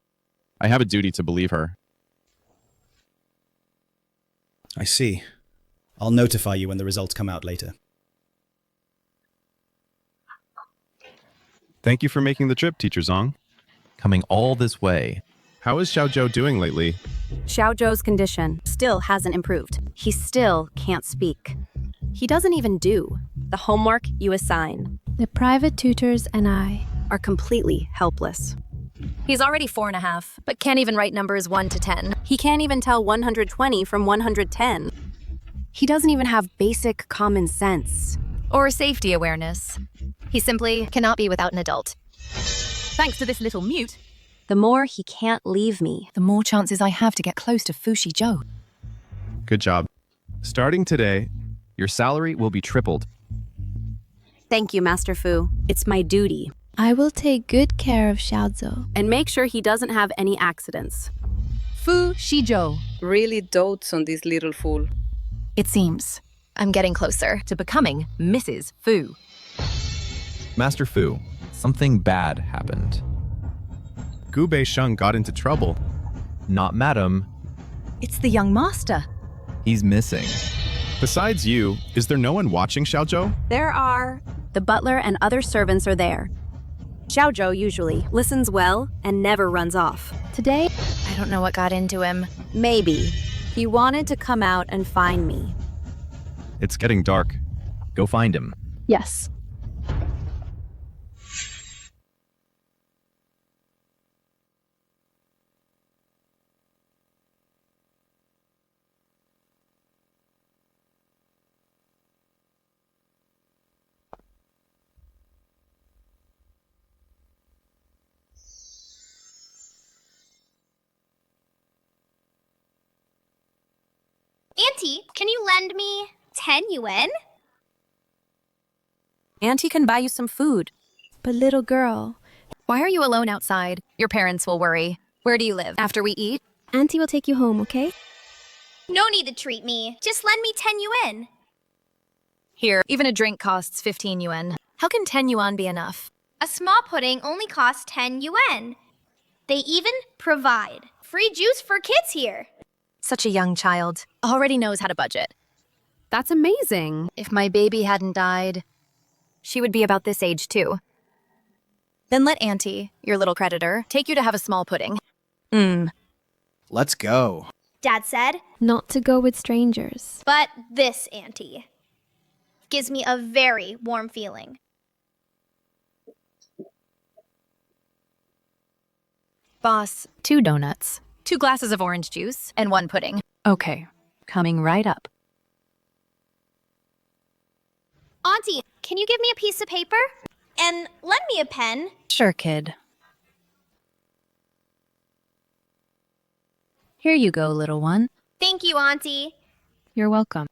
I have a duty to believe her. I see. I'll notify you when the results come out later. Thank you for making the trip, Teacher Zong. Coming all this way. How is Xiaozhou doing lately? Xiaozhou's condition still hasn't improved. He still can't speak. He doesn't even do the homework you assign. The private tutors and I are completely helpless. He's already 4.5, but can't even write numbers 1 to 10. He can't even tell 120 from 110. He doesn't even have basic common sense. Or safety awareness. He simply cannot be without an adult. Thanks to this little mute, The more he can't leave me, the more chances I have to get close to Fushi Zhou. Good job. Starting today, your salary will be tripled. Thank you, Master Fu. It's my duty. I will take good care of Xiaozhou. And make sure he doesn't have any accidents. Fushi Zhou. Really dotes on this little fool. It seems I'm getting closer to becoming Mrs. Fu. Master Fu, something bad happened. Gu Beisheng got into trouble. Not Madam. It's the young master. He's missing. Besides you, is there no one watching Xiaozhou? There are. The butler and other servants are there. Xiaozhou usually listens well and never runs off. Today, I don't know what got into him. Maybe. He wanted to come out and find me. It's getting dark. Go find him. Yes. Auntie, can you lend me 10 yuan? Auntie can buy you some food. but little girl, Why are you alone outside? Your parents will worry. Where do you live? After we eat? Auntie will take you home, okay? No need to treat me. Just lend me 10 yuan. Here, even a drink costs 15 yuan. How can 10 yuan be enough? A small pudding only costs 10 yuan. They even provide free juice for kids here. Such a young child. Already knows how to budget. That's amazing. If my baby hadn't died, she would be about this age too. Then let Auntie, your little creditor, take you to have a small pudding. Let's go. Dad said. Not to go with strangers. But this, Auntie, gives me a very warm feeling. Boss, 2 donuts. 2 glasses of orange juice and 1 pudding. Okay, coming right up. Auntie, can you give me a piece of paper? And lend me a pen? Sure, kid. Here you go, little one. Thank you, Auntie. You're welcome.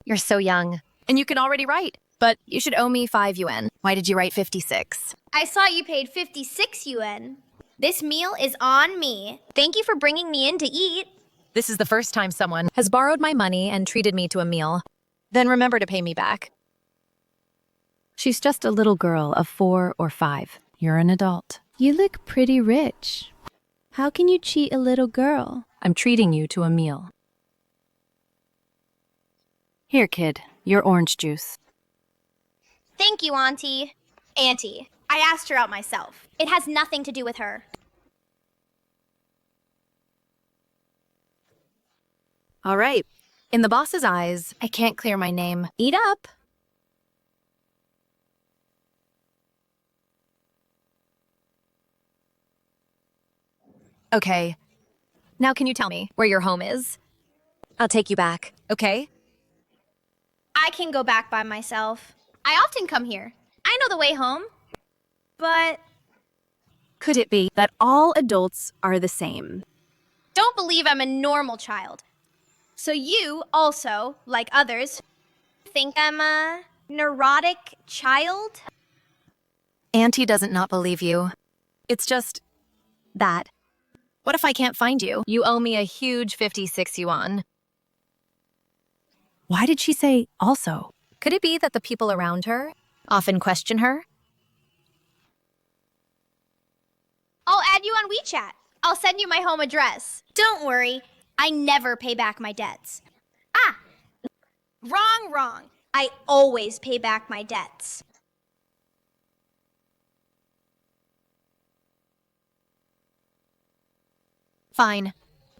You're so young, and you can already write. But you should owe me 5 yuan. Why did you write 56? I saw you paid 56 yuan. This meal is on me. Thank you for bringing me in to eat. This is the first time someone has borrowed my money and treated me to a meal. Then remember to pay me back. She's just a little girl of 4 or 5. You're an adult. You look pretty rich. How can you cheat a little girl? I'm treating you to a meal. Here, kid, your orange juice. Thank you, Auntie. Auntie, I asked her out myself. It has nothing to do with her. All right. In the boss's eyes, I can't clear my name. Eat up. Okay. Now can you tell me where your home is? I'll take you back, okay? I can go back by myself. I often come here. I know the way home. But Could it be that all adults are the same? don't believe I'm a normal child. So you also, like others, think I'm a neurotic child? Auntie doesn't not believe you. It's just that. What if I can't find you? You owe me a huge 56 yuan. Why did she say also? Could it be that the people around her often question her? I'll add you on WeChat. I'll send you my home address. Don't worry, I never pay back my debts. Ah! Wrong. I always pay back my debts. Fine.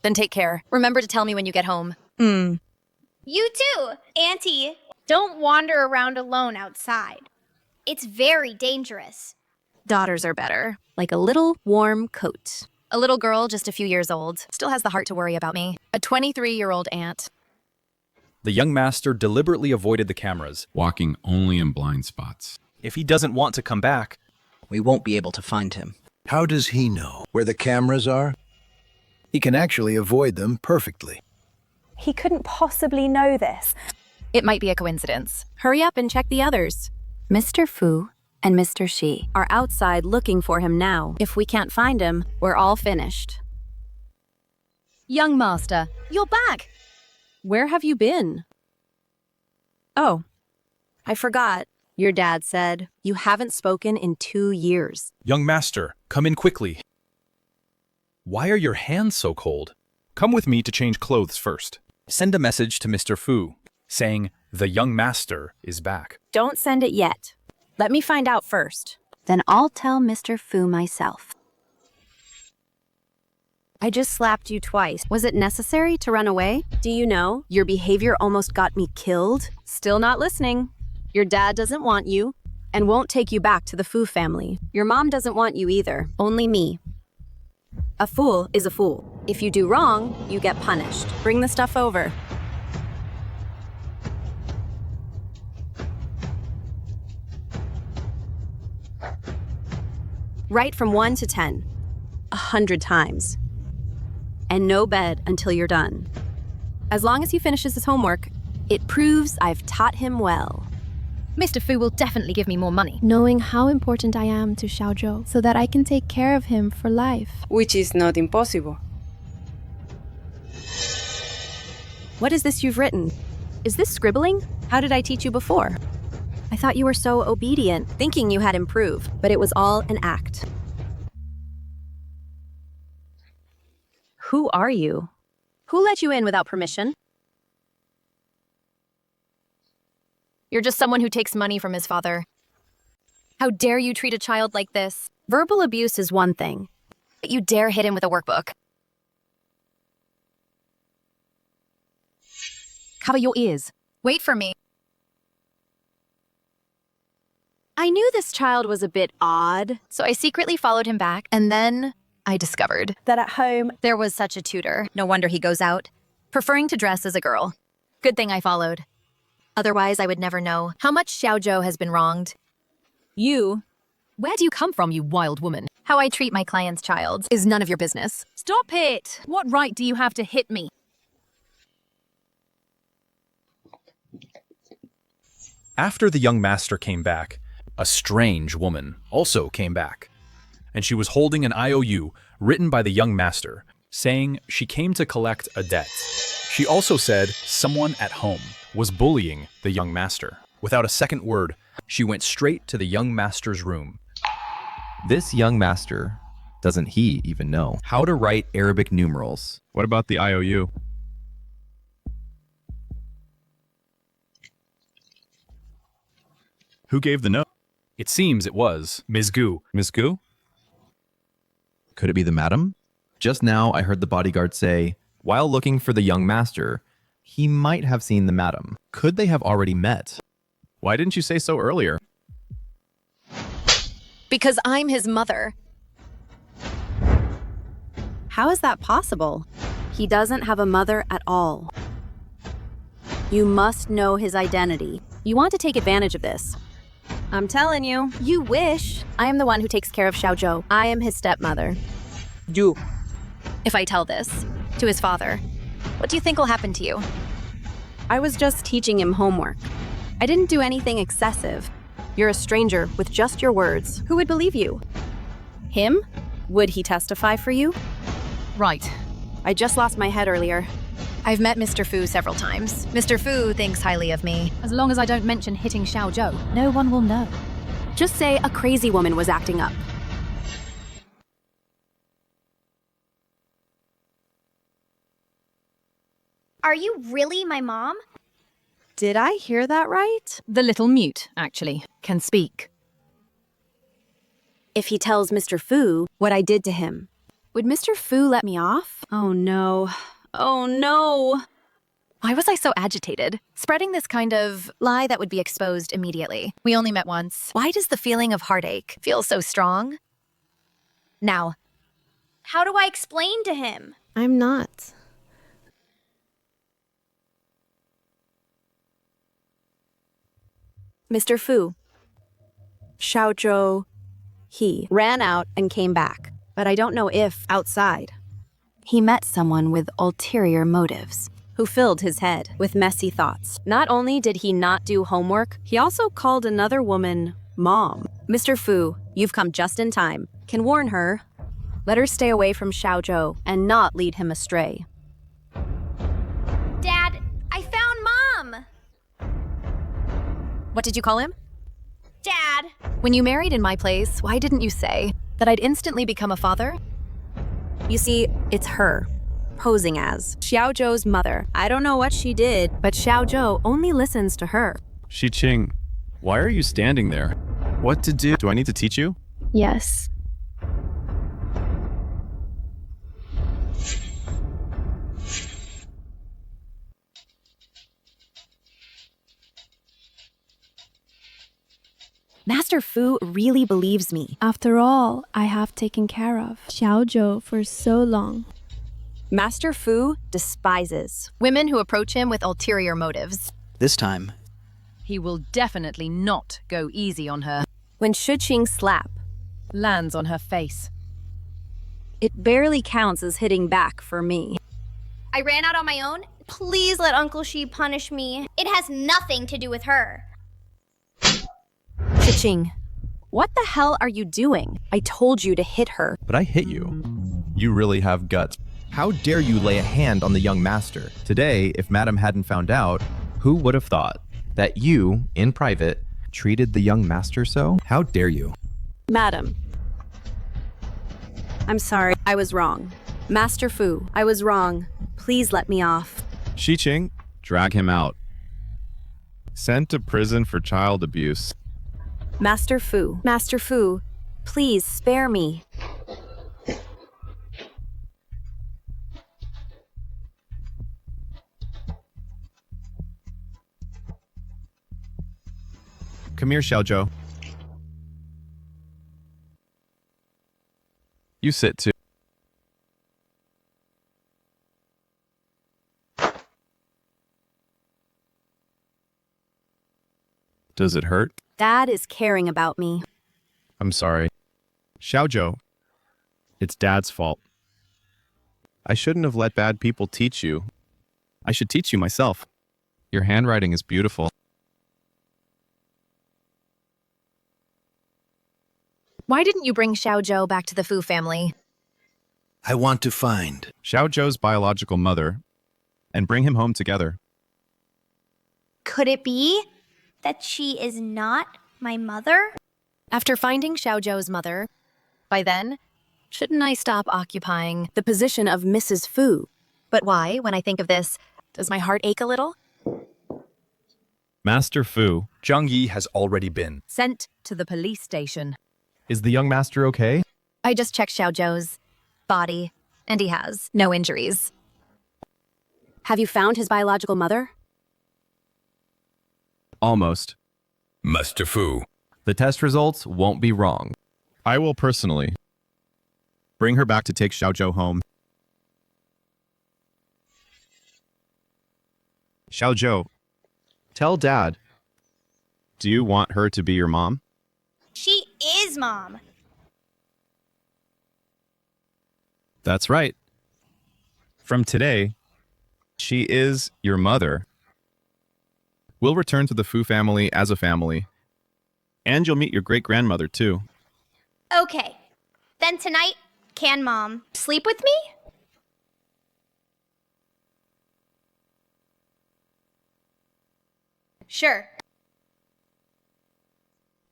Then take care. Remember to tell me when you get home. You too, Auntie. Don't wander around alone outside. It's very dangerous. Daughters are better. Like a little warm coat. A little girl just a few years old still has the heart to worry about me. A 23-year-old aunt. The young master deliberately avoided the cameras. Walking only in blind spots. If he doesn't want to come back, we won't be able to find him. How does he know where the cameras are? He can actually avoid them perfectly. He couldn't possibly know this. It might be a coincidence. Hurry up and check the others. Mr. Fu and Mr. Shi are outside looking for him now. If we can't find him, we're all finished. Young master, you're back. Where have you been? Oh, I forgot. Your dad said you haven't spoken in 2 years. young master, come in quickly. Why are your hands so cold? Come with me to change clothes first. Send a message to Mr. Fu, saying the young master is back. Don't send it yet. Let me find out first. Then I'll tell Mr. Fu myself. I just slapped you twice. Was it necessary to run away? Do you know, your behavior almost got me killed? Still not listening. Your dad doesn't want you and won't take you back to the Fu family. Your mom doesn't want you either, only me. A fool is a fool. If you do wrong, you get punished. Bring the stuff over. Write from 1 to 10, 100 times. And no bed until you're done. As long as he finishes his homework, it proves I've taught him well. Mr. Fu will definitely give me more money. Knowing how important I am to Xiaozhou so that I can take care of him for life. Which is not impossible. What is this you've written? Is this scribbling? How did I teach you before? I thought you were so obedient, thinking you had improved, but it was all an act. Who are you? Who let you in without permission? You're just someone who takes money from his father. How dare you treat a child like this? Verbal abuse is one thing. But you dare hit him with a workbook. Cover your ears. Wait for me. I knew this child was a bit odd, So I secretly followed him back, and then I discovered that at home there was such a tutor. No wonder he goes out, preferring to dress as a girl. Good thing I followed. Otherwise, I would never know how much Xiaozhou has been wronged. You? Where do you come from, you wild woman? How I treat my client's child is none of your business. Stop it! What right do you have to hit me? After the young master came back, a strange woman also came back. And she was holding an IOU written by the young master, saying she came to collect a debt. She also said someone at home was bullying the young master. Without a second word, she went straight to the young master's room. This young master, doesn't he even know how to write Arabic numerals? What about the IOU? Who gave the note? It seems it was Ms. Gu. Miss Gu? Could it be the madam? Just now I heard the bodyguard say, while looking for the young master, he might have seen the madam. Could they have already met? Why didn't you say so earlier? Because I'm his mother. How is that possible? He doesn't have a mother at all. You must know his identity. You want to take advantage of this. I'm telling you, you wish. I am the one who takes care of Xiaozhou. I am his stepmother. You. If I tell this to his father, what do you think will happen to you? I was just teaching him homework. I didn't do anything excessive. You're a stranger with just your words. Who would believe you? Him? Would he testify for you? Right. I just lost my head earlier. I've met Mr. Fu several times. Mr. Fu thinks highly of me. As long as I don't mention hitting Xiaozhou, no one will know. Just say a crazy woman was acting up. Are you really my mom? Did I hear that right? The little mute, actually, can speak. If he tells Mr. Fu what I did to him, would Mr. Fu let me off? Oh no. Oh no. Why was I so agitated? Spreading this kind of lie that would be exposed immediately. We only met once. Why does the feeling of heartache feel so strong? Now, How do I explain to him? I'm not. Mr. Fu. Xiaozhou. He ran out and came back, but I don't know if outside. He met someone with ulterior motives, who filled his head with messy thoughts. Not only did he not do homework, he also called another woman Mom. Mr. Fu, you've come just in time. Can warn her. Let her stay away from Xiaozhou and not lead him astray. Dad, I found Mom! what did you call him? Dad! When you married in my place, why didn't you say that I'd instantly become a father? You see, it's her, posing as Xiaozhou's mother. I don't know what she did, but Xiaozhou only listens to her. Xiqing, why are you standing there? What to do? Do I need to teach you? Yes. Master Fu really believes me. After all, I have taken care of Xiaozhou for so long. Master Fu despises women who approach him with ulterior motives. This time, he will definitely not go easy on her. When Shiqing slap lands on her face, it barely counts as hitting back for me. I ran out on my own. Please let Uncle Shi punish me. It has nothing to do with her. Shiqing, what the hell are you doing? I told you to hit her. But I hit you. You really have guts. How dare you lay a hand on the young master? Today, if Madam hadn't found out, who would have thought that you, in private, treated the young master so? How dare you? Madam, I'm sorry, I was wrong. Master Fu, I was wrong. Please let me off. Xiqing, drag him out. Sent to prison for child abuse. Master Fu, please spare me. Come here, Xiaozhou. You sit too. Does it hurt? Dad is caring about me. I'm sorry. Xiaozhou, it's Dad's fault. I shouldn't have let bad people teach you. I should teach you myself. Your handwriting is beautiful. Why didn't you bring Xiaozhou back to the Fu family? I want to find Xiaozhou's biological mother and bring him home together. Could it be that she is not my mother? After finding Xiaozhou's mother, by then, shouldn't I stop occupying The position of Mrs. Fu. But why, when I think of this, does my heart ache a little? Master Fu, Zhang Yi has already been Sent to the police station. Is the young master okay? I just checked Xiaozhou's body, and he has no injuries. Have you found his biological mother? Almost. Master Fu. The test results won't be wrong. I will personally bring her back to take Xiaozhou home. Xiaozhou, tell Dad. Do you want her to be your mom? She is Mom. That's right. From today, she is your mother. We'll return to the Fu family as a family. And you'll meet your great-grandmother, too. Okay. Then tonight, can Mom sleep with me? Sure.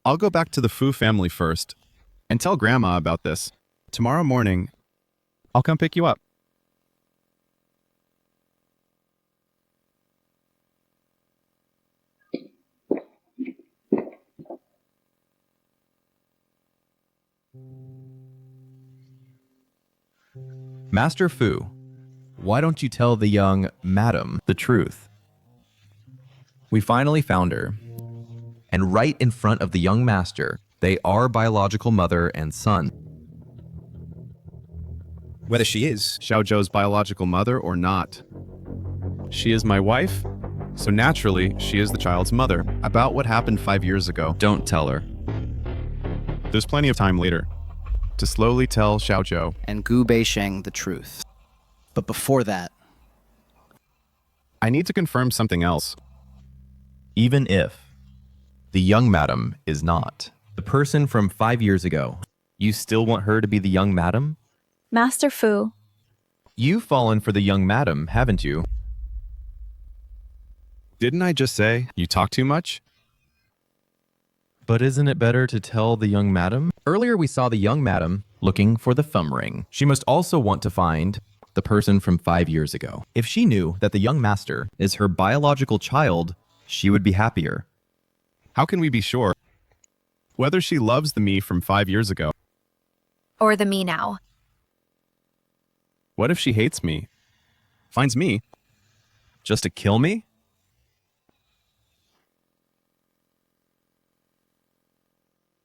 I'll go back to the Fu family first and tell Grandma about this. Tomorrow morning, I'll come pick you up. Master Fu, why don't you tell the young madam the truth? We finally found her. And right in front of the young master, they are biological mother and son. whether she is Xiaozhou's biological mother or not. She is my wife, so naturally, she is the child's mother. About what happened 5 years ago. Don't tell her. There's plenty of time later to slowly tell Xiaozhou and Gu Beisheng the truth. But before that, I need to confirm something else. Even if the young madam is not the person from 5 years ago, you still want her to be the young madam? Master Fu. You've fallen for the young madam, haven't you? Didn't I just say you talk too much? But isn't it better to tell the young madam? Earlier we saw the young madam looking for the thumb ring. She must also want to find the person from 5 years ago. If she knew that the young master is her biological child, she would be happier. How can we be sure whether she loves the me from 5 years ago? Or the me now. What if she hates me? Finds me just to kill me?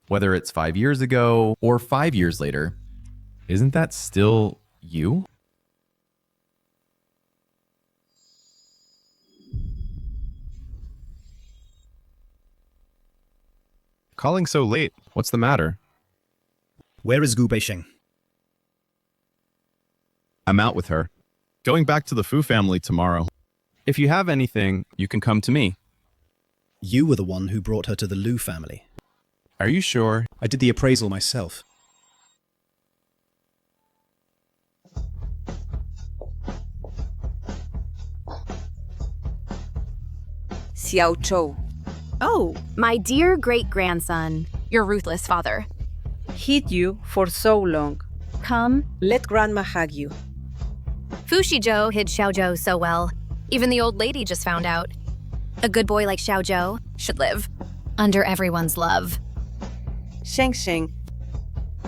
Whether it's 5 years ago or 5 years later, isn't that still you? Calling so late, what's the matter? Where is Gu Beisheng? I'm out with her. Going back to the Fu family tomorrow. If you have anything, you can come to me. You were the one who brought her to the Liu family. Are you sure? I did the appraisal myself. Xiao Chou. Oh, my dear great-grandson. Your ruthless father. Hid you for so long. Come. Let Grandma hug you. Fu Shizhou hid Xiaozhou so well. Even the old lady just found out. A good boy like Xiaozhou should live under everyone's love. Sheng Sheng.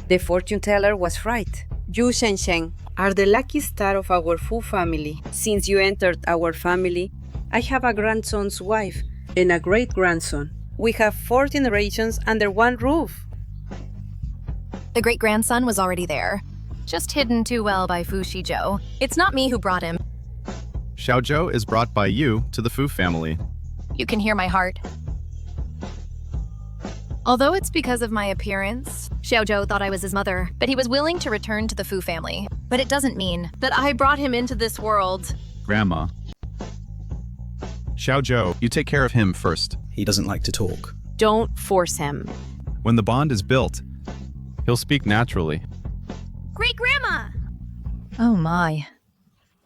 The fortune teller was right. You, Sheng Sheng, are the lucky star of our Fu family. Since you entered our family, I have a grandson's wife and a great-grandson. We have 4 generations under one roof. The great-grandson was already there, just hidden too well by Fu Shizhou. It's not me who brought him. Xiaozhou is brought by you to the Fu family. You can hear my heart. Although it's because of my appearance, Xiaozhou thought I was his mother, but he was willing to return to the Fu family. But it doesn't mean that I brought him into this world. Grandma. Xiaozhou, you take care of him first. He doesn't like to talk. Don't force him. When the bond is built, he'll speak naturally. Great-grandma! Oh my.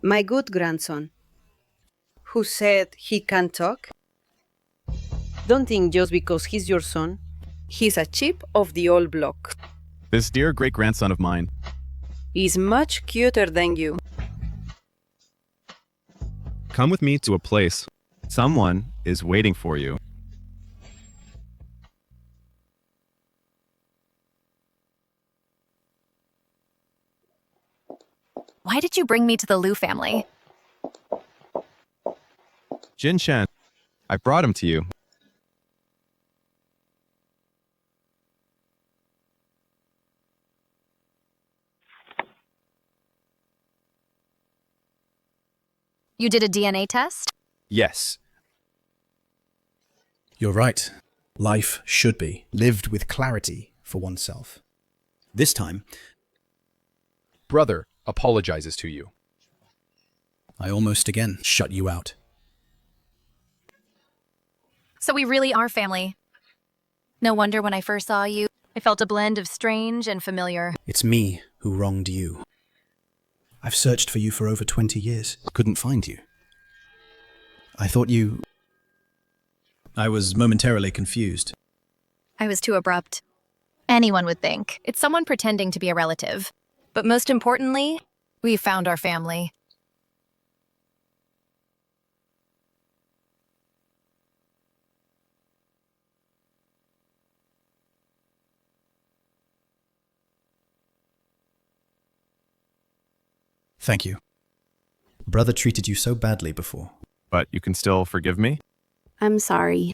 My good grandson, who said he can't talk. Don't think just because he's your son, he's a chip of the old block. This dear great-grandson of mine. He's much cuter than you. Come with me to a place. Someone is waiting for you. Why did you bring me to the Liu family? Jin Shen, I brought him to you. You did a DNA test? Yes. You're right. Life should be lived with clarity for oneself. This time, Brother apologizes to you. I almost again shut you out. So we really are family. No wonder when I first saw you, I felt a blend of strange and familiar. It's me who wronged you. I've searched for you for over 20 years. Couldn't find you. I thought you... I was momentarily confused. I was too abrupt. Anyone would think it's someone pretending to be a relative. But most importantly, we found our family. Thank you. Brother treated you so badly before. But you can still forgive me? I'm sorry.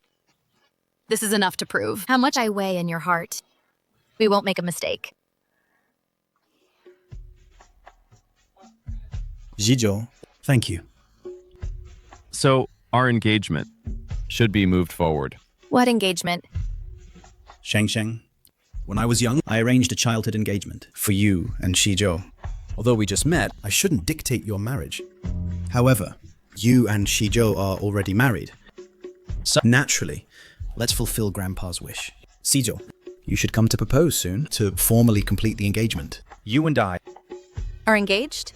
This is enough to prove how much I weigh in your heart. We won't make a mistake. Zhizhou, thank you. So, our engagement should be moved forward. What engagement? Sheng Sheng, when I was young, I arranged a childhood engagement for you and Shizhou. Although we just met, I shouldn't dictate your marriage. However, you and Shizhou are already married. So naturally, let's fulfill Grandpa's wish. Shizhou, you should come to propose soon to formally complete the engagement. You and I are engaged?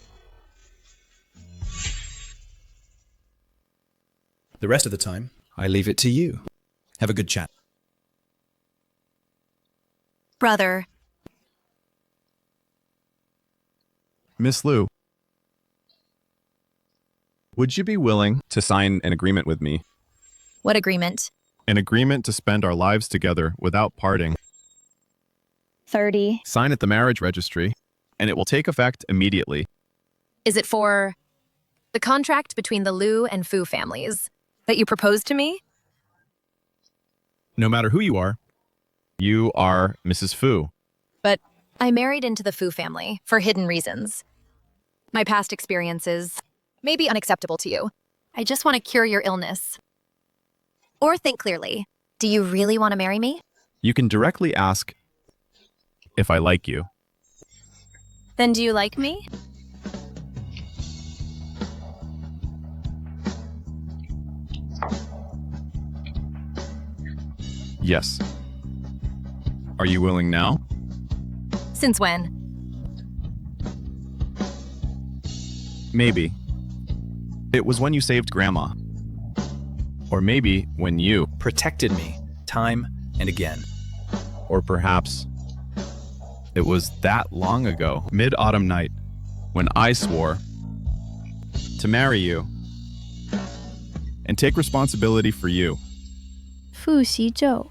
The rest of the time, I leave it to you. Have a good chat. Brother. Miss Liu, would you be willing to sign an agreement with me? What agreement? An agreement to spend our lives together without parting. 30. Sign at the marriage registry, and it will take effect immediately. Is it for the contract between the Liu and Fu families that you proposed to me? No matter who you are Mrs. Fu. But I married into the Fu family for hidden reasons. My past experiences may be unacceptable to you. I just want to cure your illness. Or think clearly. Do you really want to marry me? You can directly ask if I like you. Then do you like me? Yes. Are you willing now? Since when? Maybe. It was when you saved Grandma. Or maybe when you protected me time and again. Or perhaps it was that long ago, mid-autumn night, when I swore to marry you and take responsibility for you. 父习咒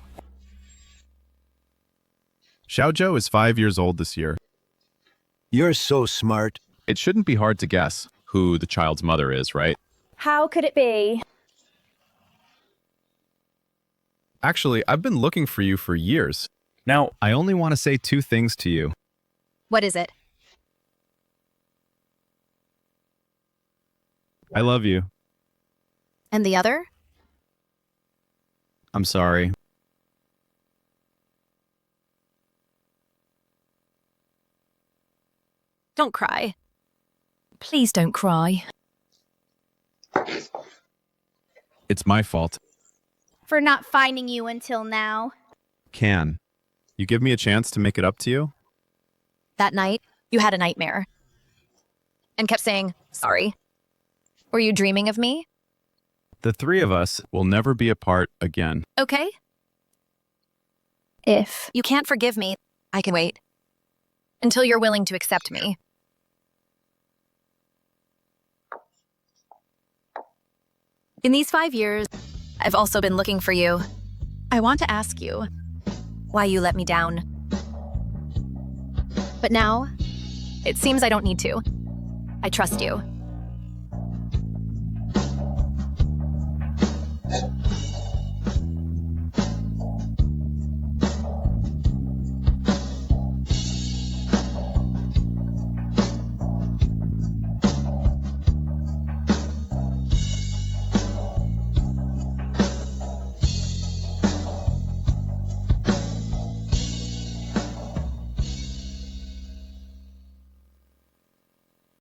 Xiaozhou is 5 years old this year. You're so smart. It shouldn't be hard to guess who the child's mother is, right? How could it be? Actually, I've been looking for you for years. Now, I only want to say 2 things to you. What is it? I love you. And the other? I'm sorry. Don't cry. Please don't cry. It's my fault. For not finding you until now. Can you give me a chance to make it up to you? That night, you had a nightmare. And kept saying, sorry. Were you dreaming of me? The 3 of us will never be apart again. Okay. If You can't forgive me. I can wait. Until you're willing to accept me. In these 5 years, I've also been looking for you. I want to ask you why you let me down. But now, it seems I don't need to. I trust you.